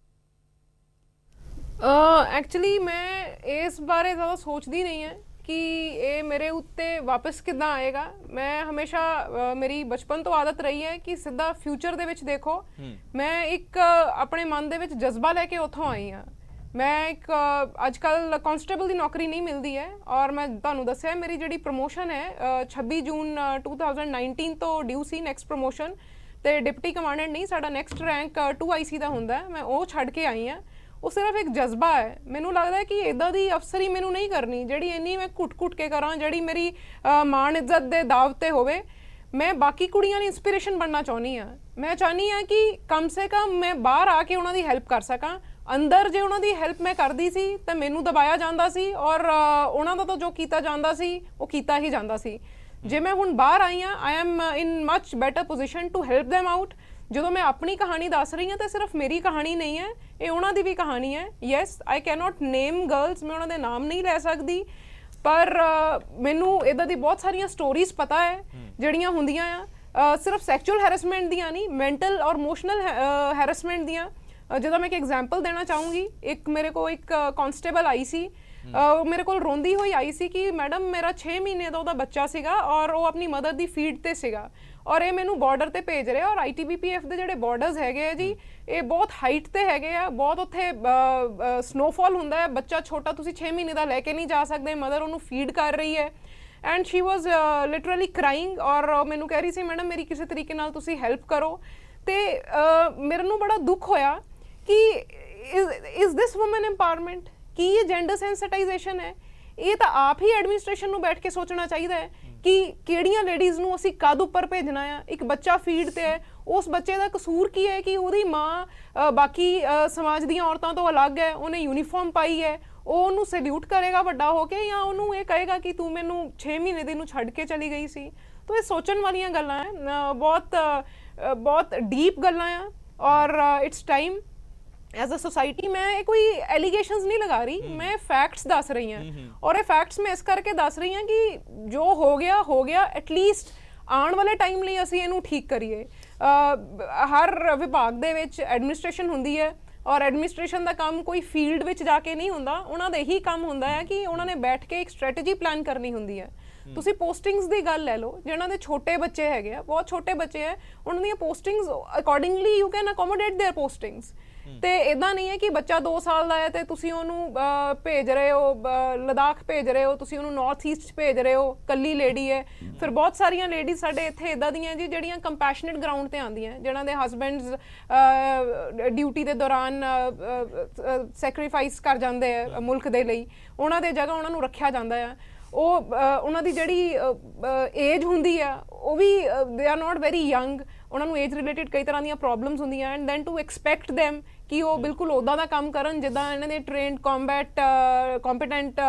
ਐਕਚੁਅਲੀ ਮੈਂ ਇਸ ਬਾਰੇ ਜ਼ਿਆਦਾ ਸੋਚਦੀ ਨਹੀਂ ਹੈ ਕਿ ਇਹ ਮੇਰੇ ਉੱਤੇ ਵਾਪਸ ਕਿੱਦਾਂ ਆਏਗਾ। ਮੈਂ ਹਮੇਸ਼ਾ ਮੇਰੀ ਬਚਪਨ ਤੋਂ ਆਦਤ ਰਹੀ ਹੈ ਕਿ ਸਿੱਧਾ ਫਿਊਚਰ ਦੇ ਵਿੱਚ ਦੇਖੋ। ਮੈਂ ਇੱਕ ਆਪਣੇ ਮਨ ਦੇ ਵਿੱਚ ਜਜ਼ਬਾ ਲੈ ਕੇ ਉੱਥੋਂ ਆਈ ਹਾਂ। ਮੈਂ ਇੱਕ ਅੱਜ ਕੱਲ੍ਹ ਕਾਂਸਟੇਬਲ ਦੀ ਨੌਕਰੀ ਨਹੀਂ ਮਿਲਦੀ ਹੈ ਔਰ ਮੈਂ ਤੁਹਾਨੂੰ ਦੱਸਿਆ ਮੇਰੀ ਜਿਹੜੀ ਪ੍ਰਮੋਸ਼ਨ ਹੈ 26 ਜੂਨ 2019 ਤੋਂ ਡਿਊ ਸੀ ਨੈਕਸਟ ਪ੍ਰਮੋਸ਼ਨ, ਤੇ ਡਿਪਟੀ ਕਮਾਂਡੈਂਟ ਨਹੀਂ, ਸਾਡਾ ਨੈਕਸਟ ਰੈਂਕ 2 ਦਾ ਹੁੰਦਾ। ਮੈਂ ਉਹ ਛੱਡ ਕੇ ਆਈ ਹਾਂ। ਉਹ ਸਿਰਫ ਇੱਕ ਜਜ਼ਬਾ ਹੈ। ਮੈਨੂੰ ਲੱਗਦਾ ਹੈ ਕਿ ਇੱਦਾਂ ਦੀ ਅਫਸਰੀ ਮੈਨੂੰ ਨਹੀਂ ਕਰਨੀ ਜਿਹੜੀ ਇੰਨੀ ਮੈਂ ਘੁੱਟ ਕੇ ਕਰਾਂ, ਜਿਹੜੀ ਮੇਰੀ ਮਾਣ ਇੱਜ਼ਤ ਦੇ ਦਾਅ 'ਤੇ ਹੋਵੇ। ਮੈਂ ਬਾਕੀ ਕੁੜੀਆਂ ਦੀ ਇੰਸਪੀਰੇਸ਼ਨ ਬਣਨਾ ਚਾਹੁੰਦੀ ਹਾਂ। ਮੈਂ ਚਾਹੁੰਦੀ ਹਾਂ ਕਿ ਕਮ ਸੇ ਕਮ ਮੈਂ ਬਾਹਰ ਆ ਕੇ ਉਹਨਾਂ ਦੀ ਹੈਲਪ ਕਰ ਸਕਾਂ। ਅੰਦਰ ਜੇ ਉਹਨਾਂ ਦੀ ਹੈਲਪ ਮੈਂ ਕਰਦੀ ਸੀ ਤਾਂ ਮੈਨੂੰ ਦਬਾਇਆ ਜਾਂਦਾ ਸੀ ਔਰ ਉਹਨਾਂ ਦਾ ਤਾਂ ਜੋ ਕੀਤਾ ਜਾਂਦਾ ਸੀ ਉਹ ਕੀਤਾ ਹੀ ਜਾਂਦਾ ਸੀ। ਜੇ ਮੈਂ ਹੁਣ ਬਾਹਰ ਆਈ ਹਾਂ, I am in much better position to help them out. ਜਦੋਂ ਮੈਂ ਆਪਣੀ ਕਹਾਣੀ ਦੱਸ ਰਹੀ ਹਾਂ ਤਾਂ ਸਿਰਫ ਮੇਰੀ ਕਹਾਣੀ ਨਹੀਂ ਹੈ, ਇਹ ਉਹਨਾਂ ਦੀ ਵੀ ਕਹਾਣੀ ਹੈ। ਯੈਸ, ਆਈ ਕੈਨੋਟ ਨੇਮ ਗਰਲਸ, ਮੈਂ ਉਹਨਾਂ ਦੇ ਨਾਮ ਨਹੀਂ ਲੈ ਸਕਦੀ, ਪਰ ਮੈਨੂੰ ਇੱਦਾਂ ਦੀ ਬਹੁਤ ਸਾਰੀਆਂ ਸਟੋਰੀਜ਼ ਪਤਾ ਹੈ ਜਿਹੜੀਆਂ ਹੁੰਦੀਆਂ ਆ, ਸਿਰਫ ਸੈਕਚੁਅਲ ਹੈਰੈਸਮੈਂਟ ਦੀਆਂ ਨਹੀਂ, ਮੈਂਟਲ ਔਰ ਇਮੋਸ਼ਨਲ ਹੈਰੈਸਮੈਂਟ ਦੀਆਂ। ਜਦੋਂ ਮੈਂ ਇੱਕ ਐਗਜ਼ਾਮਪਲ ਦੇਣਾ ਚਾਹੂੰਗੀ, ਇੱਕ ਮੇਰੇ ਕੋਲ ਇੱਕ ਕਾਂਸਟੇਬਲ ਆਈ ਸੀ, ਮੇਰੇ ਕੋਲ ਰੋਂਦੀ ਹੋਈ ਆਈ ਸੀ ਕਿ ਮੈਡਮ ਮੇਰਾ 6 ਮਹੀਨੇ ਦਾ ਉਹਦਾ ਬੱਚਾ ਸੀਗਾ ਔਰ ਉਹ ਆਪਣੀ ਮਦਰ ਦੀ ਫੀਡ ਤੇ ਸੀਗਾ ਔਰ ਇਹ ਮੈਨੂੰ ਬਾਰਡਰ ਤੇ ਭੇਜ ਰਿਹਾ। ਔਰ ITBPF ਦੇ ਜਿਹੜੇ ਬਾਰਡਰਸ ਹੈਗੇ ਆ ਜੀ, ਇਹ ਬਹੁਤ ਹਾਈਟ ਤੇ ਹੈਗੇ ਆ, ਬਹੁਤ ਉੱਥੇ ਸਨੋਫਾਲ ਹੁੰਦਾ ਹੈ। ਬੱਚਾ ਛੋਟਾ ਤੁਸੀਂ 6 ਮਹੀਨੇ ਦਾ ਲੈ ਕੇ ਨਹੀਂ ਜਾ ਸਕਦੇ, ਮਦਰ ਉਹਨੂੰ ਫੀਡ ਕਰ ਰਹੀ ਹੈ ਐਂਡ ਸ਼ੀ ਵਾਜ਼ ਲਿਟਰਲੀ ਕਰਾਈਂਗ ਔਰ ਮੈਨੂੰ ਕਹਿ ਰਹੀ ਸੀ ਮੈਡਮ ਮੇਰੀ ਕਿਸੇ ਤਰੀਕੇ ਨਾਲ ਤੁਸੀਂ ਹੈਲਪ ਕਰੋ। ਤੇ ਮੇਰੇ ਨੂੰ ਬੜਾ ਦੁੱਖ ਹੋਇਆ ਕਿ ਇਜ਼ ਦਿਸ ਵੂਮਨ ਐਮਪਾਵਰਮੈਂਟ? ਕੀ ਇਹ ਜੈਂਡਰ ਸੈਂਸਿਟਾਈਜੇਸ਼ਨ ਹੈ? ਇਹ ਤਾਂ ਆਪ ਹੀ ਐਡਮਿਨਿਸਟ੍ਰੇਸ਼ਨ ਨੂੰ ਬੈਠ ਕੇ ਸੋਚਣਾ ਚਾਹੀਦਾ ਹੈ ਕਿ ਕਿਹੜੀਆਂ ਲੇਡੀਜ਼ ਨੂੰ ਅਸੀਂ ਕਦ ਉੱਪਰ ਭੇਜਣਾ ਆ। ਇੱਕ ਬੱਚਾ ਫੀਡ ਤੇ ਹੈ, ਉਸ ਬੱਚੇ ਦਾ ਕਸੂਰ ਕੀ ਹੈ ਕਿ ਉਹਦੀ ਮਾਂ ਬਾਕੀ ਸਮਾਜ ਦੀਆਂ ਔਰਤਾਂ ਤੋਂ ਅਲੱਗ ਹੈ, ਉਹਨੇ ਯੂਨੀਫਾਰਮ ਪਾਈ ਹੈ, ਉਹ ਉਹਨੂੰ ਸੈਲਿਊਟ ਕਰੇਗਾ ਵੱਡਾ ਹੋ ਕੇ ਜਾਂ ਉਹਨੂੰ ਇਹ ਕਹੇਗਾ ਕਿ ਤੂੰ ਮੈਨੂੰ 6 ਮਹੀਨੇ ਦੀ ਨੂੰ ਛੱਡ ਕੇ ਚਲੀ ਗਈ ਸੀ? ਤਾਂ ਇਹ ਸੋਚਣ ਵਾਲੀਆਂ ਗੱਲਾਂ ਹੈ, ਬਹੁਤ ਡੀਪ ਗੱਲਾਂ ਆ ਔਰ it's time as a society ਮੈਂ ਇਹ ਕੋਈ ਐਲੀਗੇਸ਼ਨਸ ਨਹੀਂ ਲਗਾ ਰਹੀ, ਮੈਂ ਫੈਕਟਸ ਦੱਸ ਰਹੀ ਹਾਂ। ਔਰ ਇਹ ਫੈਕਟਸ ਮੈਂ ਇਸ ਕਰਕੇ ਦੱਸ ਰਹੀ ਹਾਂ ਕਿ ਜੋ ਹੋ ਗਿਆ ਐਟਲੀਸਟ ਆਉਣ ਵਾਲੇ ਟਾਈਮ ਲਈ ਅਸੀਂ ਇਹਨੂੰ ਠੀਕ ਕਰੀਏ। ਹਰ ਵਿਭਾਗ ਦੇ ਵਿੱਚ ਐਡਮਿਨਿਸਟ੍ਰੇਸ਼ਨ ਹੁੰਦੀ ਹੈ, ਔਰ ਐਡਮਿਨਿਸਟ੍ਰੇਸ਼ਨ ਦਾ ਕੰਮ ਕੋਈ ਫੀਲਡ ਵਿੱਚ ਜਾ ਕੇ ਨਹੀਂ ਹੁੰਦਾ, ਉਹਨਾਂ ਦਾ ਇਹੀ ਕੰਮ ਹੁੰਦਾ ਹੈ ਕਿ ਉਹਨਾਂ ਨੇ ਬੈਠ ਕੇ ਇੱਕ ਸਟ੍ਰੈਟਜੀ ਪਲਾਨ ਕਰਨੀ ਹੁੰਦੀ ਹੈ। ਤੁਸੀਂ ਪੋਸਟਿੰਗਸ ਦੀ ਗੱਲ ਲੈ ਲਓ, ਜਿਹਨਾਂ ਦੇ ਛੋਟੇ ਬੱਚੇ ਹੈਗੇ ਆ, ਬਹੁਤ ਛੋਟੇ ਬੱਚੇ ਹੈ, ਉਹਨਾਂ ਦੀਆਂ postings accordingly you can accommodate their postings. ਤੇ ਇਦਾਂ ਨਹੀਂ ਹੈ ਕਿ ਬੱਚਾ 2 ਸਾਲ ਦਾ ਹੈ ਤੇ ਤੁਸੀਂ ਉਹਨੂੰ ਭੇਜ ਰਹੇ ਹੋ ਲਦਾਖ ਭੇਜ ਰਹੇ ਹੋ, ਤੁਸੀਂ ਉਹਨੂੰ ਨਾਰਥ ਈਸਟ ਭੇਜ ਰਹੇ ਹੋ, ਕੱਲੀ ਲੇਡੀ ਹੈ। ਫਿਰ ਬਹੁਤ ਸਾਰੀਆਂ ਲੇਡੀਜ਼ ਸਾਡੇ ਇੱਥੇ ਇਦਾਂ ਦੀਆਂ ਜੀ ਜਿਹੜੀਆਂ ਕੰਪੈਸ਼ਨੇਟ ਗਰਾਊਂਡ ਤੇ ਆਉਂਦੀਆਂ, ਜਿਹਨਾਂ ਦੇ ਹਸਬੈਂਡਸ ਡਿਊਟੀ ਦੇ ਦੌਰਾਨ ਸੈਕਰੀਫਾਈਸ ਕਰ ਜਾਂਦੇ ਆ ਮੁਲਕ ਦੇ ਲਈ, ਉਹਨਾਂ ਦੇ ਜਗ੍ਹਾ ਉਹਨਾਂ ਨੂੰ ਰੱਖਿਆ ਜਾਂਦਾ ਆ। ਉਹ ਉਹਨਾਂ ਦੀ ਜਿਹੜੀ ਏਜ ਹੁੰਦੀ ਆ ਉਹ ਵੀ they are not very young, ਉਹਨਾਂ ਨੂੰ ਏਜ ਰਿਲੇਟਿਡ ਕਈ ਤਰ੍ਹਾਂ ਦੀਆਂ ਪ੍ਰੋਬਲਮਸ ਹੁੰਦੀਆਂ, and then to expect them ਕਿ ਉਹ ਬਿਲਕੁਲ ਉੱਦਾਂ ਦਾ ਕੰਮ ਕਰਨ ਜਿੱਦਾਂ ਇਹਨਾਂ ਦੇ ਟ੍ਰੇਨਡ ਕੰਪੀਟੈਂਟ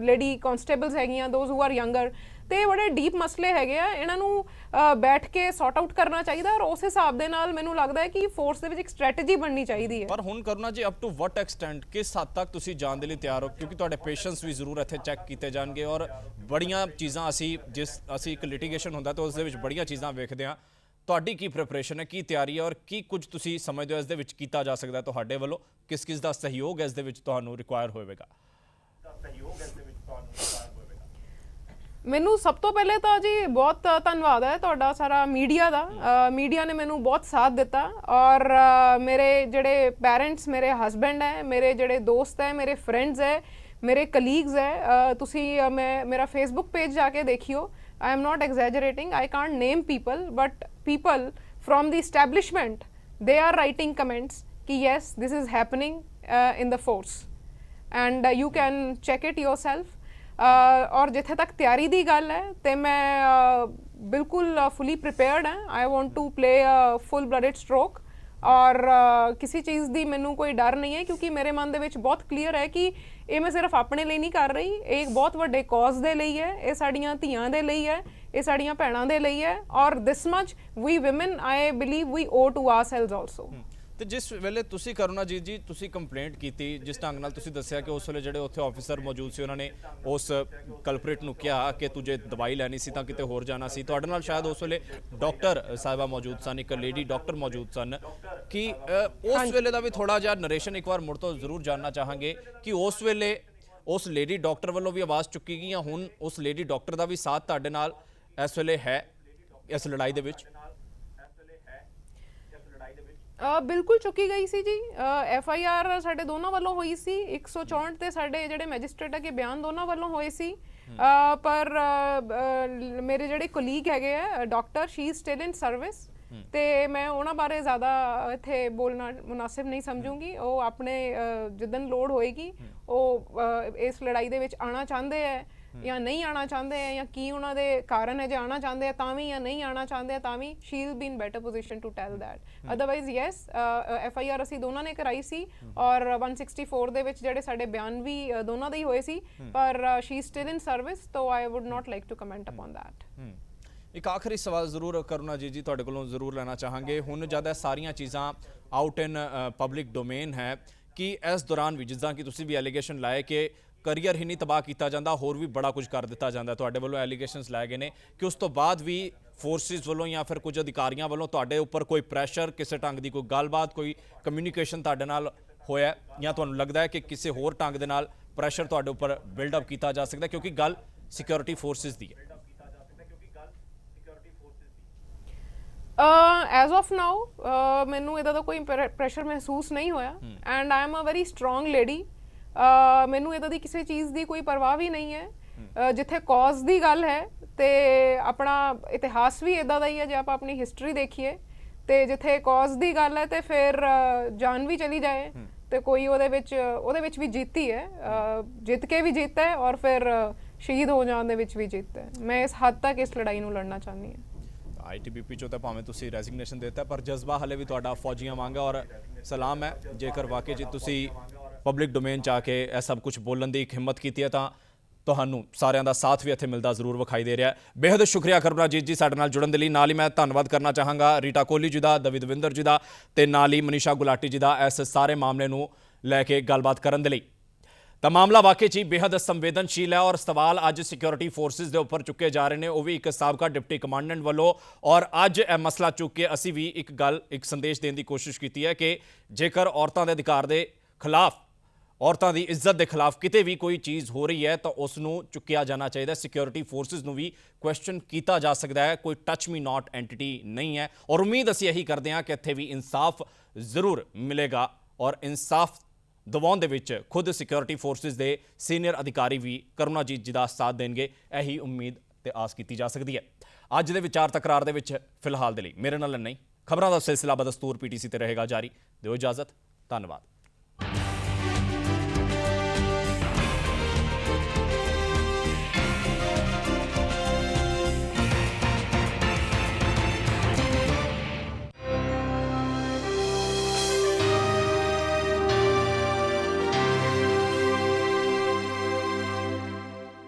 ਲੇਡੀ ਕਨਸਟੇਬਲਸ ਹੈਗੀਆਂ, ਦੋਜ਼ ਹੂ ਆਰ ਯੰਗਰ। ਤੇ ਬੜੇ ਡੀਪ ਮਸਲੇ ਹੈਗੇ ਆ, ਇਹਨਾਂ ਨੂੰ ਬੈਠ ਕੇ ਸੌਰਟ ਆਊਟ ਕਰਨਾ ਚਾਹੀਦਾ, ਔਰ ਉਸ ਹਿਸਾਬ ਦੇ ਨਾਲ ਮੈਨੂੰ ਲੱਗਦਾ ਹੈ ਕਿ ਫੋਰਸ ਦੇ ਵਿੱਚ ਇੱਕ ਸਟ੍ਰੈਟਜੀ ਬਣਨੀ ਚਾਹੀਦੀ ਹੈ। ਪਰ ਹੁਣ ਕਰਨਾ ਜੀ ਅਪ ਟੂ ਵਟ ਐਕਸਟੈਂਟ, ਕਿਸ ਹੱਦ ਤੱਕ ਤੁਸੀਂ ਜਾਣ ਦੇ ਲਈ ਤਿਆਰ ਹੋ? ਕਿਉਂਕਿ ਤੁਹਾਡੇ ਪੇਸ਼ੈਂਟਸ ਵੀ ਜ਼ਰੂਰ ਇੱਥੇ ਚੈੱਕ ਕੀਤੇ ਜਾਣਗੇ, ਔਰ ਬੜੀਆਂ ਚੀਜ਼ਾਂ ਅਸੀਂ ਇੱਕ ਲਿਟੀਗੇਸ਼ਨ ਹੁੰਦਾ ਤਾਂ ਉਸ ਦੇ ਵਿੱਚ ਬੜੀਆਂ ਚੀਜ਼ਾਂ ਵੇਖਦੇ ਹਾਂ। ਤੁਹਾਡੀ ਕੀ ਪ੍ਰੈਪਰੇਸ਼ਨ ਹੈ, ਕੀ ਤਿਆਰੀ ਹੈ, ਔਰ ਕੀ ਕੁਝ ਤੁਸੀਂ ਸਮਝਦੇ ਹੋ ਇਸ ਦੇ ਵਿੱਚ ਕੀਤਾ ਜਾ ਸਕਦਾ ਤੁਹਾਡੇ ਵੱਲੋਂ? ਕਿਸ ਦਾ ਸਹਿਯੋਗ ਇਸ ਦੇ ਵਿੱਚ ਤੁਹਾਨੂੰ ਰਿਕੁਆਇਰ ਹੋਵੇਗਾ? ਮੈਨੂੰ ਸਭ ਤੋਂ ਪਹਿਲੇ ਤਾਂ ਜੀ ਬਹੁਤ ਧੰਨਵਾਦ ਹੈ ਤੁਹਾਡਾ ਸਾਰਾ ਮੀਡੀਆ ਦਾ। ਮੀਡੀਆ ਨੇ ਮੈਨੂੰ ਬਹੁਤ ਸਾਥ ਦਿੱਤਾ, ਔਰ ਮੇਰੇ ਜਿਹੜੇ ਪੈਰੈਂਟਸ, ਮੇਰੇ ਹਸਬੈਂਡ ਹੈ, ਮੇਰੇ ਜਿਹੜੇ ਦੋਸਤ ਹੈ, ਮੇਰੇ ਫਰੈਂਡਸ ਹੈ, ਮੇਰੇ ਕਲੀਗਸ ਹੈ, ਤੁਸੀਂ ਮੇਰਾ ਫੇਸਬੁੱਕ ਪੇਜ ਜਾ ਕੇ ਦੇਖਿਓ। I am not exaggerating, I can't name people, but people from the establishment, they are writing comments ki yes, this is happening in the force, and you can check it yourself. और जिथे तक तैयारी दी गल है ते मैं बिल्कुल fully prepared हैं। I want to play a full blooded stroke, और किसी चीज़ ਦੀ ਮੈਨੂੰ ਕੋਈ ਡਰ ਨਹੀਂ ਹੈ, ਕਿਉਂਕਿ ਮੇਰੇ ਮਨ ਦੇ ਵਿੱਚ ਬਹੁਤ ਕਲੀਅਰ ਹੈ ਕਿ ਇਹ ਮੈਂ ਸਿਰਫ ਆਪਣੇ ਲਈ ਨਹੀਂ ਕਰ ਰਹੀ, ਇਹ ਇੱਕ ਬਹੁਤ ਵੱਡੇ ਕਾਜ਼ ਦੇ ਲਈ ਹੈ, ਇਹ ਸਾਡੀਆਂ ਧੀਆਂ ਦੇ ਲਈ ਹੈ, ਇਹ ਸਾਡੀਆਂ ਭੈਣਾਂ ਦੇ ਲਈ ਹੈ, ਔਰ this much we women I believe we owe to ourselves also. ਤੇ ਜਿਸ ਵੇਲੇ ਤੁਸੀਂ ਕਰੁਣਾਜੀਤ ਜੀ ਤੁਸੀਂ ਕੰਪਲੇਂਟ ਕੀਤੀ, ਜਿਸ ਢੰਗ ਨਾਲ ਤੁਸੀਂ ਦੱਸਿਆ ਕਿ ਉਸ ਵੇਲੇ ਜਿਹੜੇ ਉੱਥੇ ਆਫੀਸਰ ਮੌਜੂਦ ਸੀ ਉਹਨਾਂ ਨੇ ਉਸ ਕਲਪਰੇਟ ਨੂੰ ਕਿਹਾ ਕਿ ਤੂੰ ਜੇ ਦਵਾਈ ਲੈਣੀ ਸੀ ਤਾਂ ਕਿਤੇ ਹੋਰ ਜਾਣਾ ਸੀ, ਤੁਹਾਡੇ ਨਾਲ ਸ਼ਾਇਦ ਉਸ ਵੇਲੇ ਡਾਕਟਰ ਸਾਹਿਬਾ ਮੌਜੂਦ ਸਨ, ਇੱਕ ਲੇਡੀ ਡਾਕਟਰ ਮੌਜੂਦ ਸਨ, ਕਿ ਉਸ ਵੇਲੇ ਦਾ ਵੀ ਥੋੜਾ ਜਿਹਾ ਨਰੇਸ਼ਨ ਇੱਕ ਵਾਰ ਮੁੜ ਤੋਂ ਜ਼ਰੂਰ ਜਾਨਣਾ ਚਾਹਾਂਗੇ ਕਿ ਉਸ ਵੇਲੇ ਉਸ ਲੇਡੀ ਡਾਕਟਰ ਵੱਲੋਂ ਵੀ ਆਵਾਜ਼ ਚੁੱਕੀ ਗਈ, ਹੁਣ ਉਸ ਲੇਡੀ ਡਾਕਟਰ ਦਾ ਵੀ ਸਾਥ ਤੁਹਾਡੇ ਨਾਲ ਇਸ ਵੇਲੇ ਹੈ ਇਸ ਲੜਾਈ ਦੇ ਵਿੱਚ? ਬਿਲਕੁਲ ਚੁੱਕੀ ਗਈ ਸੀ ਜੀ। FIR ਸਾਡੇ ਦੋਨਾਂ ਵੱਲੋਂ ਹੋਈ ਸੀ, 164 ਤੇ ਸਾਡੇ ਜਿਹੜੇ ਮੈਜਿਸਟ੍ਰੇਟ ਹੈ ਕਿ ਬਿਆਨ ਦੋਨਾਂ ਵੱਲੋਂ ਹੋਏ ਸੀ। ਪਰ ਮੇਰੇ ਜਿਹੜੇ ਕੋਲੀਗ ਹੈਗੇ ਆ doctor, she is still in service, ਤੇ ਮੈਂ ਉਹਨਾਂ ਬਾਰੇ ਜ਼ਿਆਦਾ ਇੱਥੇ ਬੋਲਣਾ ਮੁਨਾਸਿਬ ਨਹੀਂ ਸਮਝੂੰਗੀ। ਉਹ ਆਪਣੇ ਜਿੱਦਣ ਲੋੜ ਹੋਏਗੀ ਉਹ ਇਸ ਲੜਾਈ ਦੇ ਵਿੱਚ ਆਉਣਾ ਚਾਹੁੰਦੇ ਹੈ ਜਾਂ ਨਹੀਂ ਆਉਣਾ ਚਾਹੁੰਦੇ ਹੈ, ਜਾਂ ਕੀ ਉਹਨਾਂ ਦੇ ਕਾਰਨ ਹੈ, ਜੇ ਆਉਣਾ ਚਾਹੁੰਦੇ ਆ ਤਾਂ ਵੀ ਜਾਂ ਨਹੀਂ ਆਉਣਾ ਚਾਹੁੰਦੇ ਆ ਤਾਂ ਵੀ, she will be in better position to tell that. Otherwise yes, FIR ਅਸੀਂ ਦੋਨਾਂ ਨੇ ਕਰਾਈ ਸੀ, ਔਰ 164 ਦੇ ਵਿੱਚ ਜਿਹੜੇ ਸਾਡੇ ਬਿਆਨ ਵੀ ਦੋਨਾਂ ਦੇ ਹੀ ਹੋਏ ਸੀ, ਪਰ she still in service, so I would not like to comment upon that. ਇੱਕ ਆਖਰੀ ਸਵਾਲ ਜ਼ਰੂਰ ਕਰੁਣਾਜੀਤ ਜੀ ਤੁਹਾਡੇ ਕੋਲੋਂ ਜ਼ਰੂਰ ਲੈਣਾ ਚਾਹਾਂਗੇ। ਹੁਣ ਜਦ ਇਹ ਸਾਰੀਆਂ ਚੀਜ਼ਾਂ ਆਊਟ ਇਨ ਪਬਲਿਕ ਡੋਮੇਨ ਹੈ ਕਿ ਇਸ ਦੌਰਾਨ ਵੀ ਜਿੱਦਾਂ ਕਿ ਤੁਸੀਂ ਵੀ ਐਲੀਗੇਸ਼ਨ ਲਾਏ ਕਿ ਕਰੀਅਰ ਹੀ ਨਹੀਂ ਤਬਾਹ ਕੀਤਾ ਜਾਂਦਾ, ਹੋਰ ਵੀ ਬੜਾ ਕੁਝ ਕਰ ਦਿੱਤਾ ਜਾਂਦਾ, ਤੁਹਾਡੇ ਵੱਲੋਂ ਐਲੀਗੇਸ਼ਨਸ ਲਾਏ ਗਏ ਨੇ ਕਿ ਉਸ ਤੋਂ ਬਾਅਦ ਵੀ ਫੋਰਸਿਸ ਵੱਲੋਂ ਜਾਂ ਫਿਰ ਕੁਝ ਅਧਿਕਾਰੀਆਂ ਵੱਲੋਂ ਤੁਹਾਡੇ ਉੱਪਰ ਕੋਈ ਪ੍ਰੈਸ਼ਰ, ਕਿਸੇ ਢੰਗ ਦੀ ਕੋਈ ਗੱਲਬਾਤ, ਕੋਈ ਕਮਿਊਨੀਕੇਸ਼ਨ ਤੁਹਾਡੇ ਨਾਲ ਹੋਇਆ, ਜਾਂ ਤੁਹਾਨੂੰ ਲੱਗਦਾ ਹੈ ਕਿ ਕਿਸੇ ਹੋਰ ਢੰਗ ਦੇ ਨਾਲ ਪ੍ਰੈਸ਼ਰ ਤੁਹਾਡੇ ਉੱਪਰ ਬਿਲਡਅਪ ਕੀਤਾ ਜਾ ਸਕਦਾ, ਕਿਉਂਕਿ ਗੱਲ ਸਿਕਿਉਰਿਟੀ ਫੋਰਸਿਸ ਦੀ ਹੈ? ਐਜ਼ ਆਫ ਨਾਓ ਮੈਨੂੰ ਇਹਦਾ ਤਾਂ ਕੋਈ ਪ੍ਰੈਸ਼ਰ ਮਹਿਸੂਸ ਨਹੀਂ ਹੋਇਆ, and I am a very strong lady. ਮੈਨੂੰ ਇਹਦਾ ਦੀ ਕਿਸੇ ਚੀਜ਼ ਦੀ ਕੋਈ ਪਰਵਾਹ ਵੀ ਨਹੀਂ ਹੈ। ਜਿੱਥੇ ਕਾਜ਼ ਦੀ ਗੱਲ ਹੈ ਤੇ ਆਪਣਾ ਇਤਿਹਾਸ ਵੀ ਇਦਾਂ ਦਾ ਹੀ ਹੈ, ਜੇ ਆਪਾਂ ਆਪਣੀ ਹਿਸਟਰੀ ਦੇਖੀਏ ਤੇ ਜਿੱਥੇ ਕਾਜ਼ ਦੀ ਗੱਲ ਹੈ ਤੇ ਫਿਰ ਜਾਨ ਵੀ ਚਲੀ ਜਾਏ ਤੇ ਕੋਈ ਉਹਦੇ ਵਿੱਚ ਵੀ ਜਿੱਤੀ ਹੈ, ਜਿੱਤ ਕੇ ਵੀ ਜਿੱਤ ਹੈ, ਔਰ ਫਿਰ ਸ਼ਹੀਦ ਹੋ ਜਾਣ ਦੇ ਵਿੱਚ ਵੀ ਜਿੱਤ ਹੈ। ਮੈਂ ਇਸ ਹੱਦ ਤੱਕ ਇਸ ਲੜਾਈ ਨੂੰ ਲੜਨਾ ਚਾਹੁੰਦੀ ਹਾਂ। ITBP ਚੋਂ ਤਾਂ ਭਾਵੇਂ ਤੁਸੀਂ ਰੈਜ਼ਿਗਨੇਸ਼ਨ ਦਿੱਤਾ, ਪਰ ਜਜ਼ਬਾ ਹਲੇ ਵੀ ਤੁਹਾਡਾ ਫੌਜੀਆਂ ਵਾਂਗਾ, ਔਰ ਸਲਾਮ ਹੈ ਜੇਕਰ ਵਾਕਈ ਜੀ ਤੁਸੀਂ ਪਬਲਿਕ ਡੋਮੇਨ 'ਚ ਆ ਕੇ ਇਹ ਸਭ ਕੁਝ ਬੋਲਣ ਦੀ ਇੱਕ ਹਿੰਮਤ ਕੀਤੀ ਹੈ ਤਾਂ ਤੁਹਾਨੂੰ ਸਾਰਿਆਂ ਦਾ ਸਾਥ ਵੀ ਇੱਥੇ ਮਿਲਦਾ ਜ਼ਰੂਰ ਵਿਖਾਈ ਦੇ ਰਿਹਾ ਹੈ। ਬੇहद ਸ਼ੁਕਰੀਆ ਕਰਮਰਾਜੀਤ ਜੀ ਸਾਡੇ ਨਾਲ ਜੁੜਨ ਦੇ ਲਈ। ਨਾਲ ਹੀ ਮੈਂ ਧੰਨਵਾਦ ਕਰਨਾ ਚਾਹਾਂਗਾ ਰੀਟਾ ਕੋਹਲੀ ਜੀ ਦਾ, ਦਵੀ ਦਵਿੰਦਰ ਜੀ ਦਾ ਤੇ ਨਾਲ ਹੀ ਮਨੀਸ਼ਾ ਗੁਲਾਟੀ ਜੀ ਦਾ ਇਸ ਸਾਰੇ ਮਾਮਲੇ ਨੂੰ ਲੈ ਕੇ ਗੱਲਬਾਤ ਕਰਨ ਦੇ ਲਈ। ਤਾਂ ਮਾਮਲਾ ਵਾਕਈ 'ਚ ਹੀ ਬੇहद ਸੰਵੇਦਨਸ਼ੀਲ ਹੈ ਔਰ ਸਵਾਲ ਅੱਜ ਸਿਕਿਉਰਿਟੀ ਫੋਰਸਿਸ ਦੇ ਉੱਪਰ ਚੁੱਕੇ ਜਾ ਰਹੇ ਨੇ, ਉਹ ਵੀ ਇੱਕ ਸਾਬਕਾ ਡਿਪਟੀ ਕਮਾਂਡੈਂਟ ਵੱਲੋਂ। ਔਰ ਅੱਜ ਇਹ ਮਸਲਾ ਚੁੱਕ ਕੇ ਅਸੀਂ ਵੀ ਇੱਕ ਸੰਦੇਸ਼ ਦੇਣ ਦੀ ਕੋਸ਼ਿਸ਼ ਕੀਤੀ ਹੈ ਕਿ ਜੇਕਰ ਔਰਤਾਂ ਦੇ ਅਧਿਕਾਰ ਦੇ ਖਿਲਾਫ, ਔਰਤਾਂ ਦੀ ਇੱਜ਼ਤ ਦੇ ਖਿਲਾਫ ਕਿਤੇ ਵੀ ਕੋਈ ਚੀਜ਼ ਹੋ ਰਹੀ ਹੈ ਤਾਂ ਉਸ ਨੂੰ ਚੁੱਕਿਆ ਜਾਣਾ ਚਾਹੀਦਾ। ਸਿਕਿਉਰਿਟੀ ਫੋਰਸਿਸ ਨੂੰ ਵੀ ਕੁਐਸਚਨ ਕੀਤਾ ਜਾ ਸਕਦਾ ਹੈ, ਕੋਈ ਟੱਚ ਮੀ ਨਾਟ ਐਂਟੀਟੀ ਨਹੀਂ ਹੈ। ਔਰ ਉਮੀਦ ਅਸੀਂ ਇਹੀ ਕਰਦੇ ਹਾਂ ਕਿ ਇੱਥੇ ਵੀ ਇਨਸਾਫ ਜ਼ਰੂਰ ਮਿਲੇਗਾ ਔਰ ਇਨਸਾਫ ਦਿਵਾਉਣ ਦੇ ਵਿੱਚ ਖੁਦ ਸਿਕਿਉਰਿਟੀ ਫੋਰਸਿਸ ਦੇ ਸੀਨੀਅਰ ਅਧਿਕਾਰੀ ਵੀ ਕਰੁਣਾਜੀਤ ਜੀ ਦਾ ਸਾਥ ਦੇਣਗੇ। ਇਹੀ ਉਮੀਦ ਤੇ ਆਸ ਕੀਤੀ ਜਾ ਸਕਦੀ ਹੈ। ਅੱਜ ਦੇ ਵਿਚਾਰ ਤਕਰਾਰ ਦੇ ਵਿੱਚ ਫਿਲਹਾਲ ਦੇ ਲਈ ਮੇਰੇ ਨਾਲ ਇੰਨਾ ਹੀ। ਖਬਰਾਂ ਦਾ ਸਿਲਸਿਲਾ ਬਦਸਤੂਰ PTC ਤੇ ਰਹੇਗਾ ਜਾਰੀ। ਦਿਓ ਇਜਾਜ਼ਤ। ਧੰਨਵਾਦ।